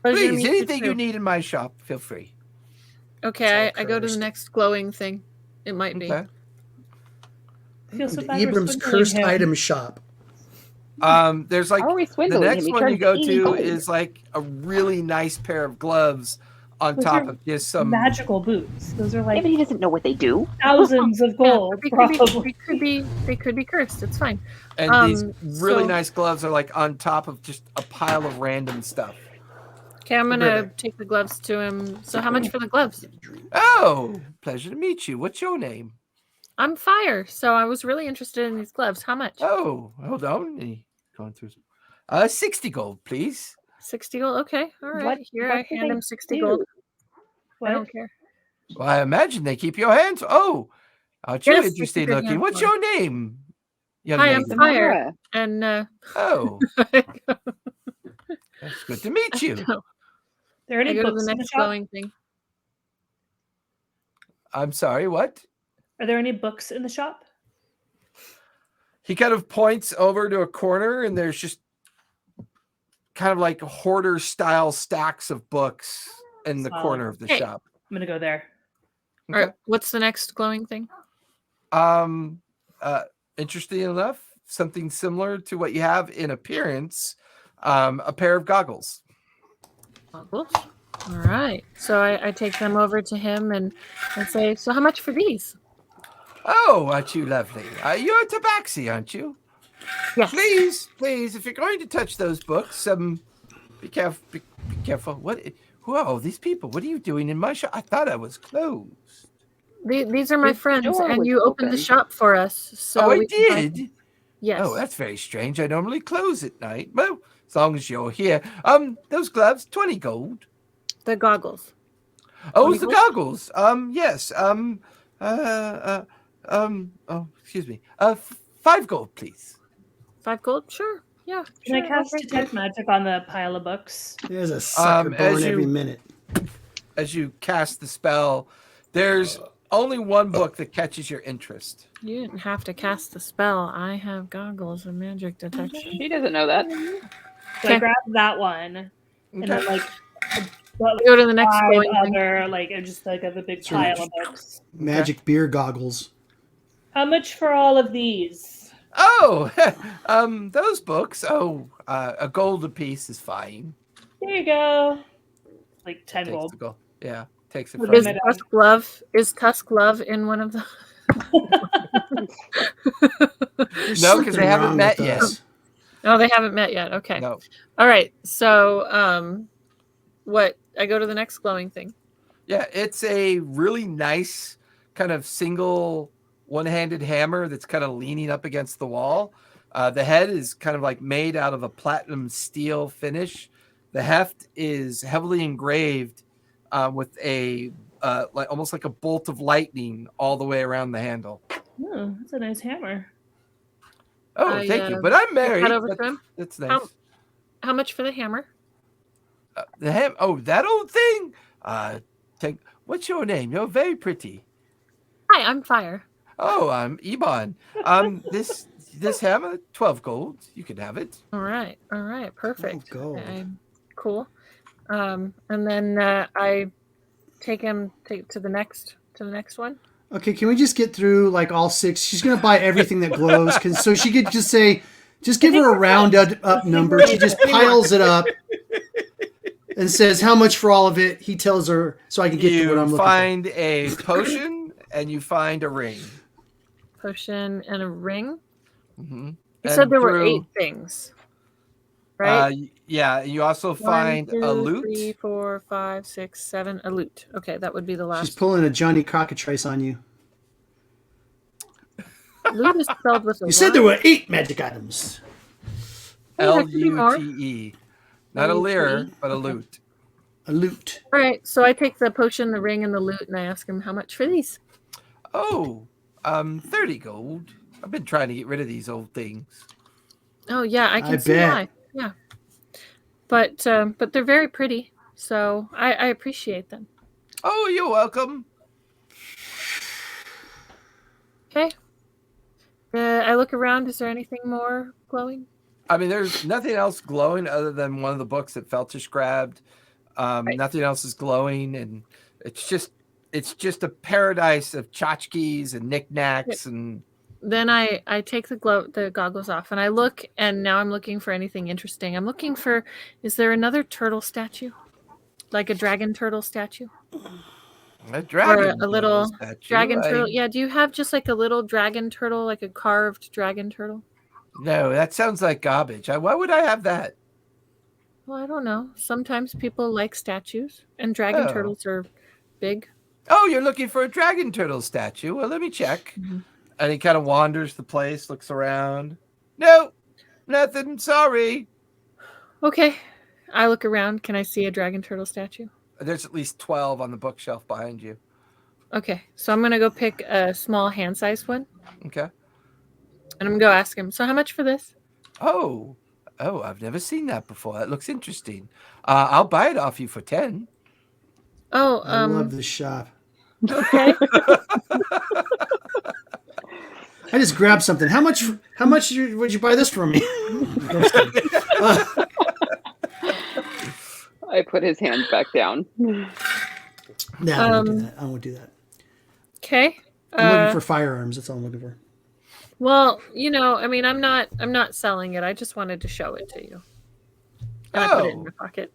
Please, anything you need in my shop, feel free. Okay, I go to the next glowing thing. It might be. Welcome to Ibram's cursed item shop. There's like the next one you go to is like a really nice pair of gloves on top of just some magical boots. Those are like. Yeah, but he doesn't know what they do. Thousands of gold. They could be cursed. It's fine. And these really nice gloves are like on top of just a pile of random stuff. Okay, I'm gonna take the gloves to him. So how much for the gloves? Oh, pleasure to meet you. What's your name? I'm Fire. So I was really interested in these gloves. How much? Oh, hold on. Going through 60 gold, please. 60 gold. Okay, all right. Here, I hand him 60 do? gold. What? I don't care. Well, I imagine they keep your hands. Oh, aren't you interesting looking? What's your name? Hi, I'm Fire. And oh, that's good to meet you. There are any I go to books the in the next shop? glowing thing. I'm sorry, what? Are there any books in the shop? He kind of points over to a corner, and there's just kind of like hoarder style stacks of books in the corner of the shop. I'm gonna go there. Okay. All right. What's the next glowing thing? Interesting enough, something similar to what you have in appearance, a pair of goggles. Goggles. All right. So I take them over to him and say, so how much for these? Oh, aren't you lovely? You're a tabaxi, aren't you? Yes. Please, if you're going to touch those books, be careful. Be careful. Whoa, these people! What are you doing in my shop? I thought I was closed. These are my friends, and you opened the shop for us. So I did. Yes. Oh, that's very strange. I normally close at night. Well, as long as you're here. Those gloves, 20 gold. The goggles. Oh, the goggles. Yes. Oh, excuse me. 5 gold, please. 5 gold? Sure. Yeah. Can I cast detect magic on the pile of books? There's a sucker born every minute. As you cast the spell, there's only one book that catches your interest. You didn't have to cast the spell. I have goggles of magic detection. He doesn't know that. So I grab that one, and then like go to the next other just like a big pile of books. Magic beer goggles. How much for all of these? Oh, those books. Oh, a gold apiece is fine. There you go. Like 10 gold. Yeah, takes it. Is Tusk Love in one of the? No, because they haven't met yet. No, they haven't met yet. Okay. No. All right. So, what? I go to the next glowing thing. Yeah, it's a really nice kind of single one-handed hammer that's kind of leaning up against the wall. The head is kind of like made out of a platinum steel finish. The heft is heavily engraved with a like almost like a bolt of lightning all the way around the handle. Oh, that's a nice hammer. Oh, thank you. But I'm married. That's nice. How much for the hammer? That old thing. What's your name? You're very pretty. Hi, I'm Fire. Oh, I'm Iban. This hammer, 12 gold. You can have it. All right, perfect. Gold. Cool. And then I take him to the next one. Okay, can we just get through like all 6? She's gonna buy everything that glows, so she could just say, just give her a rounded up number. She just piles it up and says how much for all of it. He tells her, so I can get to what I'm looking for. You find a potion and you find a ring. Potion and a ring. Mm-hmm. You said there were 8 things, right? Yeah. You also find 1, 2, a loot. 3, 4, 5, 6, 7. A loot. Okay, that would be the last. She's pulling a Johnny Cockatrice on you. Loot is spelled with a You said there were 8 magic items. Lute. Not a lire, but a loot. A loot. All right, so I take the potion, the ring, and the loot, and I ask him how much for these. Oh, 30 gold. I've been trying to get rid of these old things. Oh yeah, I can see bet. why. Yeah, but they're very pretty, so I appreciate them. Oh, you're welcome. Okay. I look around. Is there anything more glowing? I mean, there's nothing else glowing other than one of the books that Feltish grabbed. Right. Nothing else is glowing, and it's just a paradise of tchotchkes and knickknacks and. Then I take the goggles off and I look, and now I'm looking for anything interesting. I'm looking for, is there another turtle statue? Like a dragon turtle statue? A dragon or a little statue. dragon turtle? Yeah, do you have just like a little dragon turtle, like a carved dragon turtle? No, that sounds like garbage. Why would I have that? Well, I don't know. Sometimes people like statues, and dragon turtles are big. Oh, you're looking for a dragon turtle statue? Well, let me check. Mm-hmm. And he kind of wanders the place, looks around. No, nothing. Sorry. Okay. I look around. Can I see a dragon turtle statue? There's at least 12 on the bookshelf behind you. Okay. So I'm going to go pick a small hand-sized one. Okay. And I'm going to go ask him, so how much for this? Oh, I've never seen that before. That looks interesting. I'll buy it off you for 10. Oh, I love this shop. Okay. I just grabbed something. How much would you buy this from me? I put his hands back down. No, I won't do that. I won't do that. Okay. I'm looking for firearms. That's all I'm looking for. Well, I mean, I'm not selling it. I just wanted to show it to you. And I put it in my pocket.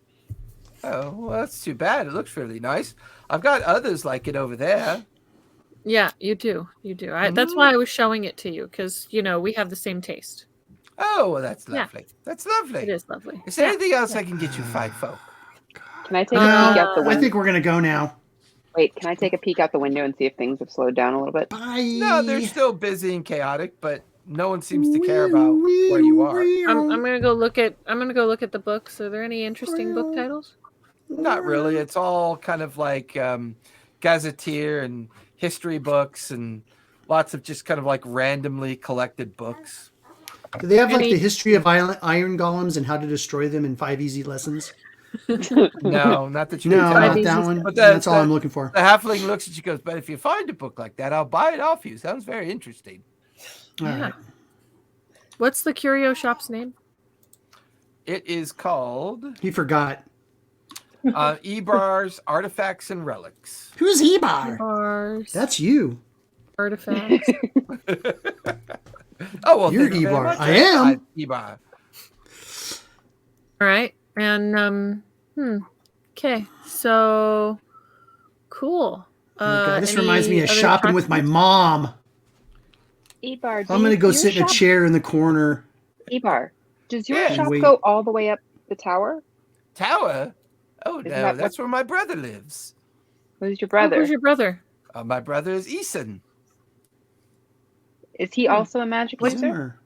Oh, well, that's too bad. It looks really nice. I've got others like it over there. Yeah, you do. You do. That's why I was showing it to you, because, we have the same taste. Oh, well, that's lovely. Yeah. That's lovely. It is lovely. Is there anything else I can get you, fine folk? Can I take a peek out the window? I think we're going to go now. Wait, can I take a peek out the window and see if things have slowed down a little bit? Bye. No, they're still busy and chaotic, but no one seems to care about where you are. I'm gonna go look at the books. Are there any interesting book titles? Not really. It's all kind of like gazetteer and history books and lots of just kind of like randomly collected books. Do they have like the history of iron golems and how to destroy them in 5 easy lessons? No, not that you No, can tell. not that one. But that's all I'm looking for. The halfling looks at you and goes, but if you find a book like that, I'll buy it off you. Sounds very interesting. All right. What's the curio shop's name? It is called... He forgot. Ebar's Artifacts and Relics. Who's Ebar? Ebar's That's you. Artifacts. Oh, well, you're Ebar. I am. Ebar. All right. And, okay. So, cool. God, this reminds me of shopping with my mom. Ebar, I'm going to go sit in a chair in the corner. Ebar, does your shop go all the way up the tower? Tower? Oh, no, that's where my brother lives. Who's your brother? Who's your brother? My brother is Eason. Is he also a magic user? Zimmer.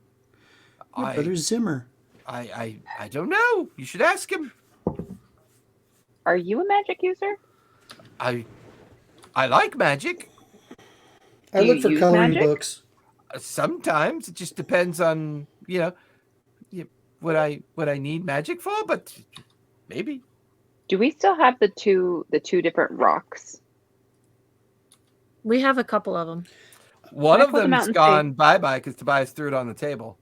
My brother's Zimmer. I don't know. You should ask him. Are you a magic user? I like magic. I look for coloring books. Sometimes it just depends on what I need magic for, but maybe. Do we still have the two different rocks? We have a couple of them. One of them's gone bye-bye because Tobias threw it on the table.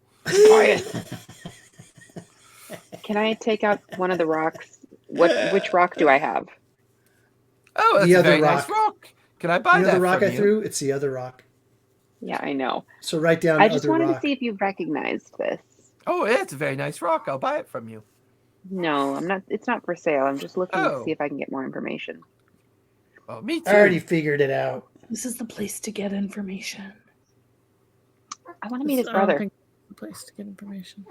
Can I take out one of the rocks? Which rock do I have? Oh, that's a very nice rock. Can I buy You know that the rock from I you? threw? It's the other rock. Yeah, I know. So write down I just other wanted rock. to see if you recognized this. Oh, it's a very nice rock. I'll buy it from you. No, I'm not. It's not for sale. I'm just looking to Oh. see if I can get more information. Oh, me too. I already figured it out. This is the place to get information. I want to meet his I don't brother. think it's a place to get information.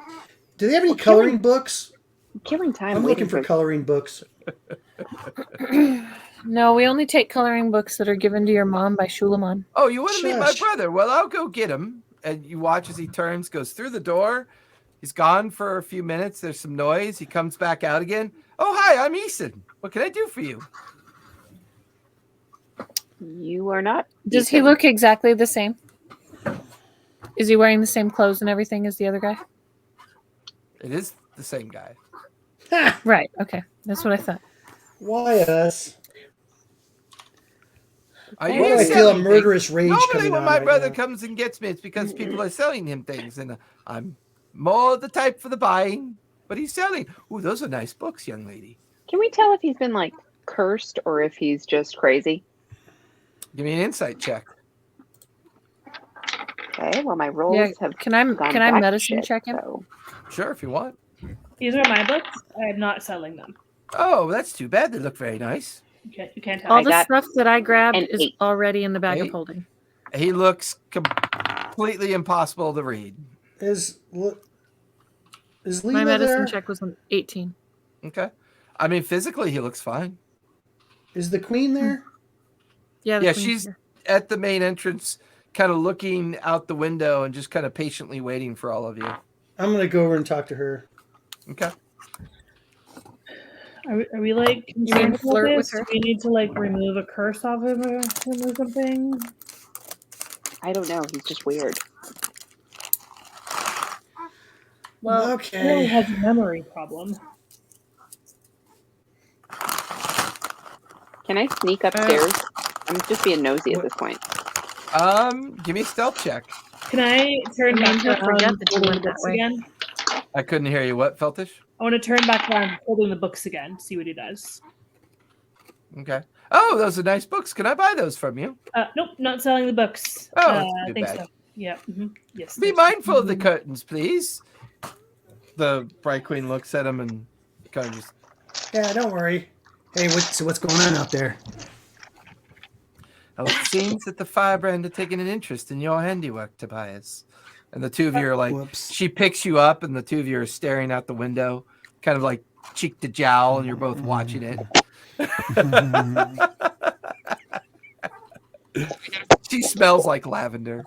Do they have any Well, coloring books? I'm killing time. I'm waiting looking for coloring books. No, we only take coloring books that are given to your mom by Shulamon. Oh, you want to meet my Shush. brother? Well, I'll go get him. And you watch as he turns, goes through the door. He's gone for a few minutes. There's some noise. He comes back out again. Oh, hi, I'm Eason. What can I do for you? You are not. Does he look exactly the same? Is he wearing the same clothes and everything as the other guy? It is the same guy. Ha! Right. Okay. That's what I thought. Why us? Are Why you do I feel a selling murderous rage things? coming Normally, when on my right brother now. comes and gets me, it's because people are selling him things, and I'm more the type for the buying. But he's selling. Ooh, those are nice books, young lady. Can we tell if he's been like cursed or if he's just crazy? Give me an insight check. Okay. Well, my rolls Yeah. have. Can I gone can I back to medicine shit, check him? so- Sure, if you want. These are my books. I am not selling them. Oh, that's too bad. They look very nice. You can't tell. All I the got stuff that I grabbed an is 8. already in the bag of 8? holding. He looks completely impossible to read. Is My Leela medicine there? check was an 18. Okay. I mean, physically, he looks fine. Is the queen there? Yeah. Yeah, queen's she's here. at the main entrance, kind of looking out the window and just kind of patiently waiting for all of you. I'm gonna go over and talk to her. Okay. Are we like mean concerned about flirt with this? her? Do we need to like remove a curse off him or something? I don't know. He's just weird. Well, he really Okay. has a memory problem. Can I sneak upstairs? I'm just being nosy at this point. Give me a stealth check. Can I turn I mean, back he'll around forget and that you holding the went that books way. again? I couldn't hear you. What, Feltish? I want to turn back around holding the books again, see what he does. Okay. Oh, those are nice books. Can I buy those from you? Nope, not selling the books. Oh, that's I too think bad. so. Yeah. Yes. Be mindful of the curtains, please. The Bright Queen looks at him and kind of just. Yeah, don't worry. Hey, what's going on out there? Oh, it seems that the firebrand are taking an interest in your handiwork, Tobias. And the two of you are like, Whoops. she picks you up, and the two of you are staring out the window, kind of like cheek to jowl, and you're both watching it. She smells like lavender.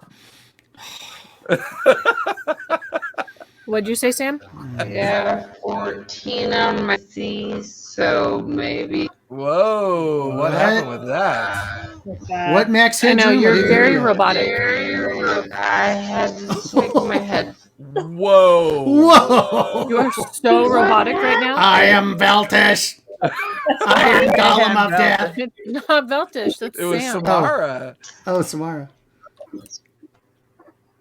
What'd you say, Sam? I got a 14 on my C, so maybe. Whoa, what What? happened with that? What Max I Headroom? know, you're I didn't very hear that. robotic. I had to take my head. Whoa. Whoa! You are so robotic right now. I am Veltish. I am Golem of Death. It's not Veltish. That's It was Sam. Samara. Oh, Samara.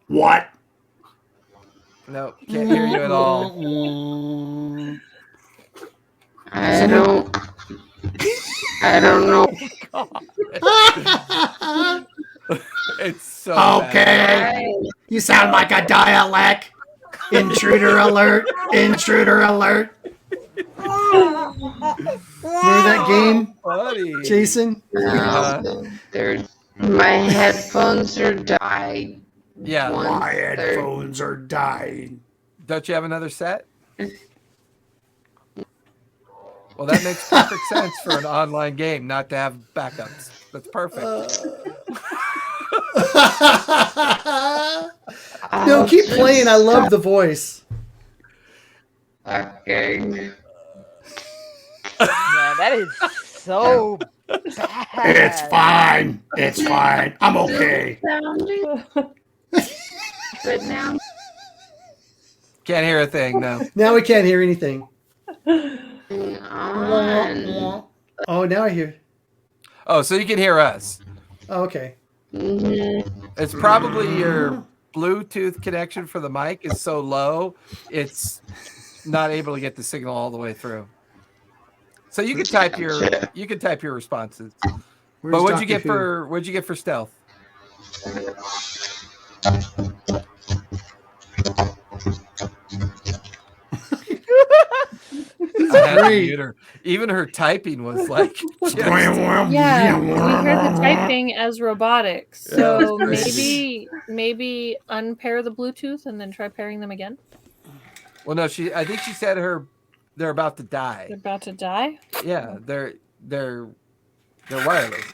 What? No, can't hear you at all. I don't know. It's so bad. Okay. You sound like a dialect. Intruder alert. Intruder alert. Remember that game, Buddy. Jason? There's my headphones are died. Yeah. My headphones are dying. Don't you have another set? Well, that makes perfect sense for an online game, not to have backups. That's perfect. No, keep playing. I love the voice. Okay. Man, that is so bad. It's fine. It's fine. I'm okay. Sounding good now. Can't hear a thing, no. Now we can't hear anything. On. Oh, now I hear. Oh, so you can hear us. Oh, okay. It's probably your Bluetooth connection for the mic is so low, it's not able to get the signal all the way through. So you can type your responses. But what'd you get for stealth? Even her typing was like, yeah, we heard the typing as robotic. So maybe unpair the Bluetooth and then try pairing them again. Well, no, I think she said they're about to die. They're about to die? Yeah, they're wireless.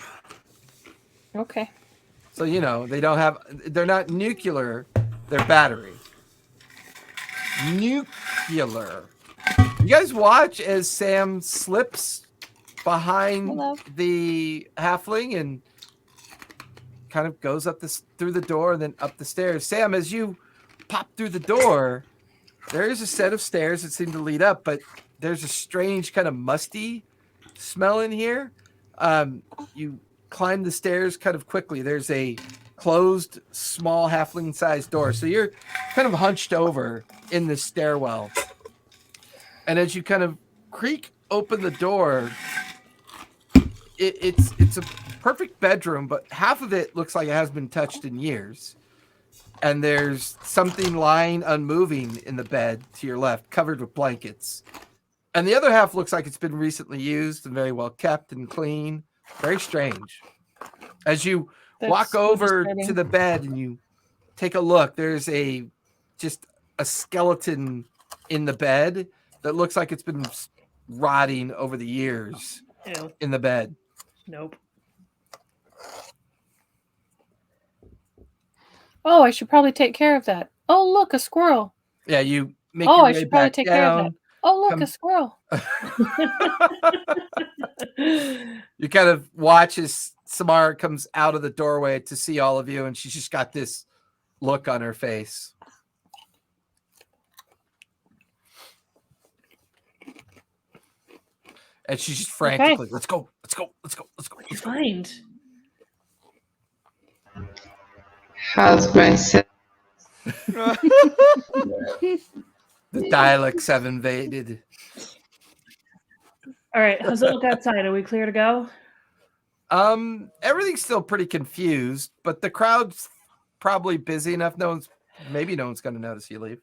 Okay. So they're not nuclear, they're battery. Nuclear. You guys watch as Sam slips behind the halfling and kind of goes up through the door and then up the stairs. Sam, as you pop through the door, there is a set of stairs that seem to lead up, but there's a strange kind of musty smell in here. You climb the stairs kind of quickly. There's a closed, small halfling-sized door. So you're kind of hunched over in the stairwell. And as you kind of creak open the door, it's a perfect bedroom, but half of it looks like it has been touched in years. And there's something lying unmoving in the bed to your left, covered with blankets. And the other half looks like it's been recently used and very well kept and clean. Very strange. As you walk over to the bed and you take a look, there's just a skeleton in the bed that looks like it's been rotting over the years. Ew. In the bed. Nope. Oh, I should probably take care of that. Oh, look, a squirrel. Yeah, you make your way I should probably take care of that. Oh, look, a squirrel. You kind of watch as Samara comes out of the doorway to see all of you, and she's just got this look on her face. And she's just frantically, let's go. Find. Husband said. The dialects have invaded. All right, how's it look outside? Are we clear to go? Everything's still pretty confused, but the crowd's probably busy enough. Maybe no one's going to notice you leave.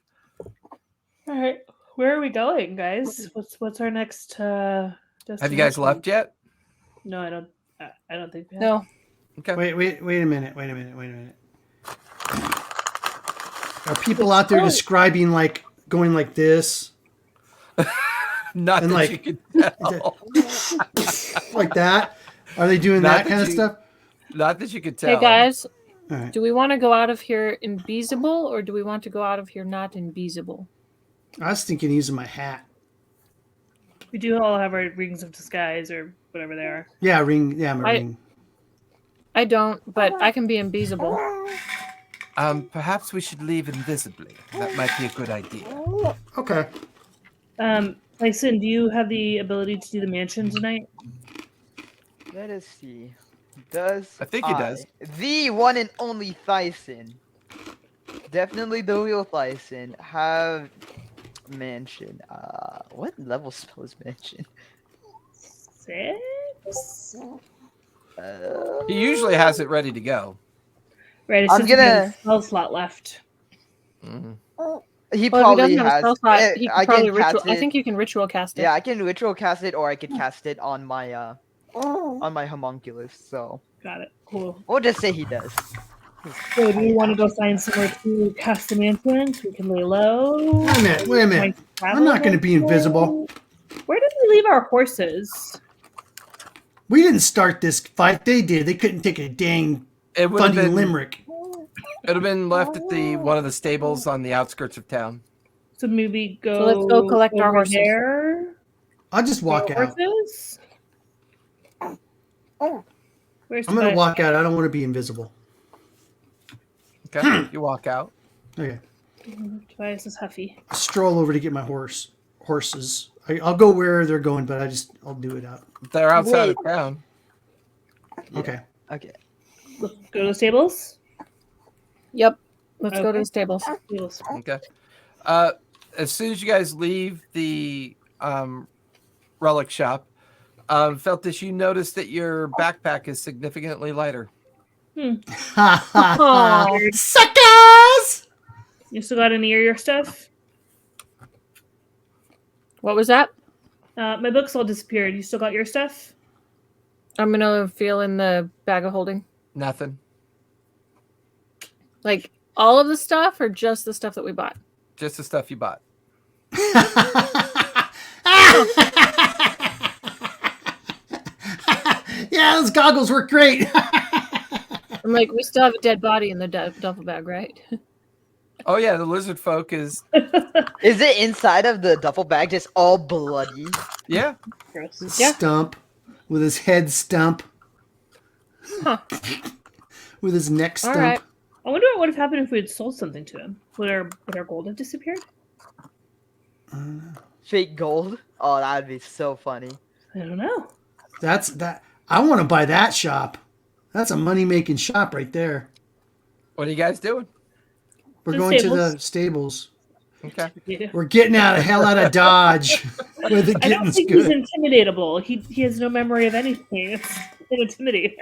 All right, where are we going, guys? What's our next destination? Have you guys left yet? No, I don't think we have. No. Okay. Wait a minute. Are people out there describing like going like this? Not and that like, you can tell. Like that? Are they doing that kind of stuff? Not that you could tell. Hey guys, right. Do we want to go out of here invisible or do we want to go out of here not invisible? I was thinking using my hat. We do all have our rings of disguise or whatever they are. Yeah, ring. Yeah, my ring. I don't, but I can be invisible. Perhaps we should leave invisibly. That might be a good idea. Okay. Tyson, do you have the ability to do the mansion tonight? Let us see. I think he does. The one and only Tyson. Definitely the real Tyson. Have mansion. What level spell is mansion? 6? He usually has it ready to go. Right, it's just a spell slot left. Mm-hmm. He probably has. Spell slot, he can probably ritual. I think you can ritual cast it. Yeah, I can ritual cast it, or I could cast it on my homunculus. So got it. Cool. We'll just say he does. So, do you want to go find somewhere to cast the mansion so we can lay low? Wait a minute. I'm not going to be invisible. Where did we leave our horses? We didn't start this fight. They did. They couldn't take a dang funny limerick. It would have been left at one of the stables on the outskirts of town. So maybe go. So let's go collect our horses. There. I'll just walk out. Horses? Where's I'm going to walk out. I don't want to be invisible. Okay, you walk out. Okay. Tobias is huffy. I stroll over to get my horses. I'll go where they're going, but I'll do it out. They're outside of town. Yeah. Okay. Let's go to the stables? Yep. Let's go to the stables. Okay. As soon as you guys leave the relic shop, Feltish, you notice that your backpack is significantly lighter. Ha ha ha! Suckers! You still got any of your stuff? What was that? My books all disappeared. You still got your stuff? I'm gonna feel in the bag of holding. Nothing. Like all of the stuff, or just the stuff that we bought? Just the stuff you bought. Yeah, those goggles work great. I'm like, we still have a dead body in the duffel bag, right? Oh yeah, the lizard folk is. Is it inside of the duffel bag, just all bloody? Yeah. Gross. Yeah. Stump with his head stump. Huh. With his neck stump. All right. I wonder what would have happened if we had sold something to him. Would our gold have disappeared? Fake gold? Oh, that would be so funny. I don't know. That's that. I want to buy that shop. That's a money-making shop right there. What are you guys doing? We're The going to stables. the stables. Okay. Yeah. We're getting out of hell out of Dodge. Where the I don't getting's think he's good. intimidatable. He has no memory of anything. It's intimidating.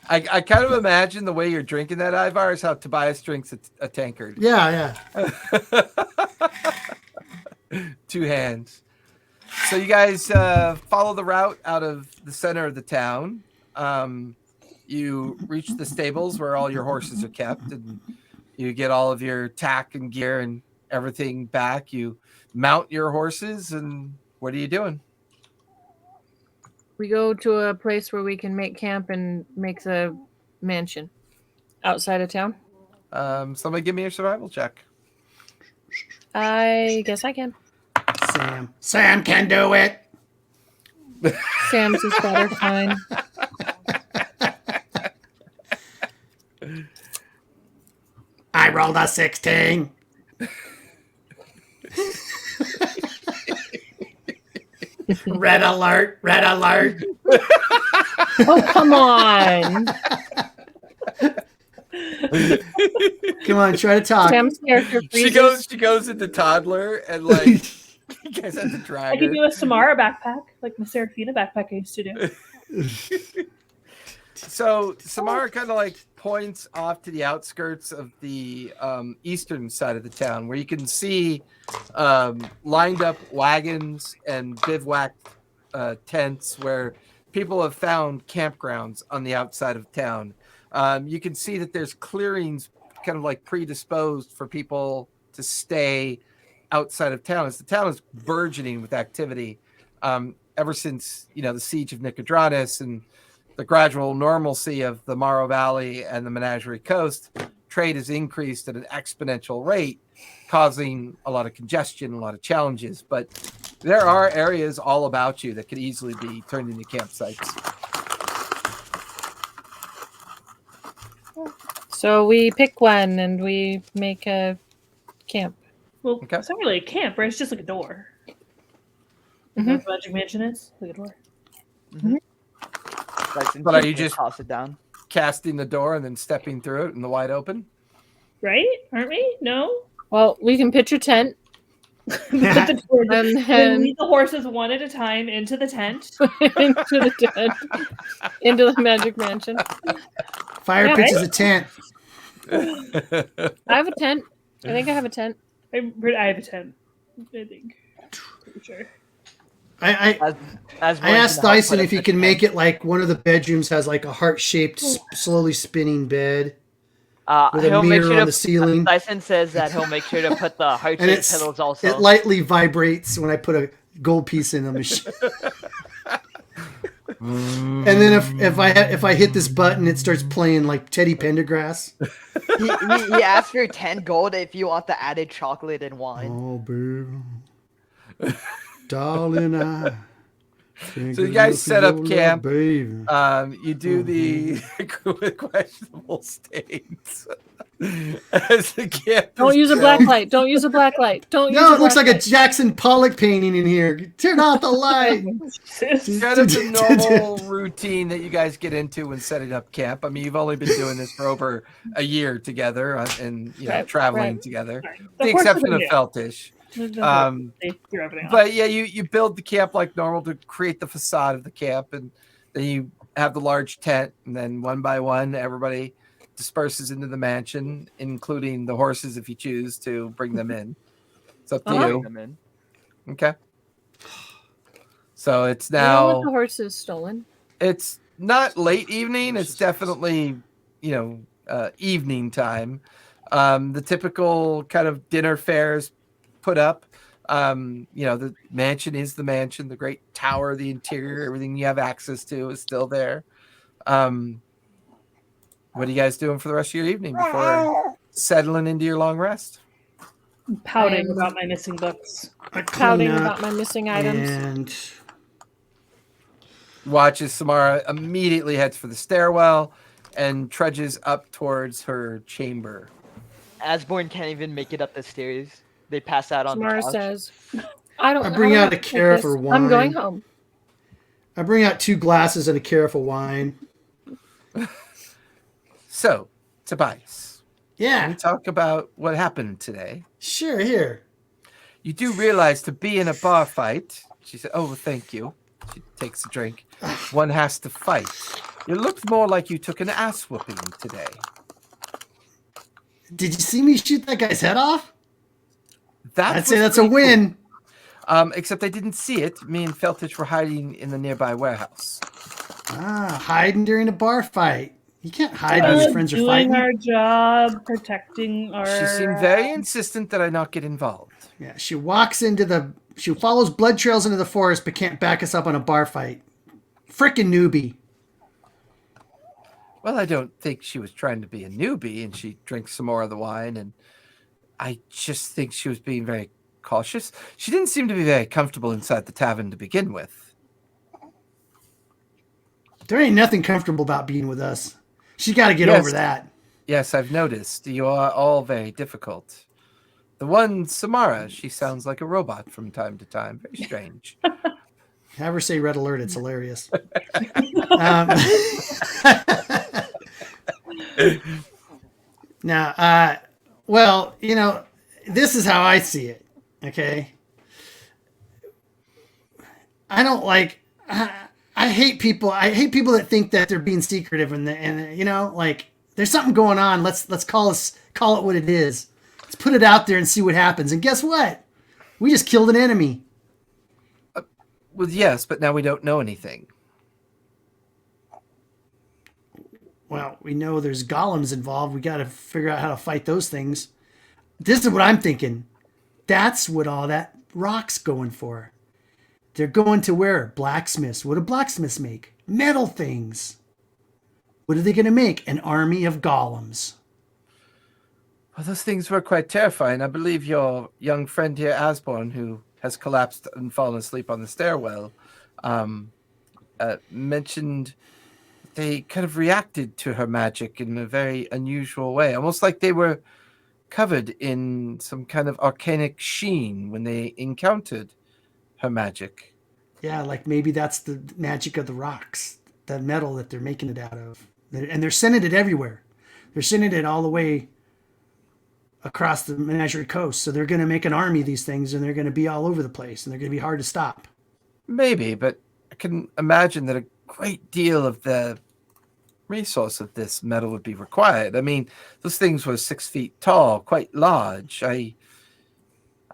I kind of imagine the way you're drinking that Ivar is how Tobias drinks a tankard. Yeah. Two hands. So you guys follow the route out of the center of the town. You reach the stables where all your horses are kept, and you get all of your tack and gear and everything back. You mount your horses, and what are you doing? We go to a place where we can make camp and make the mansion outside of town. Somebody give me a survival check. I guess I can. Sam can do it. Sam's is better. Fine. I rolled a 16. Red alert. Oh, come on. Come on, try to talk. Sam's character freezes. She goes into toddler and like you guys have to I drag could her. do a Samara backpack, like my Serafina backpack I used to do. So Samara kind of like points off to the outskirts of the eastern side of the town, where you can see lined up wagons and bivouac tents where people have found campgrounds on the outside of town. You can see that there's clearings kind of like predisposed for people to stay outside of town, as the town is burgeoning with activity ever since the siege of Nicodranus and the gradual normalcy of the Morrow Valley and the Menagerie Coast. Trade has increased at an exponential rate, causing a lot of congestion, a lot of challenges. But there are areas all about you that could easily be turned into campsites. So we pick one and we make a camp. Well, Okay. it's not really a camp, right? It's just like a door. Mhm. That's what Magic Mansion is? Like a door. But are you just toss it down? casting the door and then stepping through it in the wide open? Right? Aren't we? No? Well, we can pitch a tent. And And we then lead the horses one at a time into the tent. into the tent. Into the magic mansion. Fire Yeah, pitches a tent. I have a tent. I think I have a tent. I have a tent. I think. Pretty sure. I asked Dyson if he can make it like one of the bedrooms has like a heart-shaped, slowly spinning bed with a He'll make mirror sure on to. the ceiling, Dyson says that he'll make sure to put the and heart-shaped pillows also. it lightly vibrates when I put a gold piece in the machine. And then if I hit this button, it starts playing like Teddy Pendergrass. he asked for 10 gold if you want the added chocolate and wine. Oh, baby, darling, So you guys set up camp. Baby. You do the questionable stains as the camp. Don't is use a built. black light. Don't use a black light. Don't use No, a it looks black like a Jackson Pollock painting in here. Turn off the light. Kind of the normal routine that you guys get into when setting up camp. I mean, you've only been doing this for over a year together and Right, traveling right. together. Right. The Of course exception we of do. Feltish. They threw everything off. But yeah, you build the camp like normal to create the facade of the camp, and then you have the large tent, and then one by one, everybody disperses into the mansion, including the horses if you choose to bring them in. It's up to you. Them in. Okay. So it's You don't want now. the horses stolen. It's not late evening. It's definitely, evening time. The typical kind of dinner fares put up. The mansion is the mansion. The great tower, the interior, everything you have access to is still there. What are you guys doing for the rest of your evening before settling into your long rest? Pouting about my missing books. Pouting about my missing items. And watches Samara immediately heads for the stairwell and trudges up towards her chamber. Asborn can't even make it up the stairs. They pass out on Samara the couch. says, I bring out a carafe of wine. I'm going home. I bring out 2 glasses and a carafe of wine. So, Tobias. Yeah. Can we talk about what happened today? Sure, here. You do realize to be in a bar fight, she said, oh, thank you. She takes a drink. One has to fight. You looked more like you took an ass whooping today. Did you see me shoot that guy's head off? I'd say that's a pretty win. Cool. Except I didn't see it. Me and Feltich were hiding in the nearby warehouse. Hiding during a bar fight. You can't hide when your friends are fighting. Doing our job, protecting our... She seemed very insistent that I not get involved. Yeah, she follows blood trails into the forest but can't back us up on a bar fight. Frickin' newbie. Well, I don't think she was trying to be a newbie, and she drinks some more of the wine, and I just think she was being very cautious. She didn't seem to be very comfortable inside the tavern to begin with. There ain't nothing comfortable about being with us. She's got to get over that. Yes, I've noticed. You are all very difficult. The one, Samara, she sounds like a robot from time to time. Very strange. Have her say red alert. It's hilarious. Now, well, this is how I see it. Okay. I don't like, I hate people. I hate people that think that they're being secretive and there's something going on. Let's call it what it is. Let's put it out there and see what happens. And guess what? We just killed an enemy. Well, yes, but now we don't know anything. Well, we know there's golems involved. We got to figure out how to fight those things. This is what I'm thinking. That's what all that rock's going for. They're going to where? Blacksmiths. What do blacksmiths make? Metal things. What are they going to make? An army of golems. Well, those things were quite terrifying. I believe your young friend here, Asborn, who has collapsed and fallen asleep on the stairwell, mentioned they kind of reacted to her magic in a very unusual way, almost like they were covered in some kind of arcanic sheen when they encountered her magic. Yeah, like maybe that's the magic of the rocks, the metal that they're making it out of. And they're sending it everywhere. They're sending it all the way across the Menagerie Coast. So they're going to make an army of these things, and they're going to be all over the place, and they're going to be hard to stop. Maybe, but I can imagine that a great deal of the resource of this metal would be required. I mean, those things were 6 feet tall, quite large. I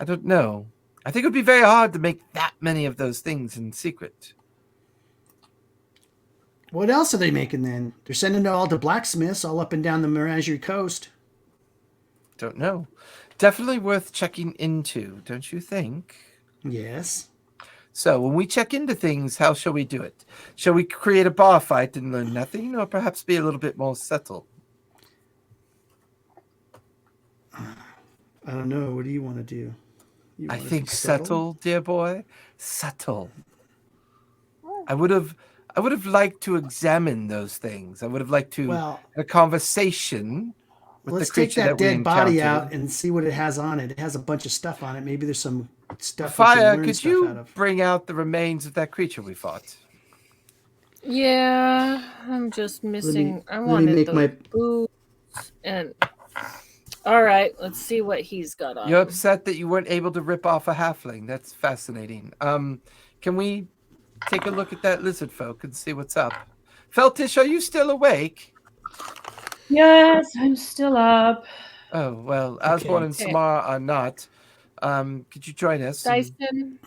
don't know. I think it would be very hard to make that many of those things in secret. What else are they making then? They're sending it all to blacksmiths all up and down the Menagerie Coast. Don't know. Definitely worth checking into, don't you think? Yes. So when we check into things, how shall we do it? Shall we create a bar fight and learn nothing, or perhaps be a little bit more subtle? I don't know. What do you want to do? I think subtle, dear boy. Subtle. I would have liked to examine those things. I would have liked to have a conversation with let's the creature take that dead body out encountered. and see what it has on it. It has a bunch of stuff on it. Maybe there's some stuff. Fire, could you bring out the remains of that creature we fought? Yeah, I'm just missing. I wanted the boots and All right, let's see what he's got on. You're upset that you weren't able to rip off a halfling. That's fascinating. Can we take a look at that lizard folk and see what's up? Feltish, are you still awake? Yes, I'm still up. Oh, well, Osborne and Samar are not. Could you join us? Dyson,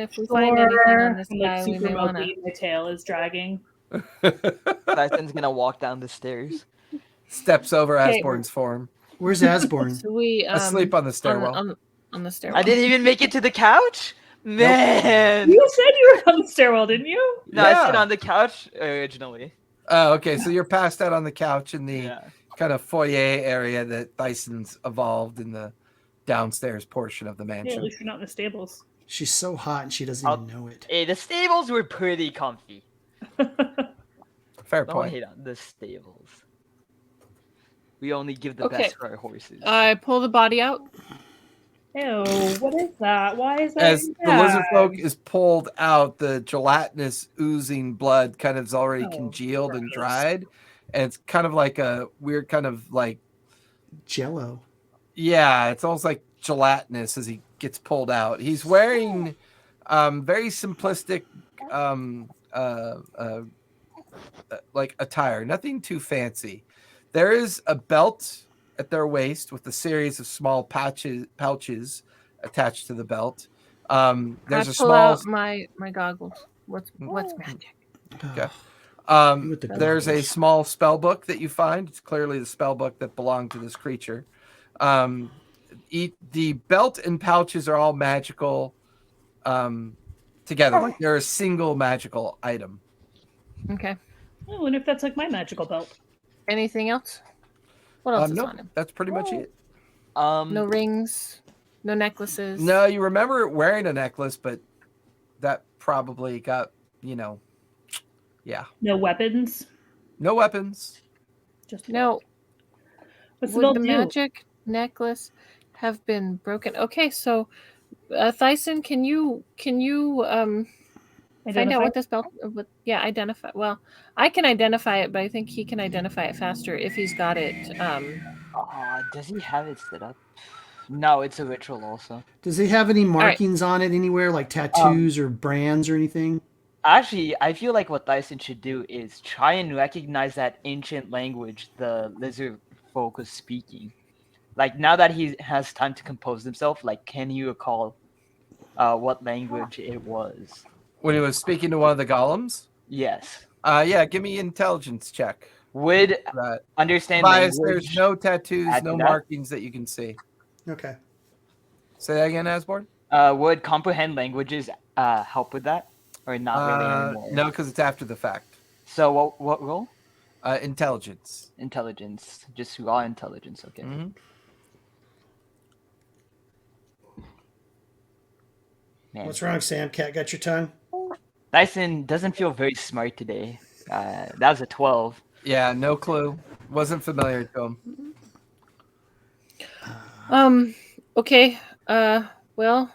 if we find anything on this guy, we may want to. My tail is dragging. Dyson's gonna walk down the stairs. Steps over Osborne's form. Where's Osborne? So we asleep on the stairwell. On the stairwell. I didn't even make it to the couch? Man! You said you were on the stairwell, didn't you? No, I sit on the couch originally. Oh, okay. So you're passed out on the couch in the kind of foyer area that Dyson's evolved in the downstairs portion of the mansion. Yeah, at least you're not in the stables. She's so hot and she doesn't even know it. Hey, the stables were pretty comfy. Fair Don't point. hate on the stables. We only give the best for our horses. I pull the body out. Ew, what is that? Why is that? As the lizard folk is pulled out, the gelatinous oozing blood kind of is already congealed and dried. And it's kind of like a weird kind of like Jello. Yeah, it's almost like gelatinous as he gets pulled out. He's wearing very simplistic like attire, nothing too fancy. There is a belt at their waist with a series of small pouches attached to the belt. There's a small out my goggles. What's magic? Okay. There's a small spell book that you find. It's clearly the spell book that belonged to this creature. The belt and pouches are all magical together. Like they're a single magical item. Okay. I wonder if that's like my magical belt. Anything else? What else is nope, on him? That's pretty much it. No rings, no necklaces. No, you remember wearing a necklace, but that probably got, yeah. No weapons. No weapons. Just no. What's Would the magic necklace have been broken? Okay, so Thyson, can you find out what this belt? Identify. Well, I can identify it, but I think he can identify it faster if he's got it. Does he have it set up? No, it's a ritual also. Does he have any markings on it anywhere, like tattoos or brands or anything? Actually, I feel like what Dyson should do is try and recognize that ancient language the lizard folk was speaking. Like, now that he has time to compose himself, like, can you recall what language it was? When he was speaking to one of the golems? Yes. Yeah, give me an intelligence check. Would understand language. There's no tattoos, no markings that you can see. Okay. Say that again, Asborn? Would comprehend languages help with that? Or not really anymore? No, because it's after the fact. So what role? Intelligence. Intelligence. Just raw intelligence, okay. Mm-hmm. Man. What's wrong, Sam? Cat got your tongue? Dyson doesn't feel very smart today. That was a 12. Yeah, no clue. Wasn't familiar to him. Okay. Well,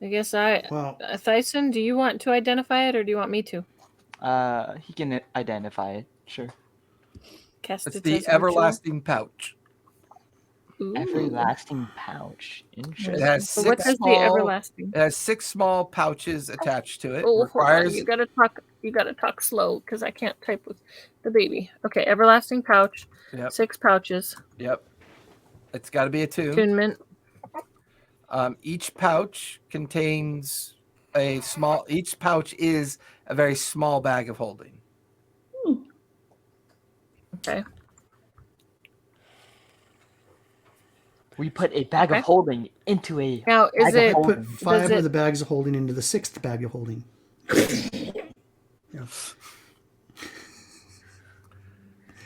I guess Thyson, do you want to identify it or do you want me to? He can identify it, sure. It's the everlasting pouch. Ooh. Everlasting pouch. Interesting. It has so what is the everlasting? It has 6 small pouches attached to it. Oh, requires... You gotta talk slow because I can't type with the baby. Okay, everlasting pouch. Yep. 6 pouches. Yep. It's got to be a 2. Attunement. Each pouch contains each pouch is a very small bag of holding. Okay. We put a bag of holding into a. Now, is it? Put 5 of the bags of holding into the 6th bag of holding. Yeah.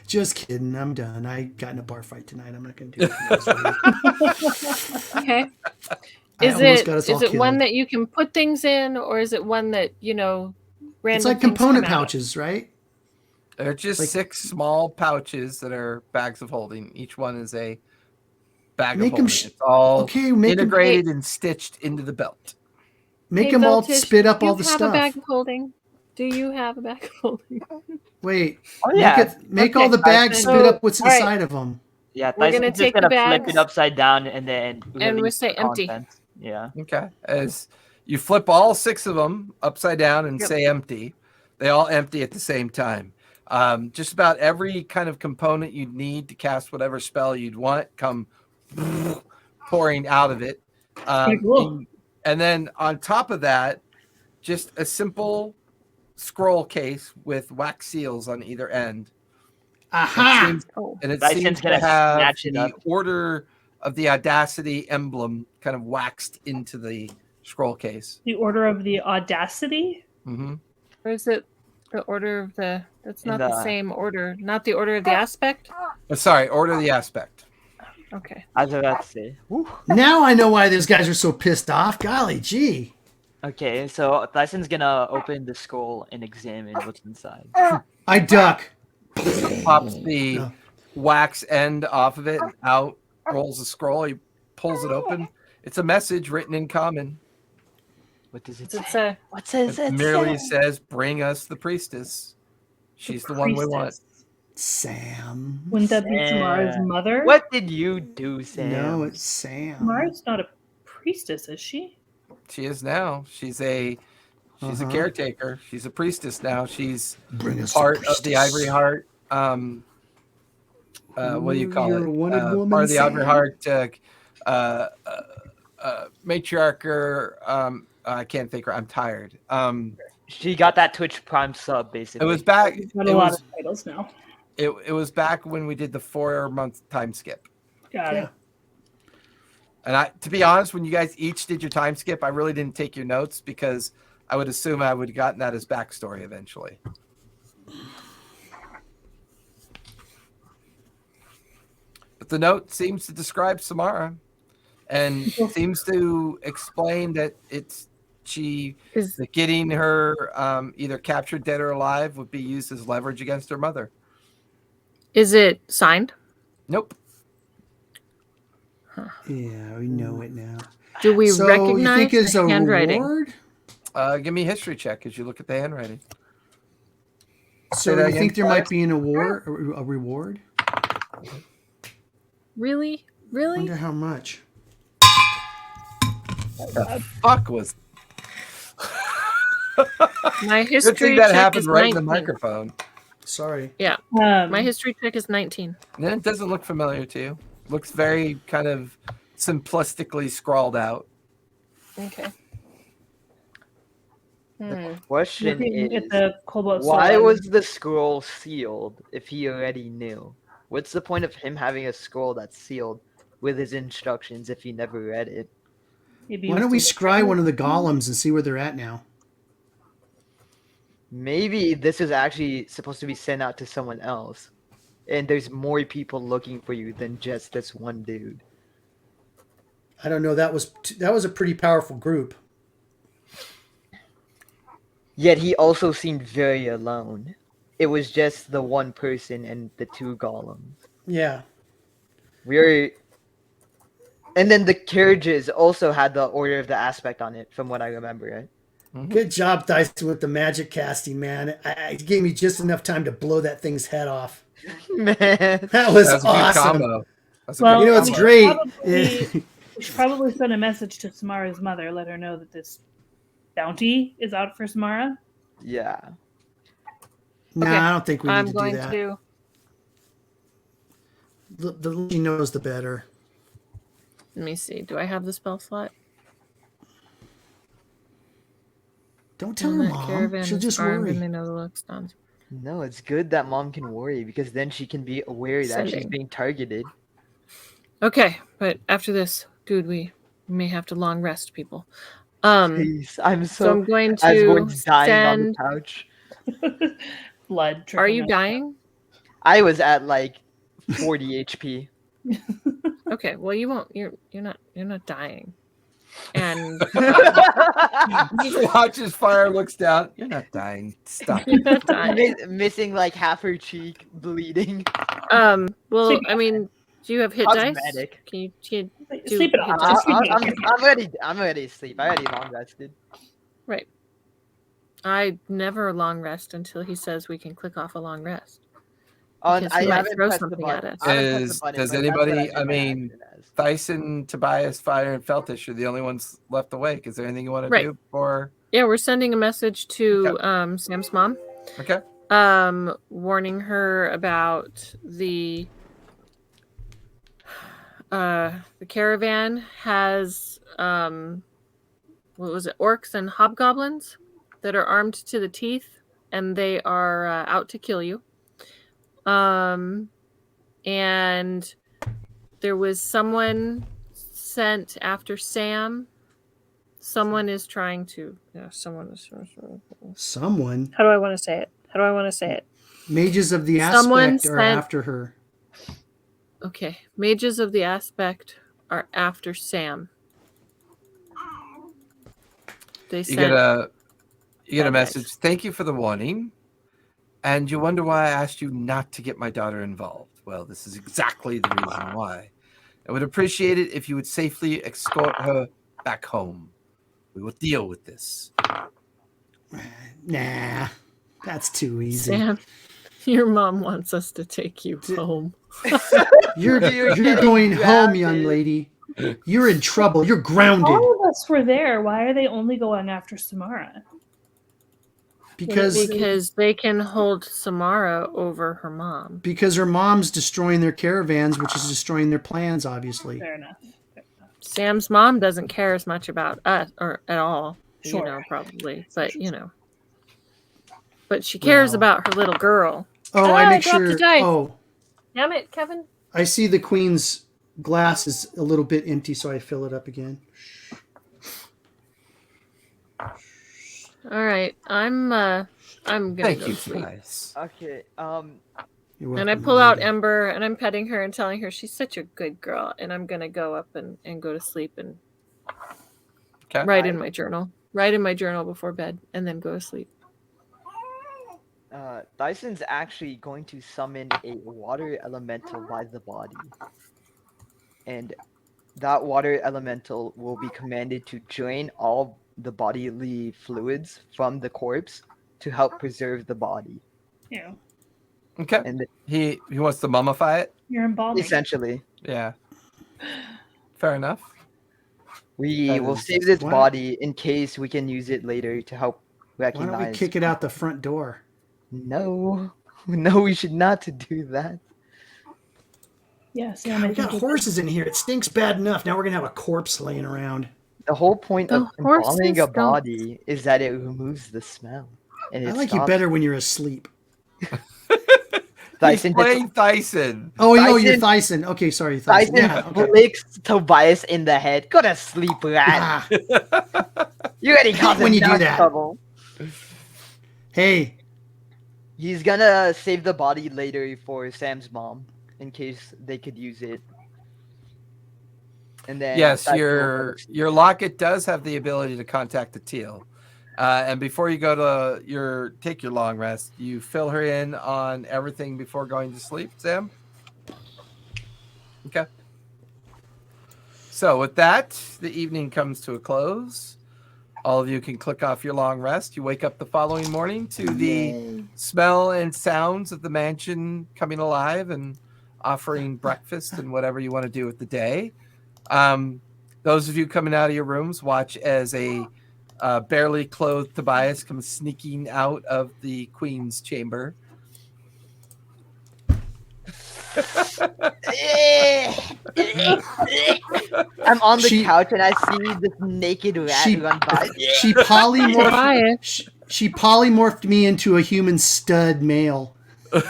Just kidding. I'm done. I got in a bar fight tonight. I'm not going to do it. Okay. Is it one that you can put things in, or is it one that random? It's like component pouches, right? They're just 6 small pouches that are bags of holding. Each one is a bag of holding. It's all integrated and stitched into the belt. Make them all spit up all the stuff. Do you have a bag of holding? Do you have a bag of holding? Wait. Oh, yeah. Make all the bags spit up what's inside of them. Yeah, We're Tyson's gonna just take the gonna flip bags it upside down and then and we release say the empty. contents. Yeah. Okay. As you flip all 6 of them upside down and say empty, they all empty at the same time. Just about every kind of component you'd need to cast whatever spell you'd want come pouring out of it. Cool. And then on top of that, just a simple scroll case with wax seals on either end. Aha! And it Tyson's seems to gonna have snatch it the up. Order of the Audacity emblem kind of waxed into the scroll case. The Order of the Audacity? Mm-hmm. Or is it the order of the... That's not the the- same order. Not the order of the aspect? Sorry, Order of the Aspect. Okay. I was about to say. Woo. Now I know why those guys are so pissed off. Golly gee. Okay, so Tyson's gonna open the scroll and examine what's inside. I duck. Pops the No. wax end off of it, and out rolls the scroll. He pulls it open. It's a message written in common. What does it Does say? it say? What does It it merely say? says, "Bring us the priestess. She's the one we want." Priestess. Sam. Wouldn't that be Tamara's Sam. mother? What did you do, Sam? No, it's Sam. Tamara's not a priestess, is she? She is now. She's a caretaker. She's a priestess now. She's Bring us part the of the priestess. Ivory Heart. What do you call You're it? a wanted woman, Part of the Ivory Sam. Heart matriarch. I can't think. I'm tired. She got that Twitch Prime sub, basically. It was back. She's It got a lot was, of titles now. it was back when we did the 4-month time skip. Got it. And to be honest, when you guys each did your time skip, I really didn't take your notes because I would assume I would have gotten that as backstory eventually. But the note seems to describe Samara and seems to explain that that getting her either captured, dead or alive would be used as leverage against her mother. Is it signed? Nope. Yeah, we know it now. Do we So recognize you think it's the a handwriting? reward? Give me a history check as you look at the handwriting. So that you again, think there Squire? might be an award, a reward? Really? Really? Wonder how much. The fuck was My good history thing that check happened is right in 19. the microphone. Sorry. Yeah. Um, My history check is 19. And it doesn't look familiar to you. Looks very kind of simplistically scrawled out. Okay. Question looking is, at the Cobalt why Sword. was the scroll sealed if he already knew? What's the point of him having a scroll that's sealed with his instructions if he never read it? Maybe Why it don't was we scry one of the golems and see where they're at now? Maybe this is actually supposed to be sent out to someone else, and there's more people looking for you than just this one dude. I don't know. That was a pretty powerful group. Yet he also seemed very alone. It was just the one person and the 2 golems. Yeah. And then the carriages also had the Order of the Aspect on it, from what I remember, right? Mm-hmm. Good job, Dyson, with the magic casting, man. It gave me just enough time to blow that thing's head off. Man. That was That was a good awesome. combo. That's a Well, good You know, it's combo. great. We should probably send a message to Samara's mother, let her know that this bounty is out for Samara. Yeah. No, Okay. I don't think we need I'm to do going that. to. The less she knows, the better. Let me see. Do I have the spell slot? Don't tell On her, that Mom. caravan She'll is just armed and worry. they know the looks done. No, it's good that Mom can worry because then she can be aware that she's Sending. being targeted. Okay, but after this, dude, we may have to long rest, people. Please, I'm So I'm going as to we're dying on the send. couch. Blood. Are trickling you out. dying? I was at like 40 HP. Okay, well you won't. You're not dying. And Just watches fire, looks down. You're not dying. Stop. you're not dying. Missing like half her cheek, bleeding. Well, I mean, do you have hit dice? Cosmetic. Can you do Sleep it hit off. dice? Just sleep it off. I'm ready to sleep. I already long rested. Right. I never long rest until he says we can click off a long rest. Because I he might haven't throw pressed the something at button. us. I haven't pressed the button, Does but that's what anybody? I imagine mean, it as. Thyson, Tobias, Fire, and Feltish are the only ones left awake. Is there anything you want to do for? Yeah, we're sending a message to Sam's mom. Okay. Warning her about the caravan has what was it, orcs and hobgoblins that are armed to the teeth, and they are out to kill you. And there was someone sent after Sam. Someone is trying to. Yeah, someone is. Someone. How do I want to say it? Mages of the Someone Aspect are sent- after her. Okay, Mages of the Aspect are after Sam. They You sent. get a message. Thank you for the warning. And you wonder why I asked you not to get my daughter involved. Well, this is exactly the reason why. I would appreciate it if you would safely escort her back home. We will deal with this. Nah, that's too easy. Sam, your mom wants us to take you home. You're going home, young lady. You're in trouble. You're grounded. All of us were there. Why are they only going after Samara? Because they can hold Samara over her mom. Because her mom's destroying their caravans, which is destroying their plans, obviously. Fair enough. Sam's mom doesn't care as much about us or at all. Sure. You know, probably. But you know. But she cares about her little girl. Oh, I make dropped sure. the dice. Oh, Damn it, Kevin. I see the queen's glass is a little bit empty, so I fill it up again. All right, I'm gonna Thank go you, sleep. guys. Okay. You're welcome, And I pull out lady. Ember and I'm petting her and telling her she's such a good girl, and I'm gonna go up and go to sleep and write in my journal. Write in my journal before bed and then go to sleep. Dyson's actually going to summon a water elemental by the body. And that water elemental will be commanded to drain all the bodily fluids from the corpse to help preserve the body. Yeah. Okay. And He wants to mummify it? You're embalming. essentially, Yeah. Fair enough. we That will is- save this Why- body in case we can use it later to help Why recognize. don't we kick it out the front door? No, no, we should not to do that. Yeah, Sam, I We got think horses in here. It stinks bad enough. Now we're gonna have a corpse laying around. The whole point of The horses embalming a don't- body is that it removes the smell. And it I like you stops- better when you're asleep. Dyson He's playing Thyson. Oh, you're Dyson- Thyson. Okay, sorry, Thyson. Dyson Yeah, okay. flicks Tobias in the head. Go to sleep, rat. Ah, You already caused when you do enough that. trouble. hey, He's gonna save the body later for Sam's mom in case they could use it. And then Yes, Dyson will your locket does have the ability to contact the teal. And before you go to take your long rest, you fill her in on everything before going to sleep, Sam? Okay. So with that, the evening comes to a close. All of you can click off your long rest. You wake up the following morning to the smell and sounds of the mansion coming alive and offering breakfast and whatever you want to do with the day. Those of you coming out of your rooms watch as a barely clothed Tobias comes sneaking out of the queen's chamber. I'm on the She- couch and I see this naked rat She- run by. she polymorphed. Tobias. She polymorphed me into a human stud male. Is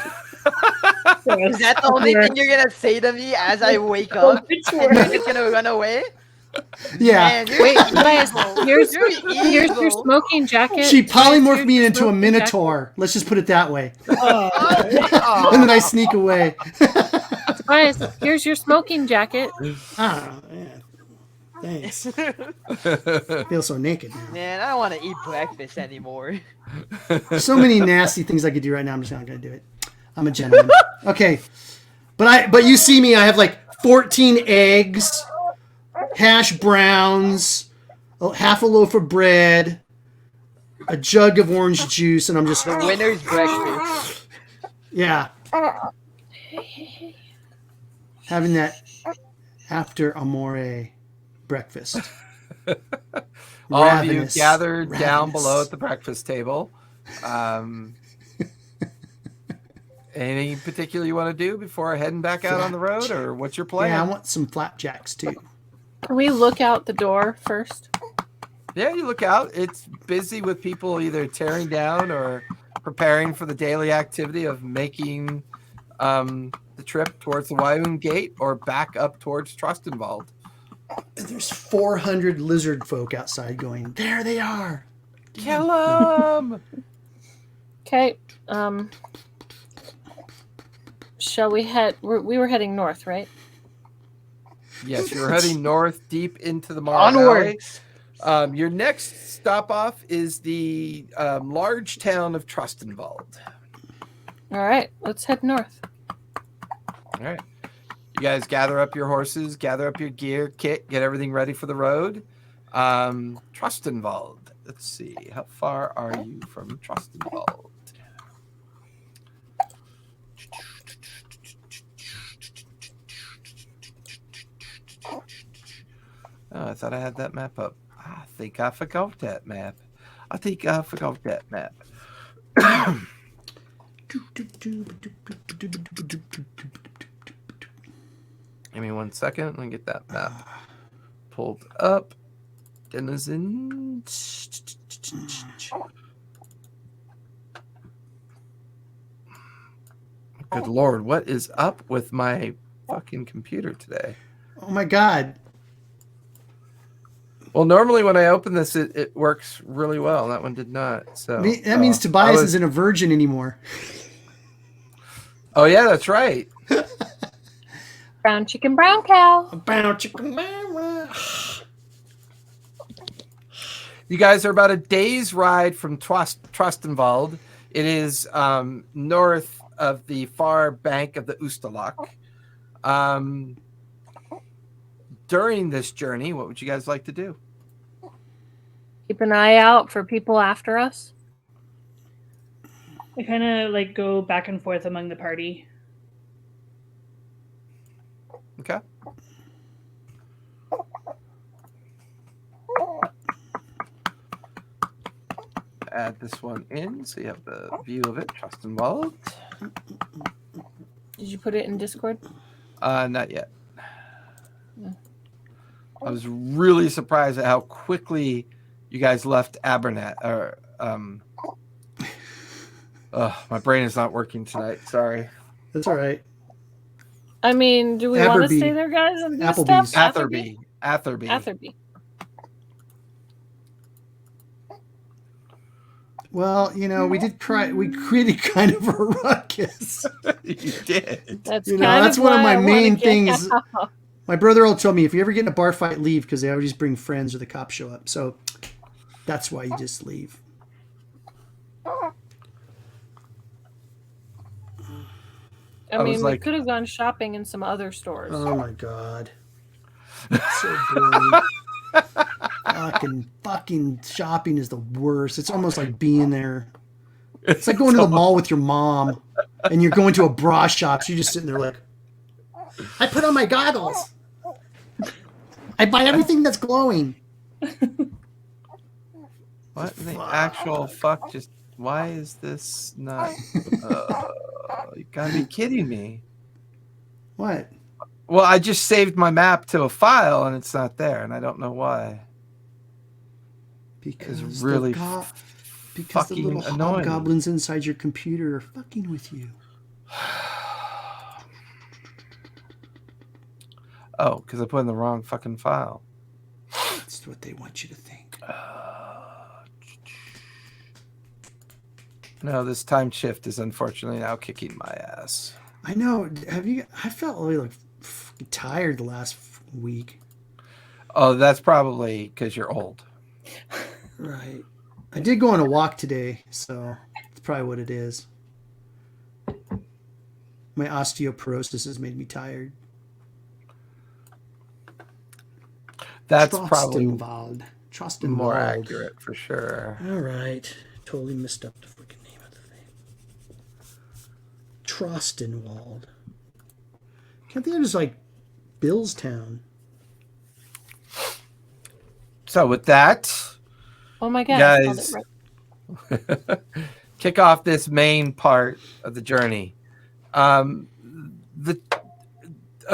that the only thing you're gonna say to me as I wake up? And you're just gonna run away? Yeah. Man, you're Wait, Tobias, evil. here's You're your evil. smoking jacket. She polymorphed Here's me your into a smoking jacket. minotaur. Let's just put it that way. Oh. And then I sneak away. Tobias, here's your smoking jacket. Ah, yeah. Thanks. Feel so naked now. Man, I don't want to eat breakfast anymore. There's so many nasty things I could do right now. I'm just not gonna do it. I'm a gentleman. Okay, but you see me. I have like 14 eggs, hash browns, half a loaf of bread, a jug of orange juice, and I'm just The winner's breakfast. yeah. Having that after amore breakfast. All of you Ravenous, gathered down ravenous. below at the breakfast table. Anything particular you want to do before heading back out on the road, or what's your plan? Yeah, I want some flapjacks too. Can we look out the door first? Yeah, you look out. It's busy with people either tearing down or preparing for the daily activity of making the trip towards the Wyoming Gate or back up towards Trustenwald. There's 400 lizard folk outside going, there they are. Kill them! Okay. Shall we head? We were heading north, right? Yes, you're heading north deep into the Mara Valley. Your next stop off is the large town of Trustenwald. All right, let's head north. All right. You guys gather up your horses, gather up your gear, kit, get everything ready for the road. Trustenwald. Let's see. How far are you from Trustenwald? Oh, I thought I had that map up. I think I forgot that map. Give me 1 second. Let me get that map pulled up. Denizens. Good Lord, what is up with my fucking computer today? Oh my God. Well, normally when I open this, it works really well. That one did not. So That means Tobias isn't a virgin anymore. Oh yeah, that's right. Brown chicken, brown cow. Brown chicken. You guys are about a day's ride from Trustenwald. It is north of the far bank of the Oostelach. During this journey, what would you guys like to do? Keep an eye out for people after us. I kind of like go back and forth among the party. Okay. Add this one in so you have the view of it. Trustenwald. Did you put it in Discord? Not yet. I was really surprised at how quickly you guys left Abernat. Or my brain is not working tonight. Sorry. That's all right. I mean, do we want to stay there, guys, and do stuff? Atherby. Well, we did try. We created kind of a ruckus. You did. That's one of my main things. My brother will tell me, if you ever get in a bar fight, leave, because they always bring friends or the cops show up. So that's why you just leave. I mean, we could have gone shopping in some other stores. Oh my God. So boring. Fucking shopping is the worst. It's almost like being there. It's like going to the mall with your mom and you're going to a bra shop. So you're just sitting there like, I put on my goggles. I buy everything that's glowing. What in the actual fuck? Just why is this not? You gotta be kidding me. What? Well, I just saved my map to a file and it's not there, and I don't know why. Because it's really because the little hobgoblins inside your computer are fucking with you. Oh, because I put in the wrong fucking file. That's what they want you to think. No, this time shift is unfortunately now kicking my ass. I know. I felt really like tired the last week. Oh, that's probably because you're old. Right. I did go on a walk today, so that's probably what it is. My osteoporosis has made me tired. That's probably more accurate for sure. All right. Totally missed up the freaking name of the Trostenwald. Can't think of just like Billstown. So with that, Oh my god, I spelled guys, it right. kick off this main part of the journey. Of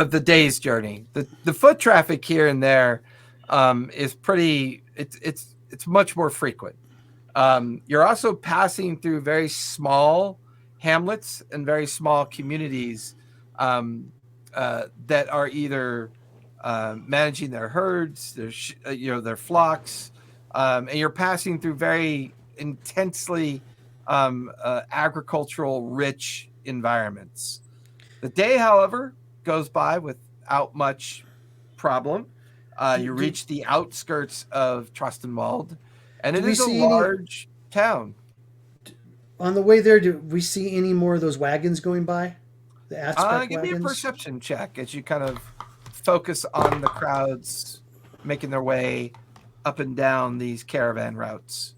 the day's journey. The foot traffic here and there is pretty. It's much more frequent. You're also passing through very small hamlets and very small communities that are either managing their herds, their flocks, and you're passing through very intensely agricultural rich environments. The day, however, goes by without much problem. You reach the outskirts of Trostenwald, and it is a large town. On the way there, do we see any more of those wagons going by? The aspect Give wagons? me a perception check as you kind of focus on the crowds making their way up and down these caravan routes.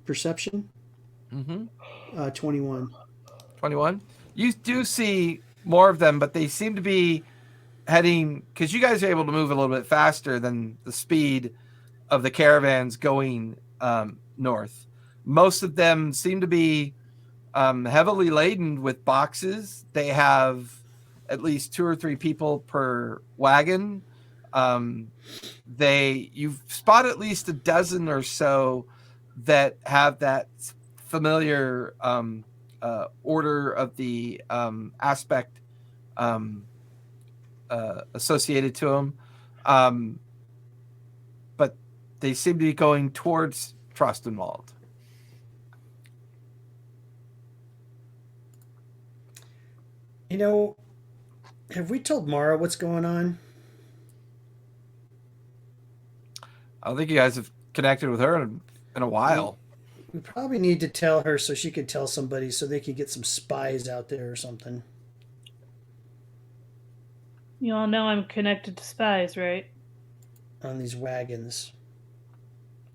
Perception? Mm-hmm. 21. 21. You do see more of them, but they seem to be heading, because you guys are able to move a little bit faster than the speed of the caravans going north. Most of them seem to be heavily laden with boxes. They have at least 2 or 3 people per wagon. You spot at least a dozen or so that have that familiar order of the aspect associated to them, but they seem to be going towards Trostenwald. You know, have we told Mara what's going on? I don't think you guys have connected with her in a while. We probably need to tell her so she could tell somebody so they could get some spies out there or something. You all know I'm connected to spies, right? On these wagons.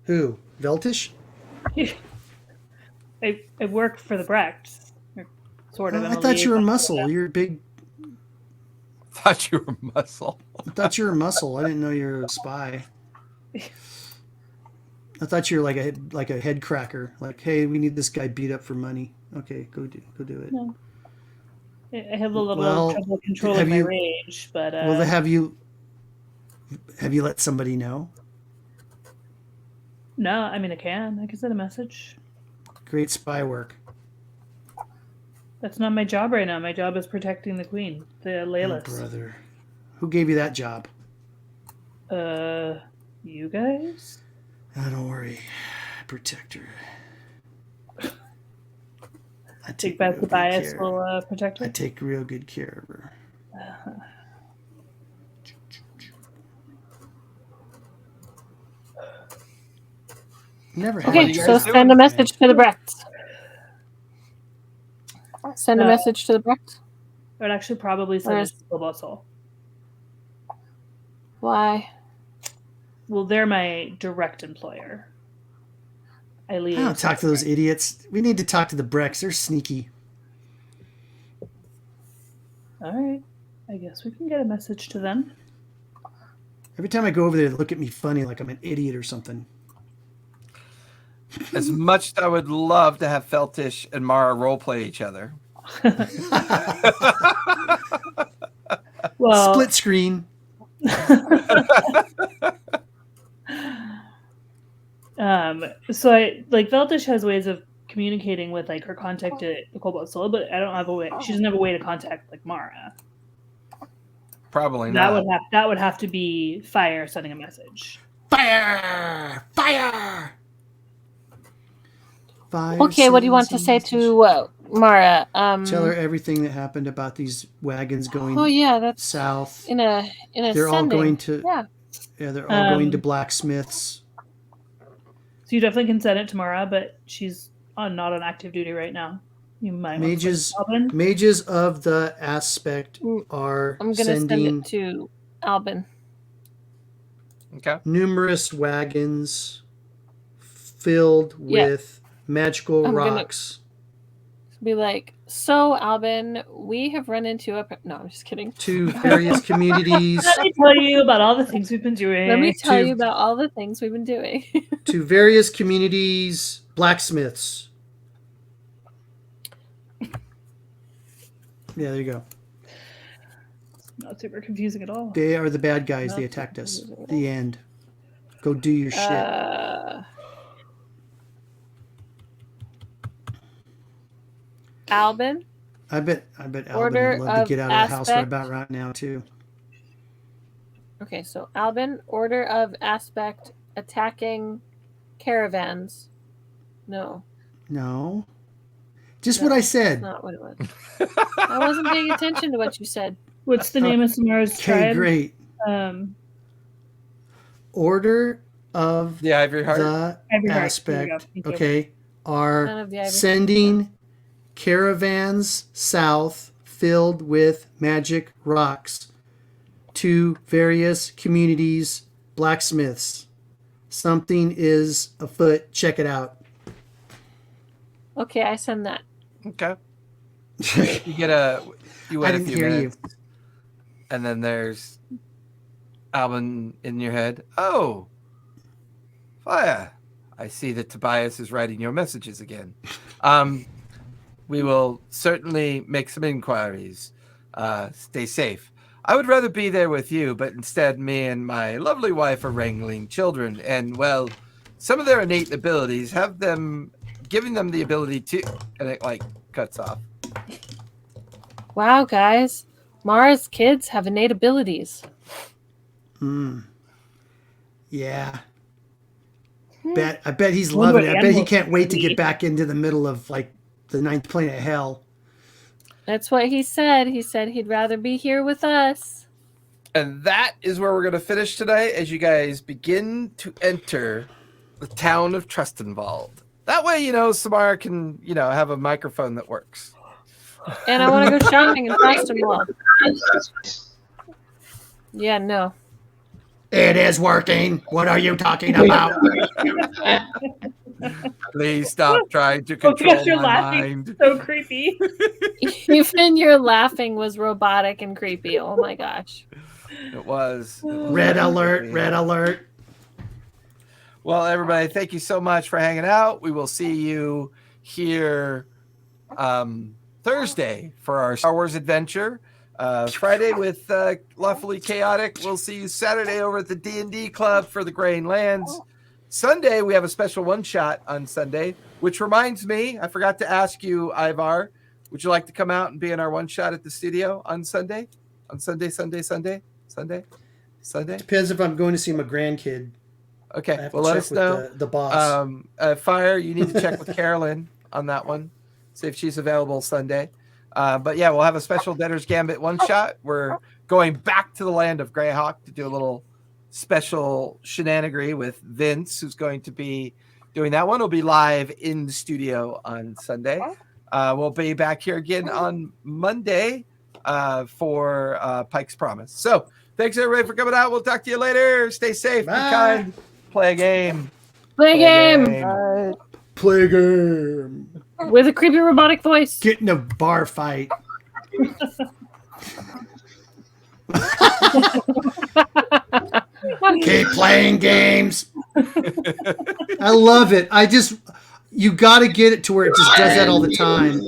Who? Veltish? I work for the Brechts. Sort of. I thought you were muscle. You're big. I thought you were muscle. I thought you were muscle. I didn't know you were a spy. I thought you were like a head cracker. Like, hey, we need this guy beat up for money. Okay, go do it. No. I have a little trouble controlling my rage, but well, have you let somebody know? No, I mean I can send a message. Great spy work. That's not my job right now. My job is protecting the queen, the Laylas. Oh, brother. Who gave you that job? You guys? Oh, don't worry. Protect her. I take back the bias will protect her? I take real good care of her. Never had okay, so send a message to the Brechts. Send a message to the Brechts? I would actually probably send it to Cobalt Soul. Why? Well, they're my direct employer. I don't talk to those idiots. We need to talk to the Brechts. They're sneaky. All right. I guess we can get a message to them. Every time I go over there, they look at me funny like I'm an idiot or something. As much as I would love to have Feltish and Mara roleplay each other. Well, split screen. So Veltish has ways of communicating with like her contact at the Cobalt Soul, but I don't have a way. She doesn't have a way to contact like Mara. Probably not. That would have to be Fire sending a message. Fire! Fire! Fire! Okay, what do you want to say to Mara? Tell her everything that happened about these wagons going. Oh yeah, that's south. In a. They're all going to. Yeah, they're all going to blacksmiths. So you definitely can send it to Mara, but she's not on active duty right now. You might mages of the aspect are I'm gonna send it to Albin. Okay. Numerous wagons filled with magical rocks. Be like, so Albin, we have run into a. No, I'm just kidding. To various communities. Let me tell you about all the things we've been doing. Let me tell you about all the things we've been doing. To various communities, blacksmiths. Yeah, there you go. Not super confusing at all. They are the bad guys. They attacked us. The end. Go do your shit. Albin? I bet Albin would love to get out of the house right about right now too. Okay, so Albin, order of aspect attacking caravans. No. Just what I said. That's not what it was. I wasn't paying attention to what you said. What's the name of Samara's tribe? Okay, great. Order of the Ivory Heart. The Ivory Heart. aspect. Okay, are sending caravans south filled with magic rocks to various communities, blacksmiths. Something is afoot. Check it out. Okay, I send that. Okay. You wait a few minutes. And then there's Albin in your head. Oh, fire. I see that Tobias is writing your messages again. We will certainly make some inquiries. Stay safe. I would rather be there with you, but instead me and my lovely wife are wrangling children. And, well, some of their innate abilities have them, giving them the ability to, and it, cuts off. Wow, guys. Mara's kids have innate abilities. Yeah. I bet he's loving it. I bet he can't wait to get back into the middle of, the ninth plane of hell. That's what he said. He said he'd rather be here with us. And that is where we're going to finish today as you guys begin to enter the town of Trustenwald. That way, Samara can, have a microphone that works. And I want to go shopping in Trustenwald. Yeah, no. It is working. What are you talking about? Please stop trying to control you're my laughing. mind. So creepy. Even your laughing was robotic and creepy. Oh my gosh. It was. Red alert. Red alert. Well, everybody, thank you so much for hanging out. We will see you here Thursday for our Star Wars adventure. Friday with Lawfully Chaotic. We'll see you Saturday over at the D&D Club for the Grain Lands. Sunday, we have a special one-shot on Sunday, which reminds me, I forgot to ask you, Ivar, would you like to come out and be in our one-shot at the studio on Sunday? On Sunday? Depends if I'm going to see my grandkid. Okay, well, let us know. The boss. Fire, you need to check with Carolyn on that one. See if she's available Sunday. But yeah, we'll have a special Debtor's Gambit one-shot. We're going back to the land of Greyhawk to do a little special shenanigery with Vince, who's going to be doing that one. Will be live in the studio on Sunday. We'll be back here again on Monday for Pike's Promise. So thanks everybody for coming out. We'll talk to you later. Stay safe. Bye. Be kind. Play a game. Play a game. Play a game. With a creepy robotic voice. Get in a bar fight. Keep playing games. I love it. You got to get it to where it just does that all the time.